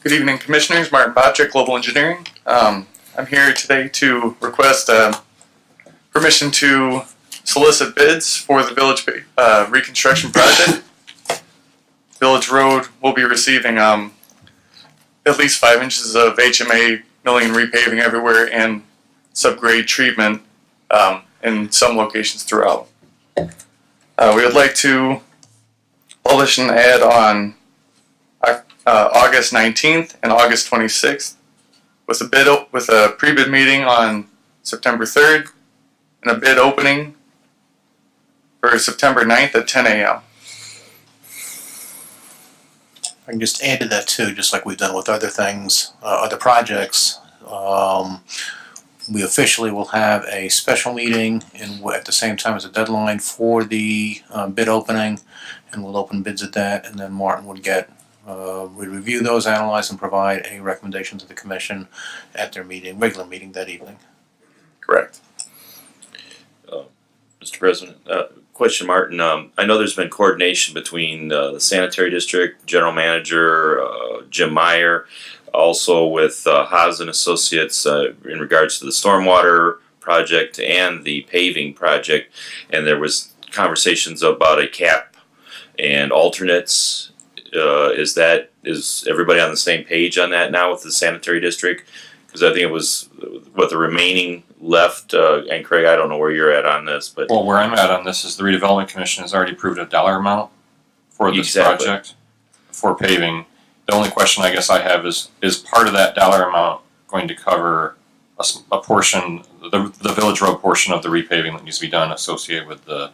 Good evening, Commissioners. Martin Botchick, Global Engineering. I'm here today to request permission to solicit bids for the village reconstruction project. Village Road will be receiving at least 5 inches of HMA milling and repaving everywhere and subgrade treatment in some locations throughout. We would like to publish an ad on August 19th and August 26th with a pre-bid meeting on September 3rd and a bid opening for September 9th at 10 a.m. I can just add to that too, just like we've done with other things, other projects. We officially will have a special meeting at the same time as the deadline for the bid opening, and we'll open bids at that, and then Martin would would review those, analyze, and provide a recommendation to the commission at their regular meeting that evening. Correct. Mr. President, question, Martin. I know there's been coordination between the sanitary district, general manager, Jim Meyer, also with Haas and Associates in regards to the stormwater project and the paving project, and there was conversations about a cap and alternates. Is everybody on the same page on that now with the sanitary district? Because I think it was what the remaining left, and Craig, I don't know where you're at on this, but Well, where I'm at on this is the Redevelopment Commission has already approved a dollar amount for this project for paving. The only question I guess I have is part of that dollar amount going to cover a portion, the Village Road portion of the repaving that needs to be done associated with the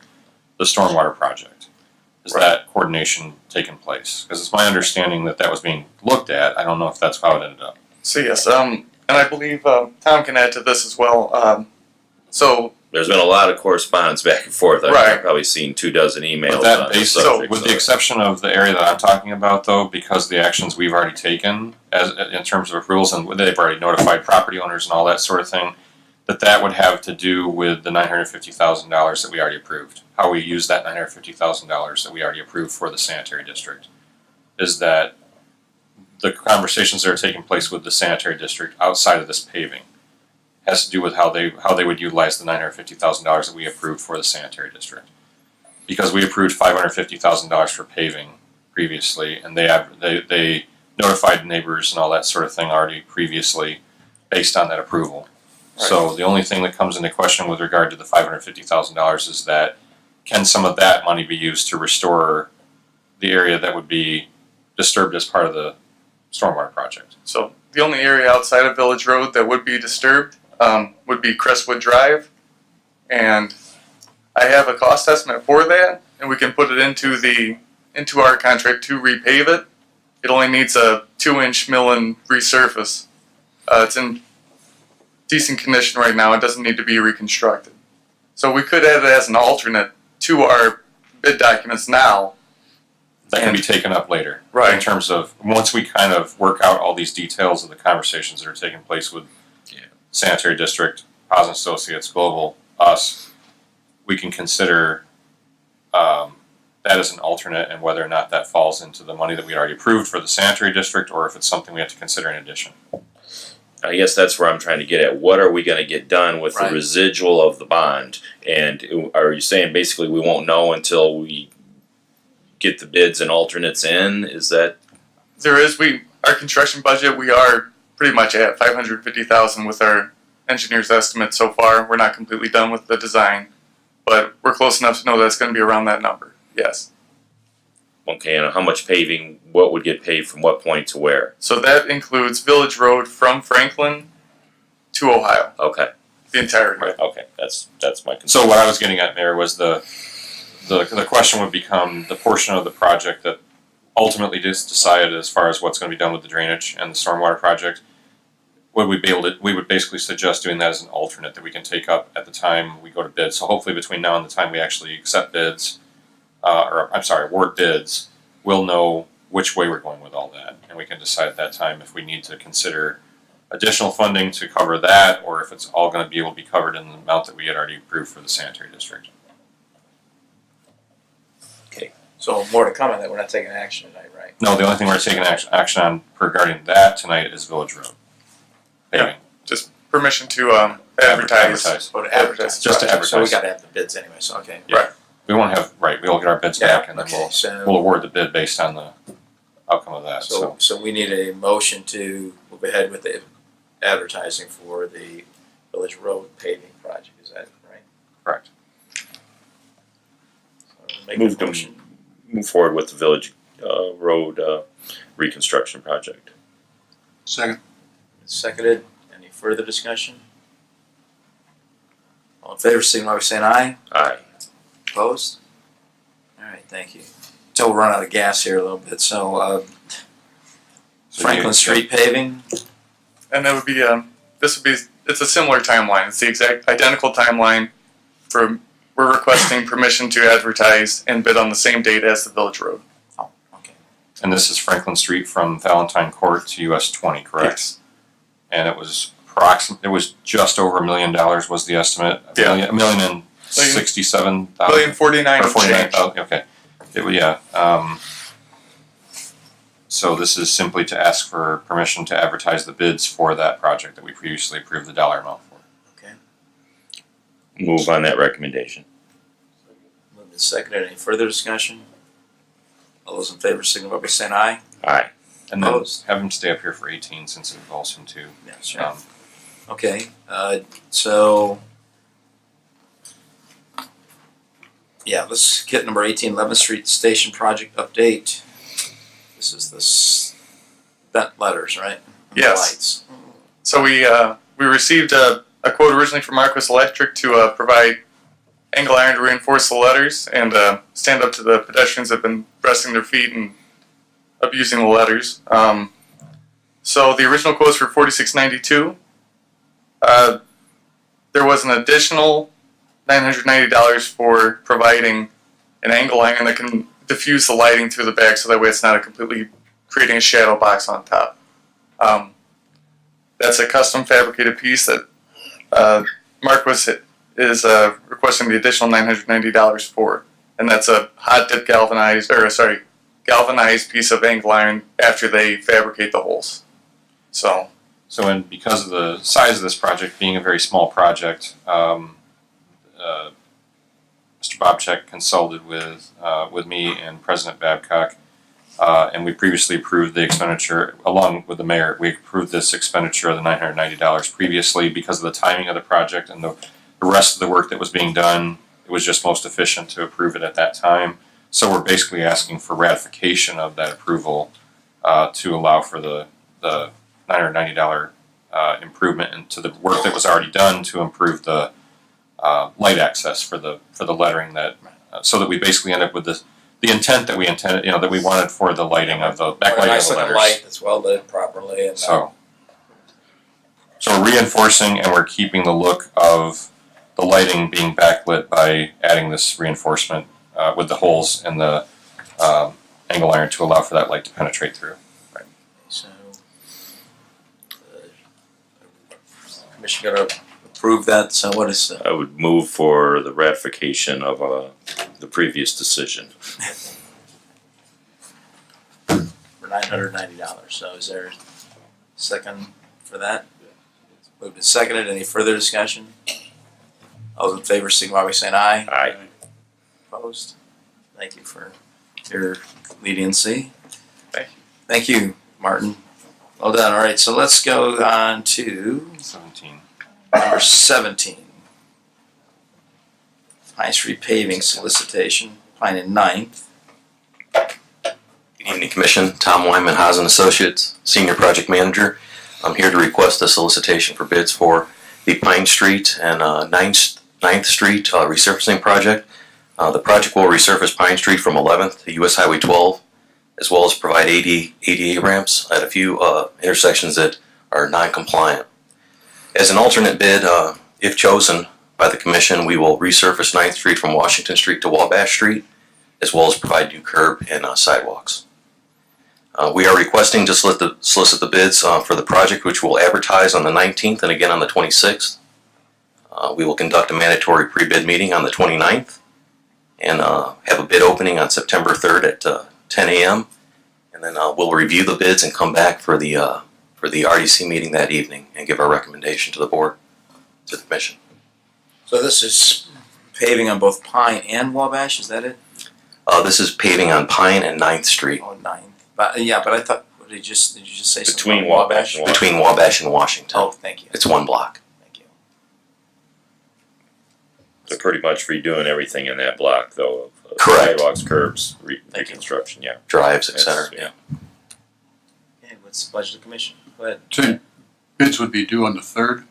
stormwater project? Is that coordination taking place? Because it's my understanding that was being looked at. I don't know if that's how it ended up. So yes, and I believe Tom can add to this as well. So there's been a lot of correspondence back and forth. I've probably seen 24 emails. With the exception of the area that I'm talking about, though, because of the actions we've already taken in terms of approvals, and they've already notified property owners and all that sort of thing, that would have to do with the $950,000 that we already approved. How we use that $950,000 that we already approved for the sanitary district is that the conversations that are taking place with the sanitary district outside of this paving has to do with how they would utilize the $950,000 that we approved for the sanitary district. Because we approved $550,000 for paving previously, and they notified neighbors and all that sort of thing already previously based on that approval. Right. So the only thing that comes into question with regard to the $550,000 is that can some of that money be used to restore the area that would be disturbed as part of the stormwater project? So the only area outside of Village Road that would be disturbed would be Crestwood Drive, and I have a cost estimate for that, and we can put it into our contract to repave it. It only needs a 2-inch mill and resurface. It's in decent condition right now. It doesn't need to be reconstructed. So we could add it as an alternate to our bid documents now. That can be taken up later. Right. In terms of once we kind of work out all these details of the conversations that are taking place with sanitary district, Haas and Associates, Global, us, we can consider that as an alternate and whether or not that falls into the money that we already approved for the sanitary district or if it's something we have to consider in addition. I guess that's where I'm trying to get at. What are we going to get done with Right. the residual of the bond? And are you saying basically we won't know until we get the bids and alternates in? Is that Our construction budget, we are pretty much at $550,000 with our engineer's estimate so far. We're not completely done with the design, but we're close enough to know that it's going to be around that number. Yes. okay? And how much paving? What would get paved from what point to where? So that includes Village Road from Franklin to Ohio, Okay, the entirety. right. Okay, that's my concern. So what I was getting at, Mayor, was the question would become the portion of the project that ultimately just decided as far as what's going to be done with the drainage and the stormwater project. Would we be able to? We would basically suggest doing that as an alternate that we can take up at the time we go to bid. So hopefully between now and the time we actually accept bids, award bids, we'll know which way we're going with all that, and we can decide at that time if we need to consider additional funding to cover that, or if it's all going to be able to be covered in the amount that we had already approved for the sanitary district. So more to come on that. We're not taking action tonight, right? No, the only thing we're taking action on regarding that tonight is Village Road. Paving. Just permission to advertise. Or to advertise. Just to advertise. So we got to have the bids anyway. So okay. Right. We won't have, we'll get our bids back and then Okay. we'll award the bid based on the outcome of that, so. So we need a motion to move ahead with the advertising for the Village Road paving project. Is that right? Correct. So make Move a to motion. move forward with the Village Road reconstruction project. Second. Seconded. Any further discussion? All in favor, signify by saying aye. Aye. Opposed? All right, thank you. Until we run out of gas here a little bit. So Franklin Street paving. And that would be it's a similar timeline. It's the exact identical timeline for we're requesting permission to advertise and bid on the same date as the Village Road. Oh, okay. And this is Franklin Street from Valentine Court to US 20, correct? Yes. And it was just over $1 million was the estimate. Yeah. $1,067,000. $1,049,000 Or and change. $49,000, okay. So this is simply to ask for permission to advertise the bids for that project that we previously approved the dollar amount for. Move on that recommendation. Moved and seconded. Any further discussion? All those in favor signify by saying aye. Aye. And then Opposed? have him stay up here for 18 since it involves him too. Yeah, sure. Okay, so yeah, let's get number 18, 11th Street Station Project update. This is the vent letters, right? And the Yes. lights. So we received a quote originally from Marquis Electric to provide angle iron to reinforce the letters and stand up to the pedestrians that have been resting their feet and abusing the letters. So the original quote was for $46.92. There was an additional $990 for providing an angle iron that can diffuse the lighting through the back, so that way it's not completely creating a shadow box on top. That's a custom fabricated piece that Marquis is requesting the additional $990 for, and that's a hot dip galvanized piece of angle iron after they fabricate the holes. So and because of the size of this project being a very small project, Mr. Bobchek consulted with me and President Babcock, and we previously approved the expenditure, along with the mayor, we approved this expenditure of the $990 previously because of the timing of the project and the rest of the work that was being done. It was just most efficient to approve it at that time. So we're basically asking for ratification of that approval to allow for the $990 improvement into the work that was already done to improve the light access for the lettering, that so that we basically end up with the intent that we intended, that we wanted for the lighting of the backlighting Nice of the looking letters. light that's well lit properly. And, So we're reinforcing and we're keeping the look of the lighting being backlit by adding this reinforcement with the holes in the angle iron to allow for that light to penetrate through. So, Commission going to approve that. So what is I would move for the ratification of the previous decision. For $990. So is there a second for that? Moved and seconded. Any further discussion? All those in favor, signify by saying aye. Aye. Opposed? Thank you for your leniency. Thank you. Thank you, Martin. Well done. All right, so let's go on to 17. number 17. Pine Street paving solicitation, Pine and Ninth. Good evening, Commission. Tom Wyman, Haas and Associates, Senior Project Manager. I'm here to request a solicitation for bids for the Pine Street and 9th Street resurfacing project. The project will resurface Pine Street from 11th to US Highway 12, as well as provide ADA ramps at a few intersections that are non-compliant. As an alternate bid, if chosen by the Commission, we will resurface 9th Street from Washington Street to Wabash Street, as well as provide new curb and sidewalks. We are requesting to solicit the bids for the project, which we'll advertise on the 19th and again on the 26th. We will conduct a mandatory pre-bid meeting on the 29th and have a bid opening on September 3rd at 10 a.m. And then we'll review the bids and come back for the RDC meeting that evening and give our recommendation to the board, to the Commission. So this is paving on both Pine and Wabash, is that it? This is paving on Pine and 9th Street. Oh, 9th. But yeah, but I thought, did you just say something Between about Wabash and Washington. Between Wabash and Washington. Oh, thank you. It's one block. Thank you. They're pretty much redoing everything in that block, though. Of Correct. Sidewalks, curbs, reconstruction, yeah. Drives, etc. Yeah. Okay, what's the pleasure of the Commission? Go ahead. So bids would be due on the 3rd.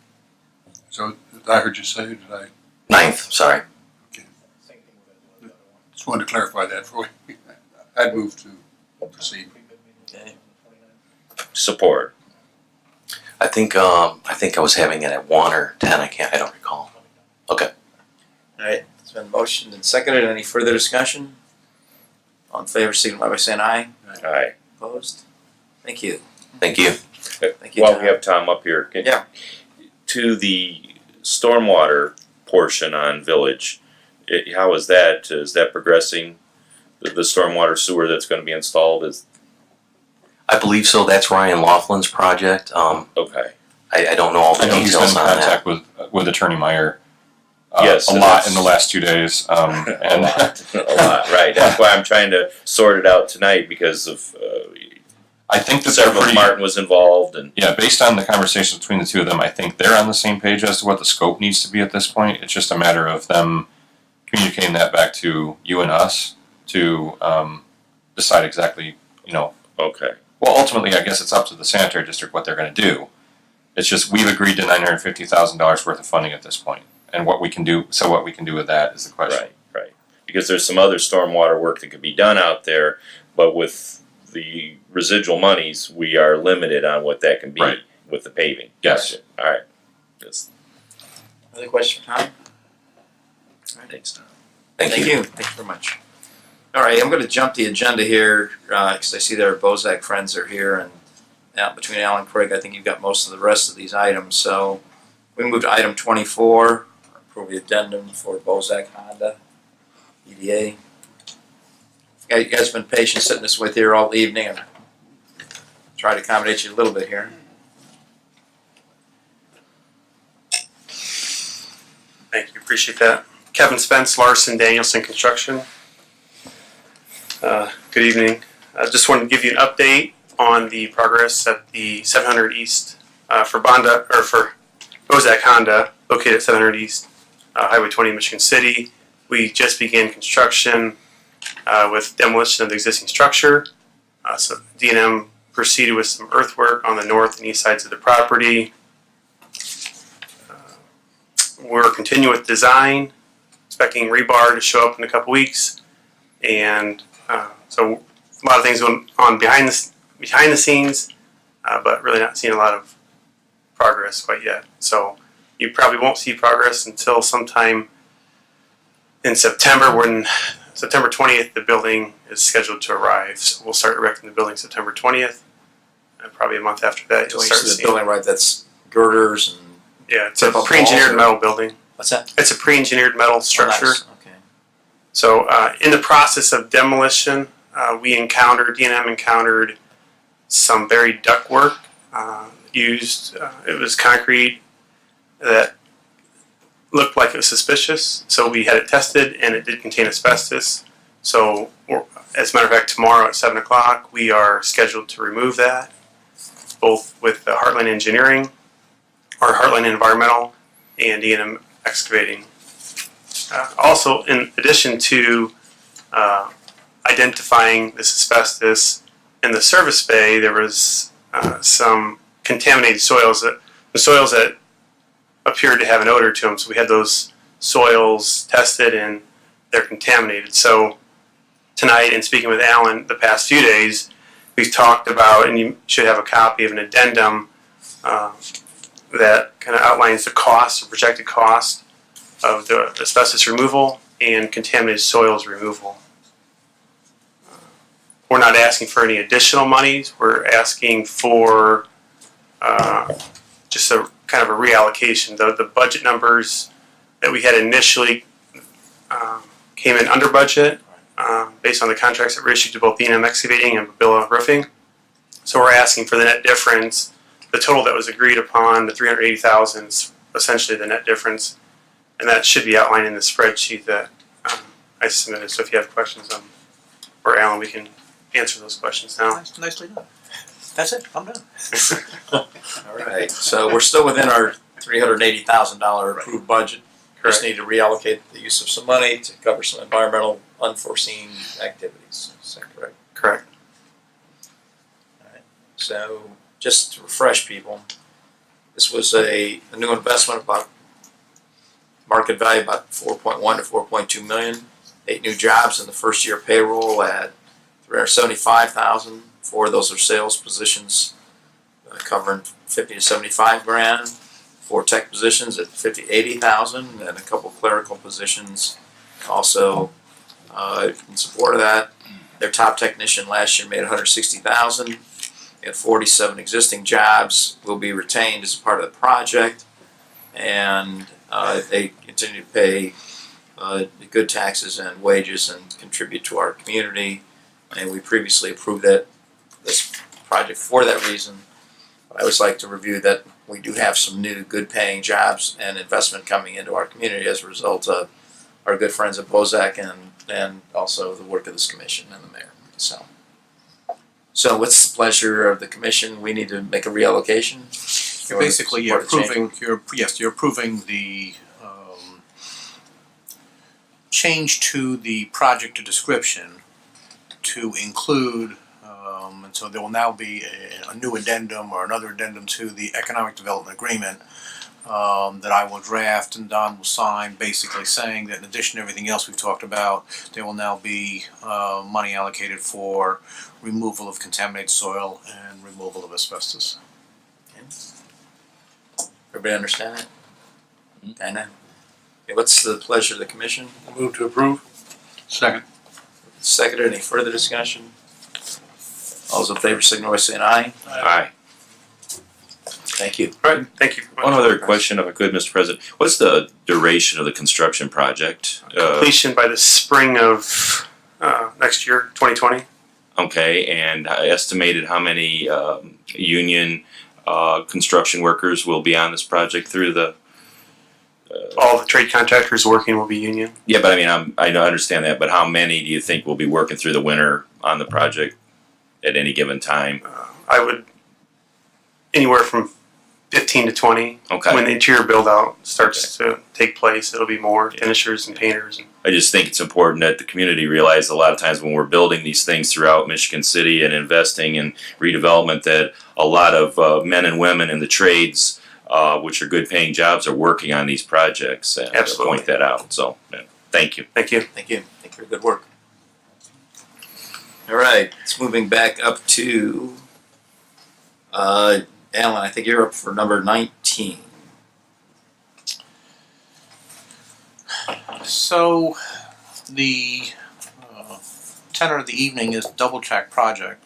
So I heard you say, did I? 9th, sorry. Just wanted to clarify that for you. I'd move to proceed. Okay. Support. I think I was having it at 1 or 10. I don't recall. Okay. All right, it's been motioned and seconded. Any further discussion? All in favor, signify by saying aye. Aye. Opposed? Thank you. Thank you. Thank you, While Tom. we have Tom up here, Yeah. to the stormwater portion on Village, how is that? Is that progressing? The stormwater sewer that's going to be installed is I believe so. That's Ryan Laughlin's project. okay. I don't know all the I know he's been in details on that. contact with Attorney Meyer Yes, a and lot that's- in the last 2 days. a lot, right? That's why I'm trying to sort it out tonight because of I think that they're several pretty, Martin was involved and yeah, based on the conversations between the two of them, I think they're on the same page as to what the scope needs to be at this point. It's just a matter of them communicating that back to you and us to decide exactly, okay. well, ultimately, I guess it's up to the sanitary district what they're going to do. It's just we've agreed to $950,000 worth of funding at this point, and what we can do. So what we can do with that is the question. Right. Because there's some other stormwater work that could be done out there, but with the residual monies, we are limited on what that can be Right. with the paving. Yes. Gotcha. All right. That's, Another question for Tom? thanks, Tom. Thank you. Thank you very much. All right, I'm going to jump the agenda here because I see that our Bozak friends are here, and between Alan and Craig, I think you've got most of the rest of these items. So we move to item 24, approve the addendum for Bozak Honda EDA. You guys have been patient sitting this with here all evening, and try to accommodate you a little bit here. Thank you, appreciate that. Kevin Spence, Larson Danielson Construction. Good evening. I just wanted to give you an update on the progress at the 700 East for Bozak Honda, located at 700 East Highway 20, Michigan City. We just began construction with demolition of the existing structure. So D&M proceeded with some earthwork on the north and east sides of the property. We're continuing with design, expecting rebar to show up in a couple weeks, and so a lot of things going on behind the scenes, but really not seeing a lot of progress quite yet. So you probably won't see progress until sometime in September, when September 20th the building is scheduled to arrive. So we'll start erecting the building September 20th, and probably a month after that you'll start the seeing. building, right? That's girders and Yeah, it's a pre-engineered metal building. what's that? It's a pre-engineered metal structure. Oh, nice. Okay. So in the process of demolition, D&M encountered some buried ductwork used. It was concrete that looked like it was suspicious, so we had it tested, and it did contain asbestos. So, as a matter of fact, tomorrow at 7 o'clock, we are scheduled to remove that, both with Heartland Engineering, or Heartland Environmental, and D&M Excavating. Also, in addition to identifying this asbestos in the service bay, there was some contaminated soils that appeared to have an odor to them. So we had those soils tested, and they're contaminated. So tonight, in speaking with Alan the past few days, we've talked about, and you should have a copy of an addendum that kind of outlines the cost, the projected cost of the asbestos removal and contaminated soils removal. We're not asking for any additional monies. We're asking for just a kind of a reallocation. The budget numbers that we had initially came in under budget based on the contracts that were issued to both D&M Excavating and Babilla Roofing. So we're asking for the net difference. The total that was agreed upon, the $380,000, is essentially the net difference, and that should be outlined in the spreadsheet that I submitted. So if you have questions or Alan, we can answer those questions now. Nicely done. That's it. I'm done. All right, so we're still within our $380,000 approved budget. Correct. Just need to reallocate the use of some money to cover some environmental unforeseen activities. Is that correct? Correct. All right. So just to refresh people, this was a new investment about market value about 4.1 to 4.2 million. 8 new jobs in the first year payroll at 375,000. 4 of those are sales positions covering 50 to 75 grand. 4 tech positions at 50 to 80,000, and a couple clerical positions also in support of that. Their top technician last year made 160,000. They had 47 existing jobs will be retained as a part of the project, and they continue to pay good taxes and wages and contribute to our community. And we previously approved this project for that reason. I always like to review that we do have some new good paying jobs and investment coming into our community as a result of our good friends at Bozak and also the work of this commission and the mayor. So what's the pleasure of the commission? We need to make a reallocation? You're basically you're approving the change to the project description to include, and so there will now be a new addendum or another addendum to the economic development agreement that I will draft and Don will sign, basically saying that in addition to everything else we've talked about, there will now be money allocated for removal of contaminated soil and removal of asbestos. Everybody understand that? Dinah? Okay, what's the pleasure of the commission? Move to approve. Second. Seconded. Any further discussion? All those in favor signal by saying aye. Aye. Thank you. All right, thank you. One other question, if I could, Mr. President. What's the duration of the construction project? Completion by the spring of next year, 2020. Okay, and I estimated how many union construction workers will be on this project through the... All the trade contractors working will be union. Yeah, but I mean, I understand that, but how many do you think will be working through the winter on the project at any given time? I would, anywhere from 15 to 20. Okay. When the interior build out starts to take place, it'll be more finishers and painters. I just think it's important that the community realize a lot of times when we're building these things throughout Michigan City and investing in redevelopment that a lot of men and women in the trades, which are good paying jobs, are working on these projects. And Absolutely. point that out. So, thank you. Thank you. Thank you. Thank you for your good work. All right, it's moving back up to Alan. I think you're up for number 19. So, the tenor of the evening is double track project.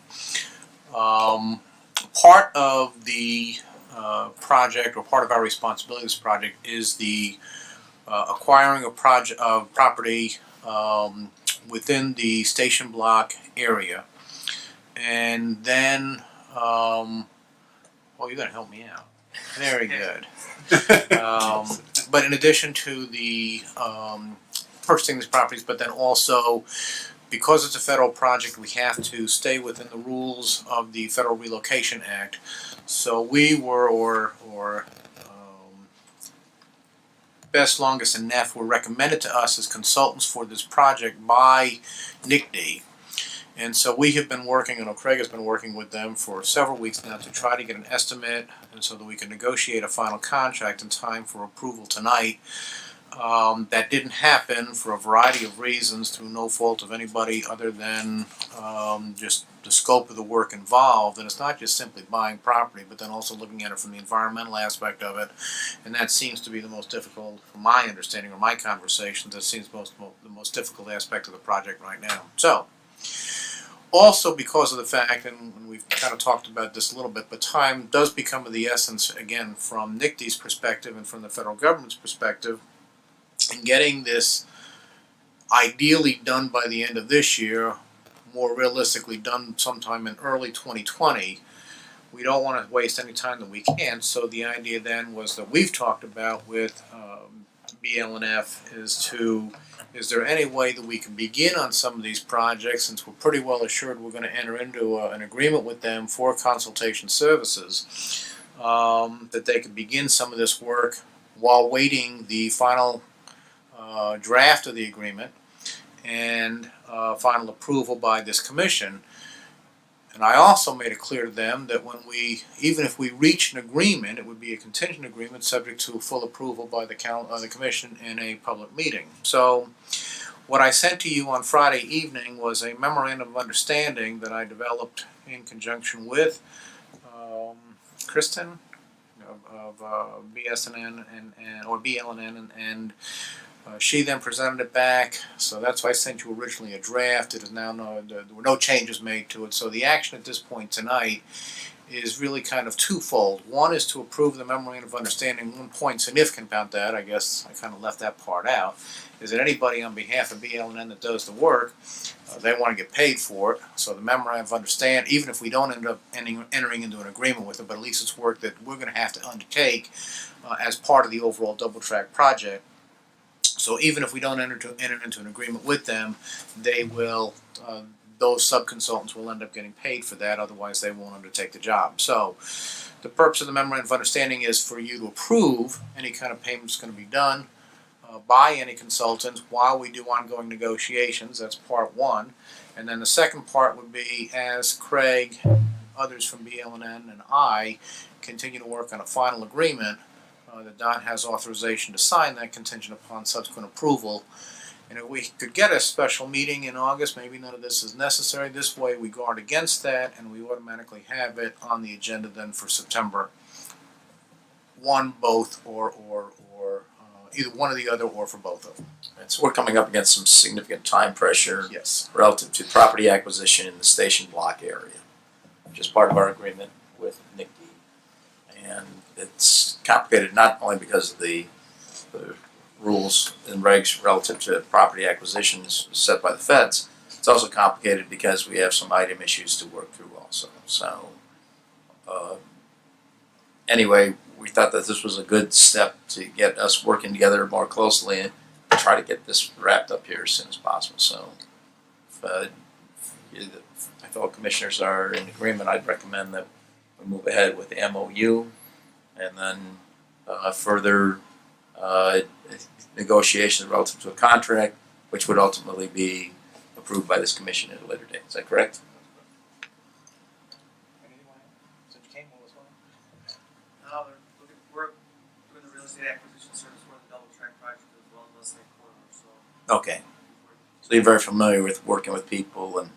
Part of the project, or part of our responsibility of this project, is the acquiring of property within the station block area. And then, well, you're gonna help me out. Very good. But in addition to the purchasing these properties, but then also, because it's a federal project, we have to stay within the rules of the Federal Relocation Act. So we were, Best, Longest, and Neff were recommended to us as consultants for this project by NICD. And so we have been working, and Craig has been working with them for several weeks now to try to get an estimate, and so that we can negotiate a final contract in time for approval tonight. That didn't happen for a variety of reasons, through no fault of anybody other than just the scope of the work involved. And it's not just simply buying property, but then also looking at it from the environmental aspect of it. And that seems to be the most difficult, from my understanding or my conversations, that seems the most difficult aspect of the project right now. So, also because of the fact, and we've kind of talked about this a little bit, but time does become of the essence, again, from NICD's perspective and from the federal government's perspective, in getting this ideally done by the end of this year, more realistically done sometime in early 2020. We don't want to waste any time that we can, so the idea then was that we've talked about with BLNF is there any way that we can begin on some of these projects, since we're pretty well assured we're going to enter into an agreement with them for consultation services, that they could begin some of this work while waiting the final draft of the agreement and final approval by this commission. And I also made it clear to them that even if we reach an agreement, it would be a contingent agreement subject to full approval by the commission in a public meeting. So what I sent to you on Friday evening was a memorandum of understanding that I developed in conjunction with Kristen of BSNN or BLNN, and she then presented it back. So that's why I sent you originally a draft. It is now there were no changes made to it. So the action at this point tonight is really kind of twofold. One is to approve the memorandum of understanding. One point significant about that, I guess I kind of left that part out, is that anybody on behalf of BLNN that does the work, they want to get paid for it. So the memorandum of understanding, even if we don't end up entering into an agreement with it, but at least it's work that we're going to have to undertake as part of the overall double track project. So even if we don't enter into an agreement with them, they will, those sub-consultants will end up getting paid for that, otherwise they won't undertake the job. So the purpose of the memorandum of understanding is for you to approve any kind of payments going to be done by any consultant while we do ongoing negotiations. That's part one. And then the second part would be, as Craig, others from BLNN, and I continue to work on a final agreement, that Don has authorization to sign that contingent upon subsequent approval. And if we could get a special meeting in August, maybe none of this is necessary. This way we guard against that, and we automatically have it on the agenda then for September. One, both, or either one or the other, or for both of them. And so we're coming up against some significant time pressure, yes, relative to property acquisition in the station block area, which is part of our agreement with NICD. And it's complicated not only because of the rules and regs relative to property acquisitions set by the feds, it's also complicated because we have some item issues to work through also. So anyway, we thought that this was a good step to get us working together more closely and try to get this wrapped up here as soon as possible. So if my fellow commissioners are in agreement, I'd recommend that we move ahead with the MOU and then further negotiations relative to a contract, which would ultimately be approved by this commission at a later date. Is that correct? We're doing the real estate acquisition service for the double track project as well as Westlake Corridor. Okay. So you're very familiar with working with people and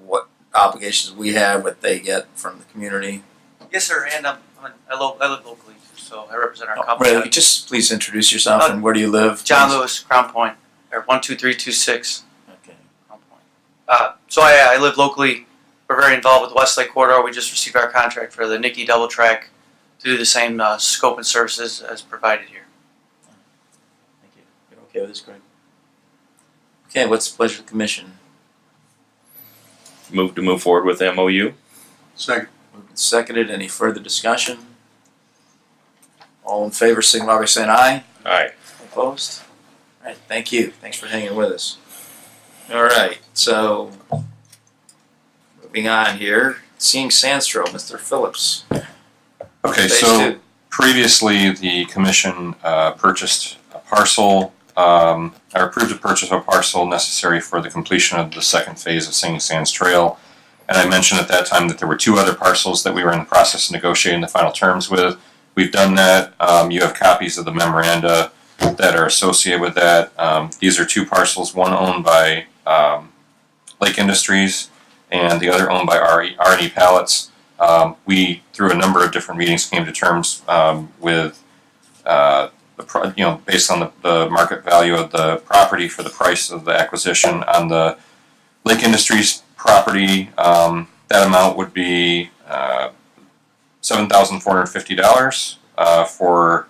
what obligations we have, what they get from the community. Yes, sir. And I live locally, so I represent our company. Really, just please introduce yourself and where do you live? John Lewis, Crown Point, or 12326. Okay. Crown Point. So I live locally. We're very involved with Westlake Corridor. We just received our contract for the NICD double track to do the same scope and services as provided here. Thank you. You're okay with this, Greg? Okay, what's the pleasure of the commission? Move forward with MOU. Second. Moved and seconded. Any further discussion? All in favor, signify by saying aye. Aye. Opposed? All right, thank you. Thanks for hanging with us. All right, so moving on here, seeing Sandstro, Mr. Phillips. Okay, Phase so two. previously the commission purchased a parcel, or approved the purchase of a parcel necessary for the completion of the second phase of Singing Sands Trail. And I mentioned at that time that there were two other parcels that we were in the process of negotiating the final terms with. We've done that. You have copies of the memoranda that are associated with that. These are two parcels, one owned by Lake Industries and the other owned by R&E Pallets. We, through a number of different meetings, came to terms with based on the market value of the property for the price of the acquisition on the Lake Industries property. That amount would be $7,450 for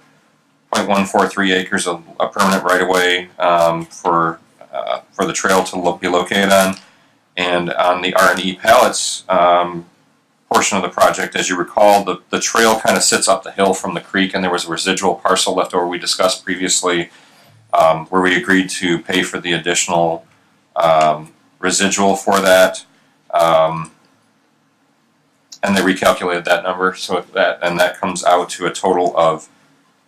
0.143 acres of a permanent right-of-way for the trail to be located on. And on the R&E Pallets portion of the project, as you recall, the trail kind of sits up the hill from the creek, and there was a residual parcel left over we discussed previously, where we agreed to pay for the additional residual for that, and they recalculated that number, so that comes out to a total of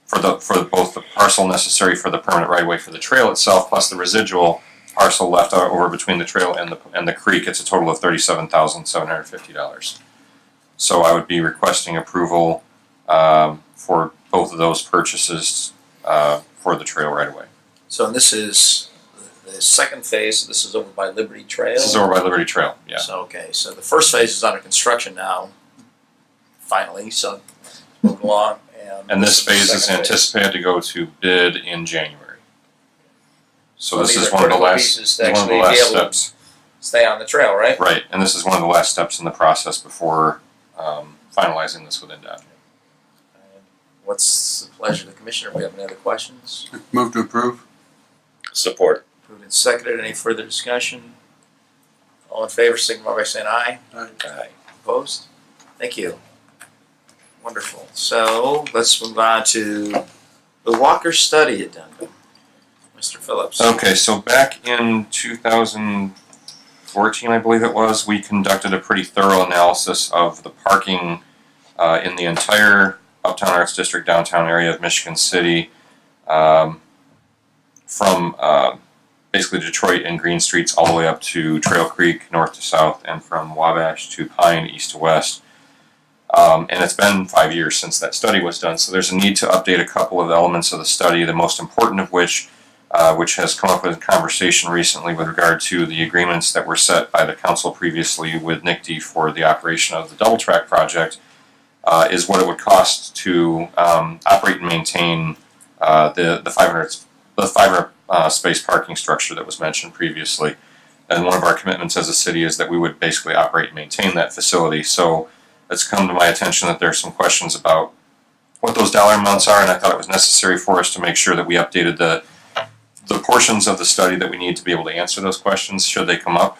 for both the parcel necessary for the permanent right-of-way for the trail itself plus the residual parcel left over between the trail and the creek. It's a total of $37,750. So I would be requesting approval for both of those purchases for the trail right-of-way. So this is the second phase. This is over by Liberty Trail. This is over by Liberty Trail, yeah. So okay, so the first phase is under construction now. Finally, so moving along. And this phase is second phase. anticipated to go to bid in January. So this these is are one of the critical last pieces to one of the actually be last able to steps. stay on the trail, right? Right, and this is one of the last steps in the process before finalizing this with NDOT. What's the pleasure of the commissioner? Do we have any other questions? Move to approve. Support. Moved and seconded. Any further discussion? All in favor, signify by saying aye. Aye. Aye. Opposed? Thank you. Wonderful. So let's move on to the Walker study addendum. Mr. Phillips. Okay, so back in 2014, I believe it was, we conducted a pretty thorough analysis of the parking in the entire Uptown Arts District downtown area of Michigan City, from basically Detroit and Green Streets all the way up to Trail Creek, north to south, and from Wabash to Pine, east to west. And it's been 5 years since that study was done, so there's a need to update a couple of elements of the study, the most important of which has come up with a conversation recently with regard to the agreements that were set by the council previously with NICD for the operation of the double track project, is what it would cost to operate and maintain the 500 space parking structure that was mentioned previously. And one of our commitments as a city is that we would basically operate and maintain that facility. So it's come to my attention that there's some questions about what those dollar amounts are, and I thought it was necessary for us to make sure that we updated the portions of the study that we need to be able to answer those questions should they come up.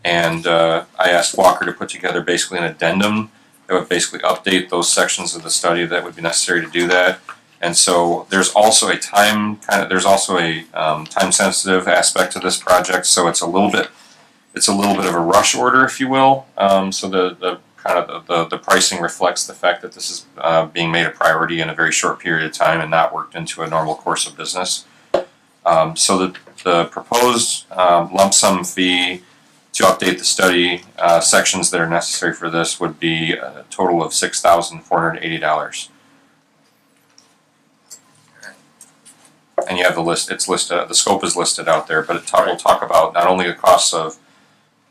And I asked Walker to put together basically an addendum that would basically update those sections of the study that would be necessary to do that. And so there's also a time sensitive aspect to this project, so it's a little bit of a rush order, if you will. So the pricing reflects the fact that this is being made a priority in a very short period of time and not worked into a normal course of business. So the proposed lump sum fee to update the study sections that are necessary for this would be a total of $6,480. And you have the list. It's listed. The scope is listed out there, but we'll talk about not only the costs of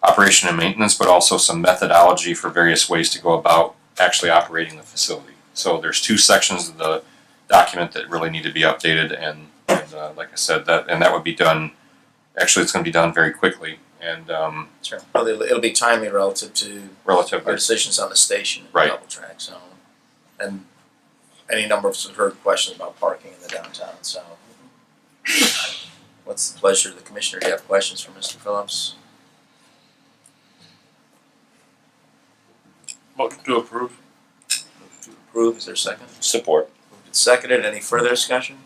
operation and maintenance, but also some methodology for various ways to go about actually operating the facility. So there's two sections of the document that really need to be updated, and like I said, that would be done. Actually, it's going to be done very quickly, and Sure. Well, it'll be timely relative to our decisions on the station and Right. double track. So, and any number of us have heard questions about parking in the downtown. So, what's the pleasure of the commissioner? Do you have questions for Mr. Phillips? Motion to approve. Move to approve, is there a second? Support. Moved and seconded, any further discussion?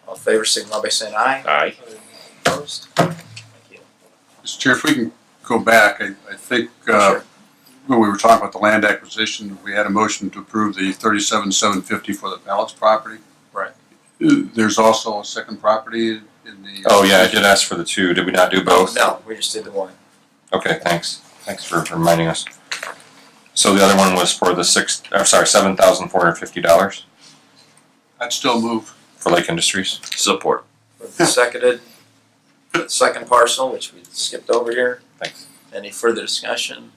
All in favor, signify by saying aye. Aye. Opposed? Thank you. Mr. Chair, if we can go back, I think Sure. when we were talking about the land acquisition, we had a motion to approve the $37,750 for the Palace property. Right. There's also a second property in the. Oh, yeah, I did ask for the two. Did we not do both? No, we just did the one. Okay, thanks. Thanks for reminding us. So the other one was for the $7,450 I'd still move. for Lake Industries. Support. Moved and seconded. The second parcel, which we skipped over here. Thanks. Any further discussion?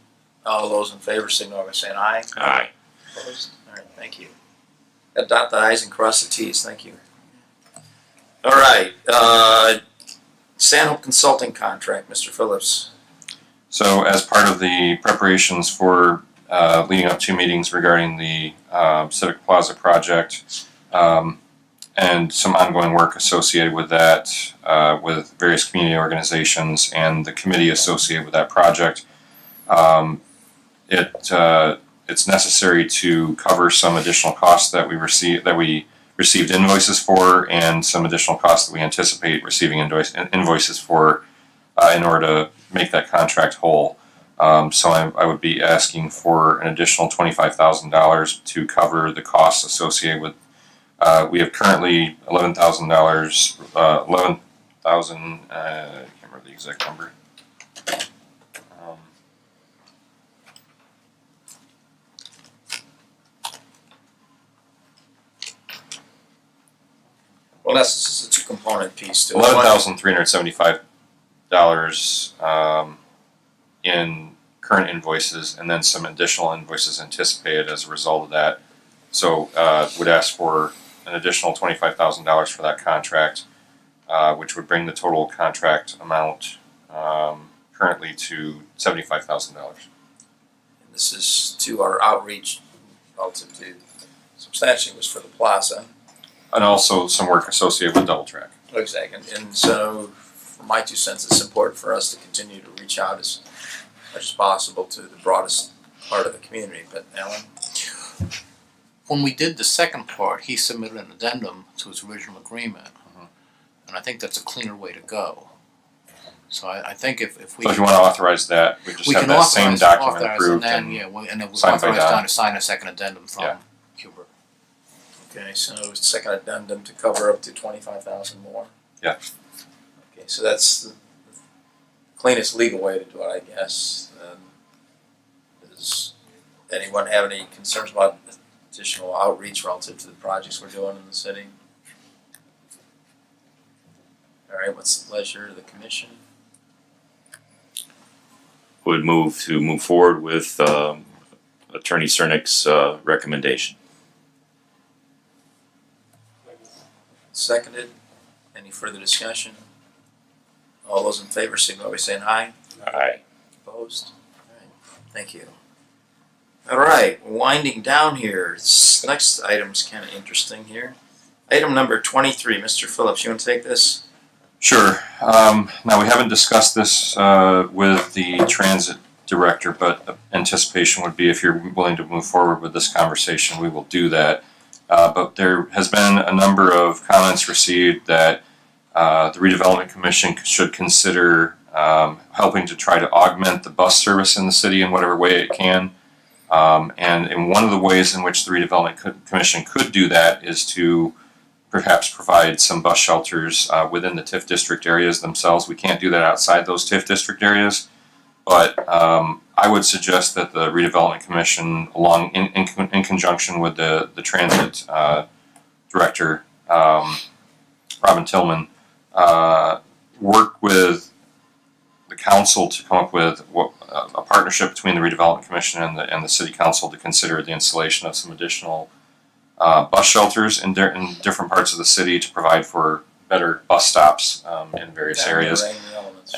All those in favor signify by saying aye. Aye. Opposed? All right, thank you. Dot the i's and cross the t's, thank you. All right, Stanhope Consulting contract, Mr. Phillips. So as part of the preparations for leading up to meetings regarding the Civic Plaza project and some ongoing work associated with that with various community organizations and the committee associated with that project, it's necessary to cover some additional costs that we received invoices for, and some additional costs that we anticipate receiving invoices for in order to make that contract whole. So I would be asking for an additional $25,000 to cover the costs associated with. We have currently $11,000. I can't remember the exact number. Well, that's a two-component piece to it. $11,375 in current invoices, and then some additional invoices anticipated as a result of that. So would ask for an additional $25,000 for that contract, which would bring the total contract amount currently to $75,000. This is to our outreach relative to, substantially was for the plaza. And also some work associated with Double Track. Exactly, and so, for my 2 cents, it's important for us to continue to reach out as much as possible to the broadest part of the community, but Alan? When we did the second part, he submitted an addendum to his original agreement. And I think that's a cleaner way to go. So I think if we. So if you want to authorize that, we just have that same document approved and then we'll signed by authorize Don. Don to sign a second addendum from Huber. Okay, so second addendum to cover up to 25,000 more. Yeah. Okay, so that's the cleanest legal way to do it, I guess. Does anyone have any concerns about additional outreach relative to the projects we're doing in the city? All right, what's the pleasure of the commission? Would move forward with Attorney Cernick's recommendation. Seconded. Any further discussion? All those in favor signify by saying aye. Aye. Opposed? All right, thank you. All right, winding down here. This next item's kind of interesting here. Item number 23, Mr. Phillips, you want to take this? Sure. Now, we haven't discussed this with the transit director, but the anticipation would be if you're willing to move forward with this conversation, we will do that. But there has been a number of comments received that the Redevelopment Commission should consider helping to try to augment the bus service in the city in whatever way it can. And one of the ways in which the Redevelopment Commission could do that is to perhaps provide some bus shelters within the TIF district areas themselves. We can't do that outside those TIF district areas, but I would suggest that the Redevelopment Commission, along in conjunction with the transit director, Robin Tillman, work with the council to come up with a partnership between the Redevelopment Commission and the City Council to consider the installation of some additional bus shelters in different parts of the city to provide for better bus stops in various areas.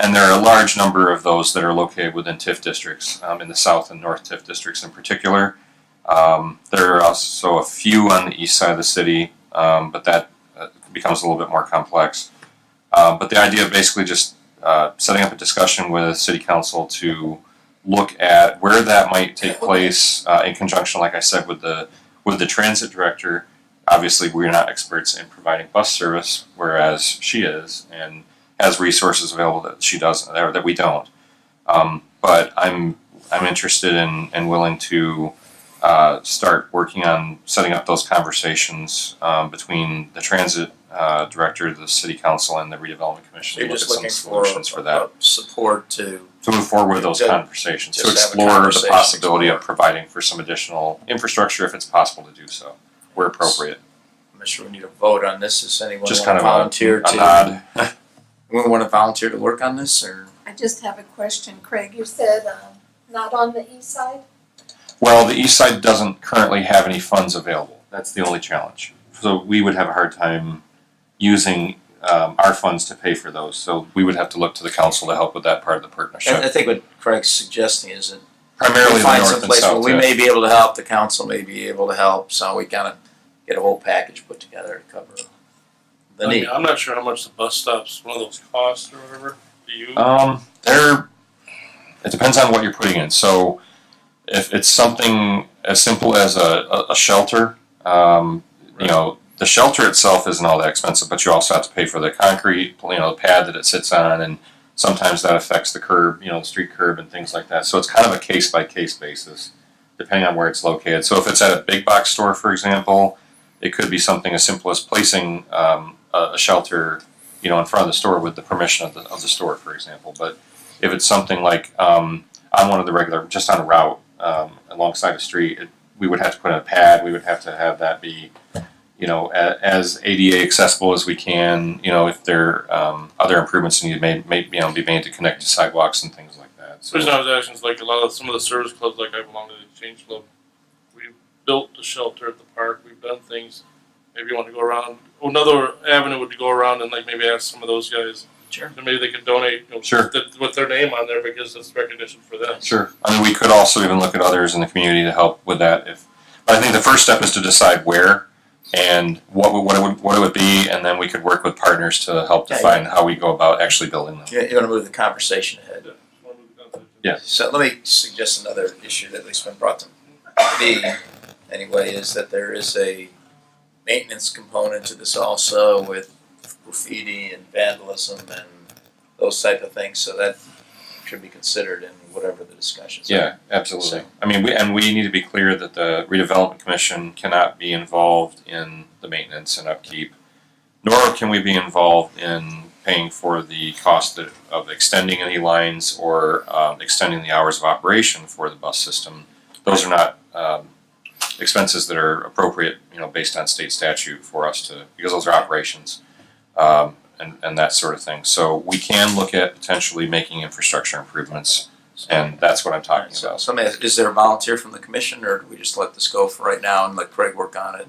And there are a large number of those that are located within TIF districts, in the South and North TIF districts in particular. There are also a few on the east side of the city, but that becomes a little bit more complex. But the idea of basically just setting up a discussion with City Council to look at where that might take place in conjunction, like I said, with the transit director. Obviously, we're not experts in providing bus service, whereas she is and has resources available that she doesn't, or that we don't. But I'm interested in and willing to start working on setting up those conversations between the transit director, the City Council, and the Redevelopment Commission. So you're to look just at looking some for solutions for that. support to Move forward with those to conversations, to just have a explore the conversation, possibility of explore. providing for some additional infrastructure if it's possible to do so, where appropriate. I'm not sure we need a vote on this. Does anyone Just want kind to of volunteer a to? nod. Anyone want to volunteer to work on this, or? I just have a question, Craig. You said not on the east side? Well, the east side doesn't currently have any funds available. That's the only challenge. So we would have a hard time using our funds to pay for those. So we would have to look to the council to help with that part of the partnership. I think what Craig's suggesting is that Primarily we the find north some and place where south we tip. may be able to help, the council may be able to help, so we kind of get a whole package put together to cover the need. I'm not sure how much the bus stops, one of those costs or whatever. Do you? It depends on what you're putting in. So if it's something as simple as a shelter, you know, the shelter itself isn't all that expensive, but you also have to pay for the concrete, you know, the pad that it sits on, and sometimes that affects the curb, you know, the street curb and things like that. So it's kind of a case by case basis, depending on where it's located. So if it's at a big box store, for example, it could be something as simple as placing a shelter, you know, in front of the store with the permission of the store, for example. But if it's something like on one of the regular, just on a route alongside a street, we would have to put in a pad. We would have to have that be, you know, as ADA accessible as we can. You know, if there are other improvements need to be made to connect to sidewalks and things like that. The reason I was asking is like some of the service clubs, like I belong to the Exchange Club. We built the shelter at the park. We've done things. Maybe you want to go around. Another avenue would go around and like maybe ask some of those guys. Sure. And maybe they could donate, you know, Sure. with their name on there because it's recognition for them. Sure. I mean, we could also even look at others in the community to help with that. But I think the first step is to decide where and what it would be, and then we could work with partners to help define how we go about actually building them. You want to move the conversation ahead. Yeah. So let me suggest another issue that at least been brought to me anyway, is that there is a maintenance component to this also with graffiti and vandalism and those type of things, so that should be considered in whatever the discussions are. Yeah, absolutely. I mean, we need to be clear that the Redevelopment Commission cannot be involved in the maintenance and upkeep, nor can we be involved in paying for the cost of extending any lines or extending the hours of operation for the bus system. Those are not expenses that are appropriate, you know, based on state statute for us to, because those are operations and that sort of thing. So we can look at potentially making infrastructure improvements, and that's what I'm talking about. So is there a volunteer from the commission, or do we just let this go for right now and let Craig work on it?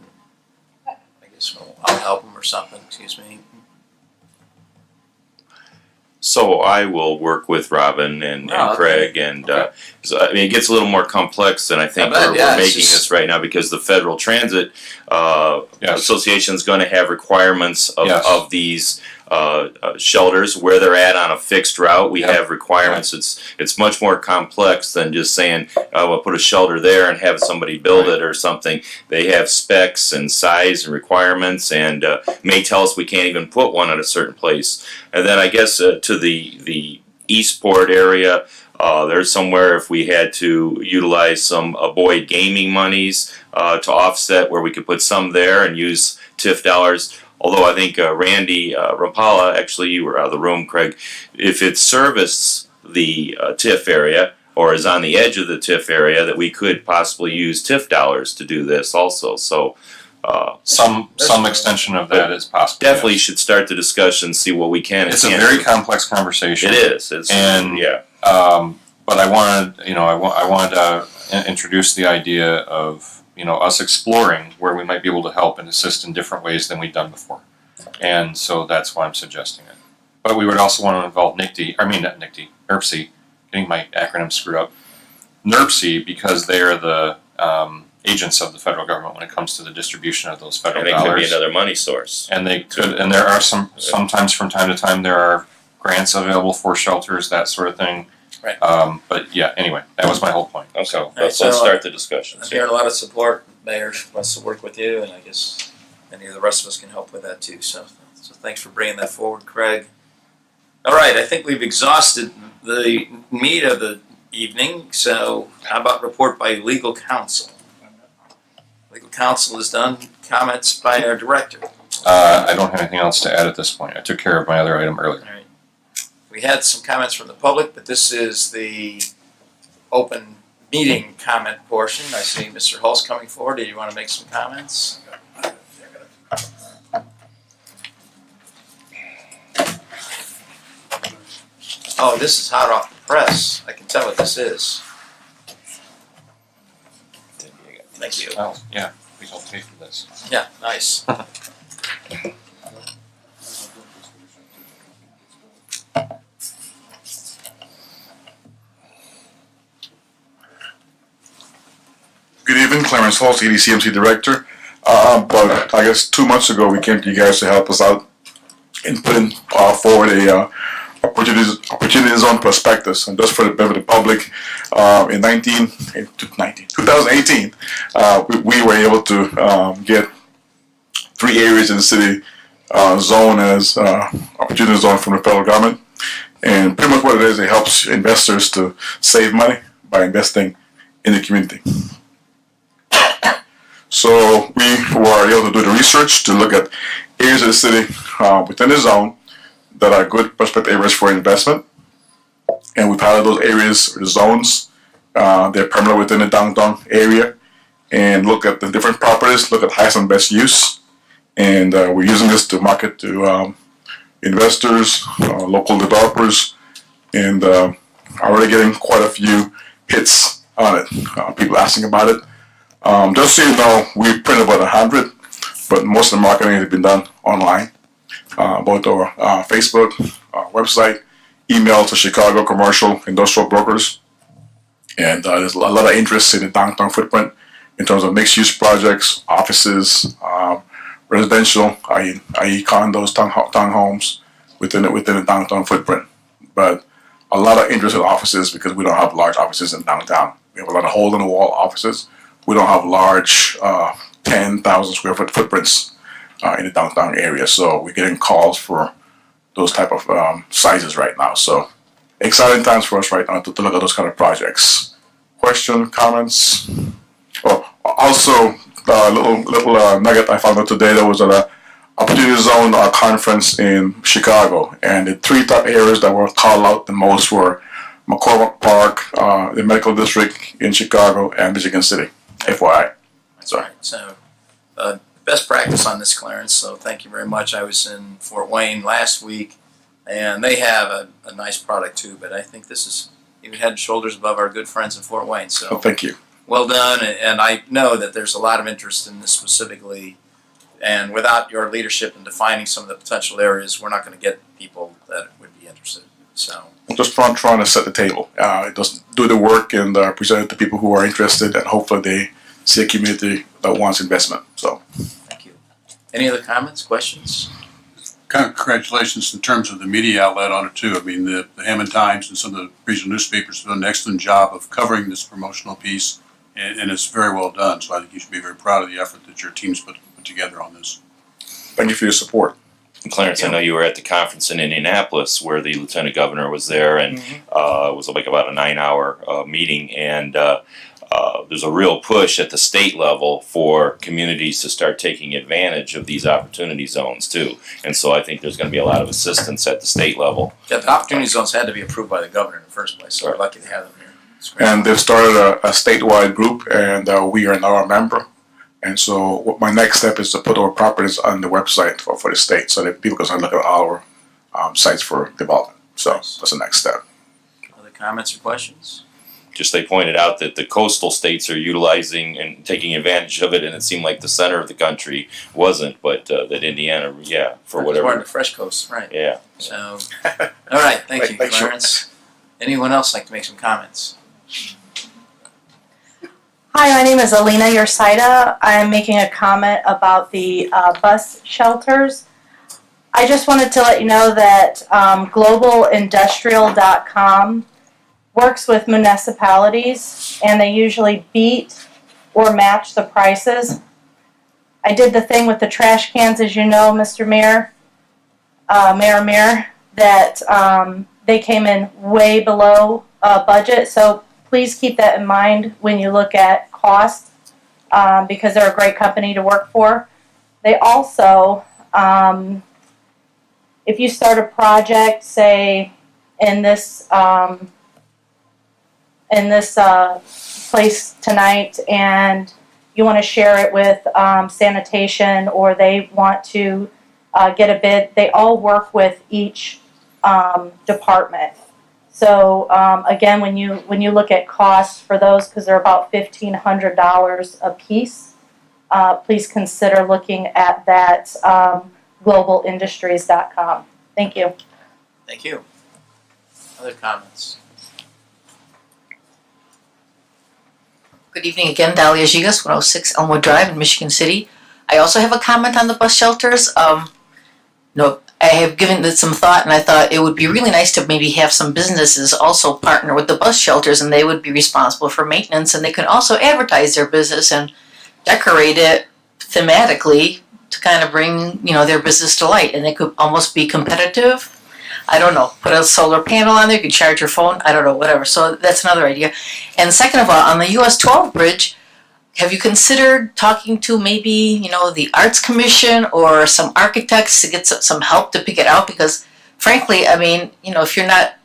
I guess I'll help him or something, excuse me. So I will work with Robin and Craig, and so, I mean, it gets a little more complex than I think we're making this right now, because the Federal Transit Association is going to have requirements of these shelters where they're at on a fixed route. We have requirements. It's much more complex than just saying, we'll put a shelter there and have somebody build it or something. They have specs and size and requirements, and may tell us we can't even put one at a certain place. And then I guess to the Eastport area, there's somewhere if we had to utilize some Boyd gaming monies to offset, where we could put some there and use TIF dollars. Although I think Randy Rapala, actually you were out of the room, Craig, if it serviced the TIF area or is on the edge of the TIF area, that we could possibly use TIF dollars to do this also. So some extension of that is possible. Definitely should start the discussion, see what we can. It's a very complex conversation. It is. But I wanted to introduce the idea of, you know, us exploring where we might be able to help and assist in different ways than we've done before. And so that's why I'm suggesting it. But we would also want to involve NRPC, getting my acronym screwed up, NRPC, because they are the agents of the federal government when it comes to the distribution of those federal And it could be dollars. another money source. And they could, and there are sometimes from time to time there are grants available for shelters, that sort of thing. Right. But yeah, anyway, that was my whole point. Okay, So let's so, start the discussion. I'm hearing a lot of support. Mayor wants to work with you, and I guess any of the rest of us can help with that too. So thanks for bringing that forward, Craig. All right, I think we've exhausted the meat of the evening. So how about report by legal counsel? Legal counsel is done. Comments by our director. I don't have anything else to add at this point. I took care of my other item earlier. All right. We had some comments from the public, but this is the open meeting comment portion. I see Mr. Hulse coming forward. Do you want to make some comments? Oh, this is hot off the press. I can tell what this is. Thank you. Oh, yeah. Please don't pay for this. Yeah, nice. Good evening, Clarence Hulse, EDCMC Director. But I guess 2 months ago we came to you guys to help us out in putting forward a opportunity zone prospectus. And just for the benefit of the public, in 2018, we were able to get 3 areas in the city zone as opportunity zone from the federal government. And pretty much what it is, it helps investors to save money by investing in the community. So we were able to do the research to look at areas of the city within the zone that are good prospective areas for investment. And we've highlighted those areas or zones. They're permanent within the downtown area. And look at the different properties, look at highest and best use. And we're using this to market to investors, local developers, and already getting quite a few hits on it. People asking about it. Just so you know, we print about 100, but most of the marketing has been done online, both our Facebook, website, email to Chicago commercial industrial brokers, and there's a lot of interest in the downtown footprint in terms of mixed-use projects, offices, residential, i.e. condos, townhomes within the downtown footprint. But a lot of interest in offices because we don't have large offices in downtown. We have a lot of hole-in-the-wall offices. We don't have large 10,000 square foot footprints in the downtown area. So we're getting calls for those type of sizes right now. So exciting times for us right now to look at those kind of projects. Question, comments? Oh, also, little nugget I found out today. There was an Opportunity Zone conference in Chicago, and the 3 top areas that were called out the most were McCormick Park, the Medical District in Chicago, and Michigan City. FYI. That's all right. So, best practice on this, Clarence. So, thank you very much. I was in Fort Wayne last week, and they have a nice product too. But I think this is even head and shoulders above our good friends in Fort Wayne. So, thank you. Well done. And I know that there's a lot of interest in this specifically. And without your leadership in defining some of the potential areas, we're not going to get people that would be interested. So. I'm just trying to set the table. Just do the work and present it to people who are interested, and hopefully they see a community that wants investment. So, thank you. Any other comments, questions? Kind of congratulations in terms of the media outlet on it too. I mean, the Hammond Times and some of the regional newspapers have done an excellent job of covering this promotional piece, and it's very well done. So I think you should be very proud of the effort that your team's put together on this. Thank you for your support. And Clarence, I know you were at the conference in Indianapolis where the Lieutenant Governor was there, and it was like about a 9-hour meeting. And there's a real push at the state level for communities to start taking advantage of these opportunity zones too. And so I think there's going to be a lot of assistance at the state level. Yeah, the opportunity zones had to be approved by the governor in the first place, so we're lucky to have them here. And they've started a statewide group, and we are now a member. And so what my next step is to put our properties on the website for the state so that people can start looking at our sites for development. So that's the next step. Other comments or questions? Just they pointed out that the coastal states are utilizing and taking advantage of it, and it seemed like the center of the country wasn't, but that Indiana, yeah, for whatever. We're on the fresh coast, right? Yeah. So, all right, thank you, Clarence. Anyone else like to make some comments? Hi, my name is Alina Yersaida. I am making a comment about the bus shelters. I just wanted to let you know that globalindustrial.com works with municipalities, and they usually beat or match the prices. I did the thing with the trash cans, as you know, Mr. Mayor, Mayor, that they came in way below budget. So please keep that in mind when you look at cost, because they're a great company to work for. They also, if you start a project, say in this place tonight, and you want to share it with sanitation, or they want to get a bid, they all work with each department. So again, when you look at costs for those, because they're about $1,500 a piece, please consider looking at that globalindustries.com. Thank you. Thank you. Other comments? Good evening again, Dahlia Gigas, 106 Elmwood Drive in Michigan City. I also have a comment on the bus shelters. I have given it some thought, and I thought it would be really nice to maybe have some businesses also partner with the bus shelters, and they would be responsible for maintenance, and they can also advertise their business and decorate it thematically to kind of bring, their business to light, and they could almost be competitive. I don't know, put a solar panel on there, you could charge your phone, I don't know, whatever. So that's another idea. And second of all, on the US 12 bridge, have you considered talking to maybe, the Arts Commission or some architects to get some help to pick it out? Because frankly, if you're not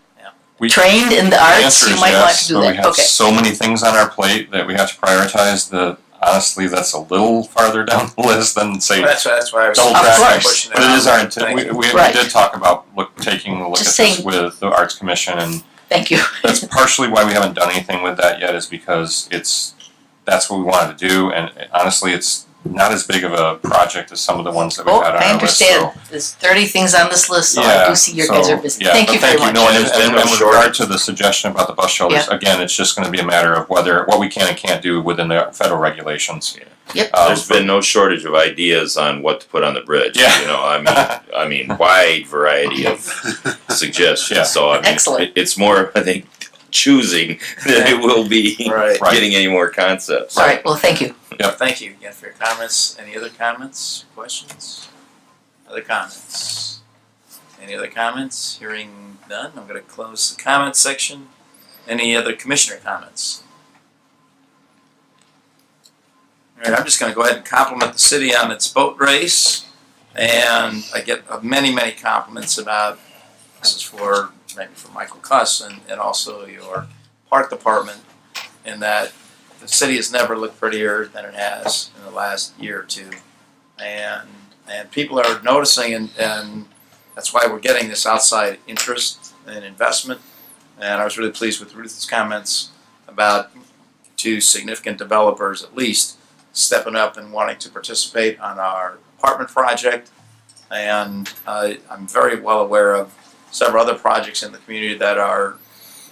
trained in the arts, you might want to do that. We have so many things on our plate that we have to prioritize that honestly, that's a little farther down the list than, say, That's why I was double pushing track. But it is our intent. We did talk about taking a look Just at this saying. with the Arts Commission, and Thank you. that's partially why we haven't done anything with that yet, is because that's what we wanted to do, and honestly, it's not as big of a project as some of the ones that we've had on I our list. understand. There's 30 things on this list, so I do see your guys are busy. Thank you very much. No, and with regard to the suggestion about the bus shelters, again, it's just going to be a matter of what we can and can't do within the federal regulations. Yep. There's been no shortage of ideas on what to put on the bridge. Yeah. I mean, wide variety of suggestions. Yeah. So Excellent. it's more, I think, choosing than it will be getting any more concepts. All right. Well, thank you. Thank you again for your comments. Any other comments, questions? Other comments? Any other comments? Hearing none, I'm going to close the comment section. Any other commissioner comments? All right, I'm just going to go ahead and compliment the city on its boat race. And I get many, many compliments about, this is for maybe for Michael Cuss and also your park department, in that the city has never looked prettier than it has in the last year or two. And people are noticing, and that's why we're getting this outside interest and investment. And I was really pleased with Ruth's comments about two significant developers, at least, stepping up and wanting to participate on our apartment project. And I'm very well aware of several other projects in the community that are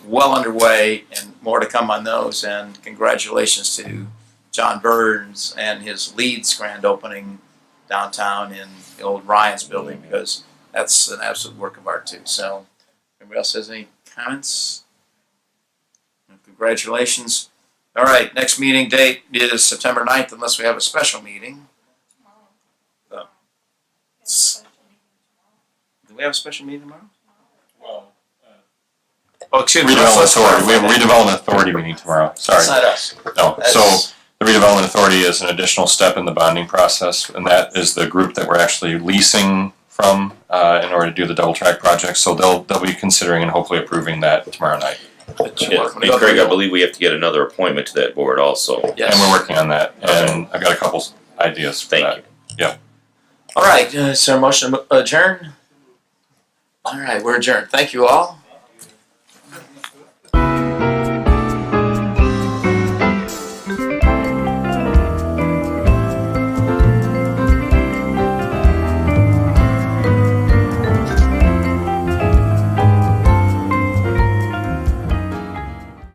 well underway, and more to come on those. And congratulations to John Burns and his Leeds grand opening downtown in the old Ryan's building, because that's an absolute work of art too. So, anybody else has any comments? Congratulations. All right, next meeting date is September 9th, unless we have a special meeting. Do we have a special meeting tomorrow? Oh, excuse me. Redevelopment Authority. We have a Redevelopment Authority meeting tomorrow. Sorry. That's not us. No. So the Redevelopment Authority is an additional step in the bonding process, and that is the group that we're actually leasing from in order to do the double track project. So they'll be considering and hopefully approving that tomorrow night. Yeah. Hey, Craig, I believe we have to get another appointment to that board also. Yes. And we're working on that. And I've got a couple ideas for that. Yeah. All right, is there a motion to adjourn? All right, we're adjourned. Thank you all.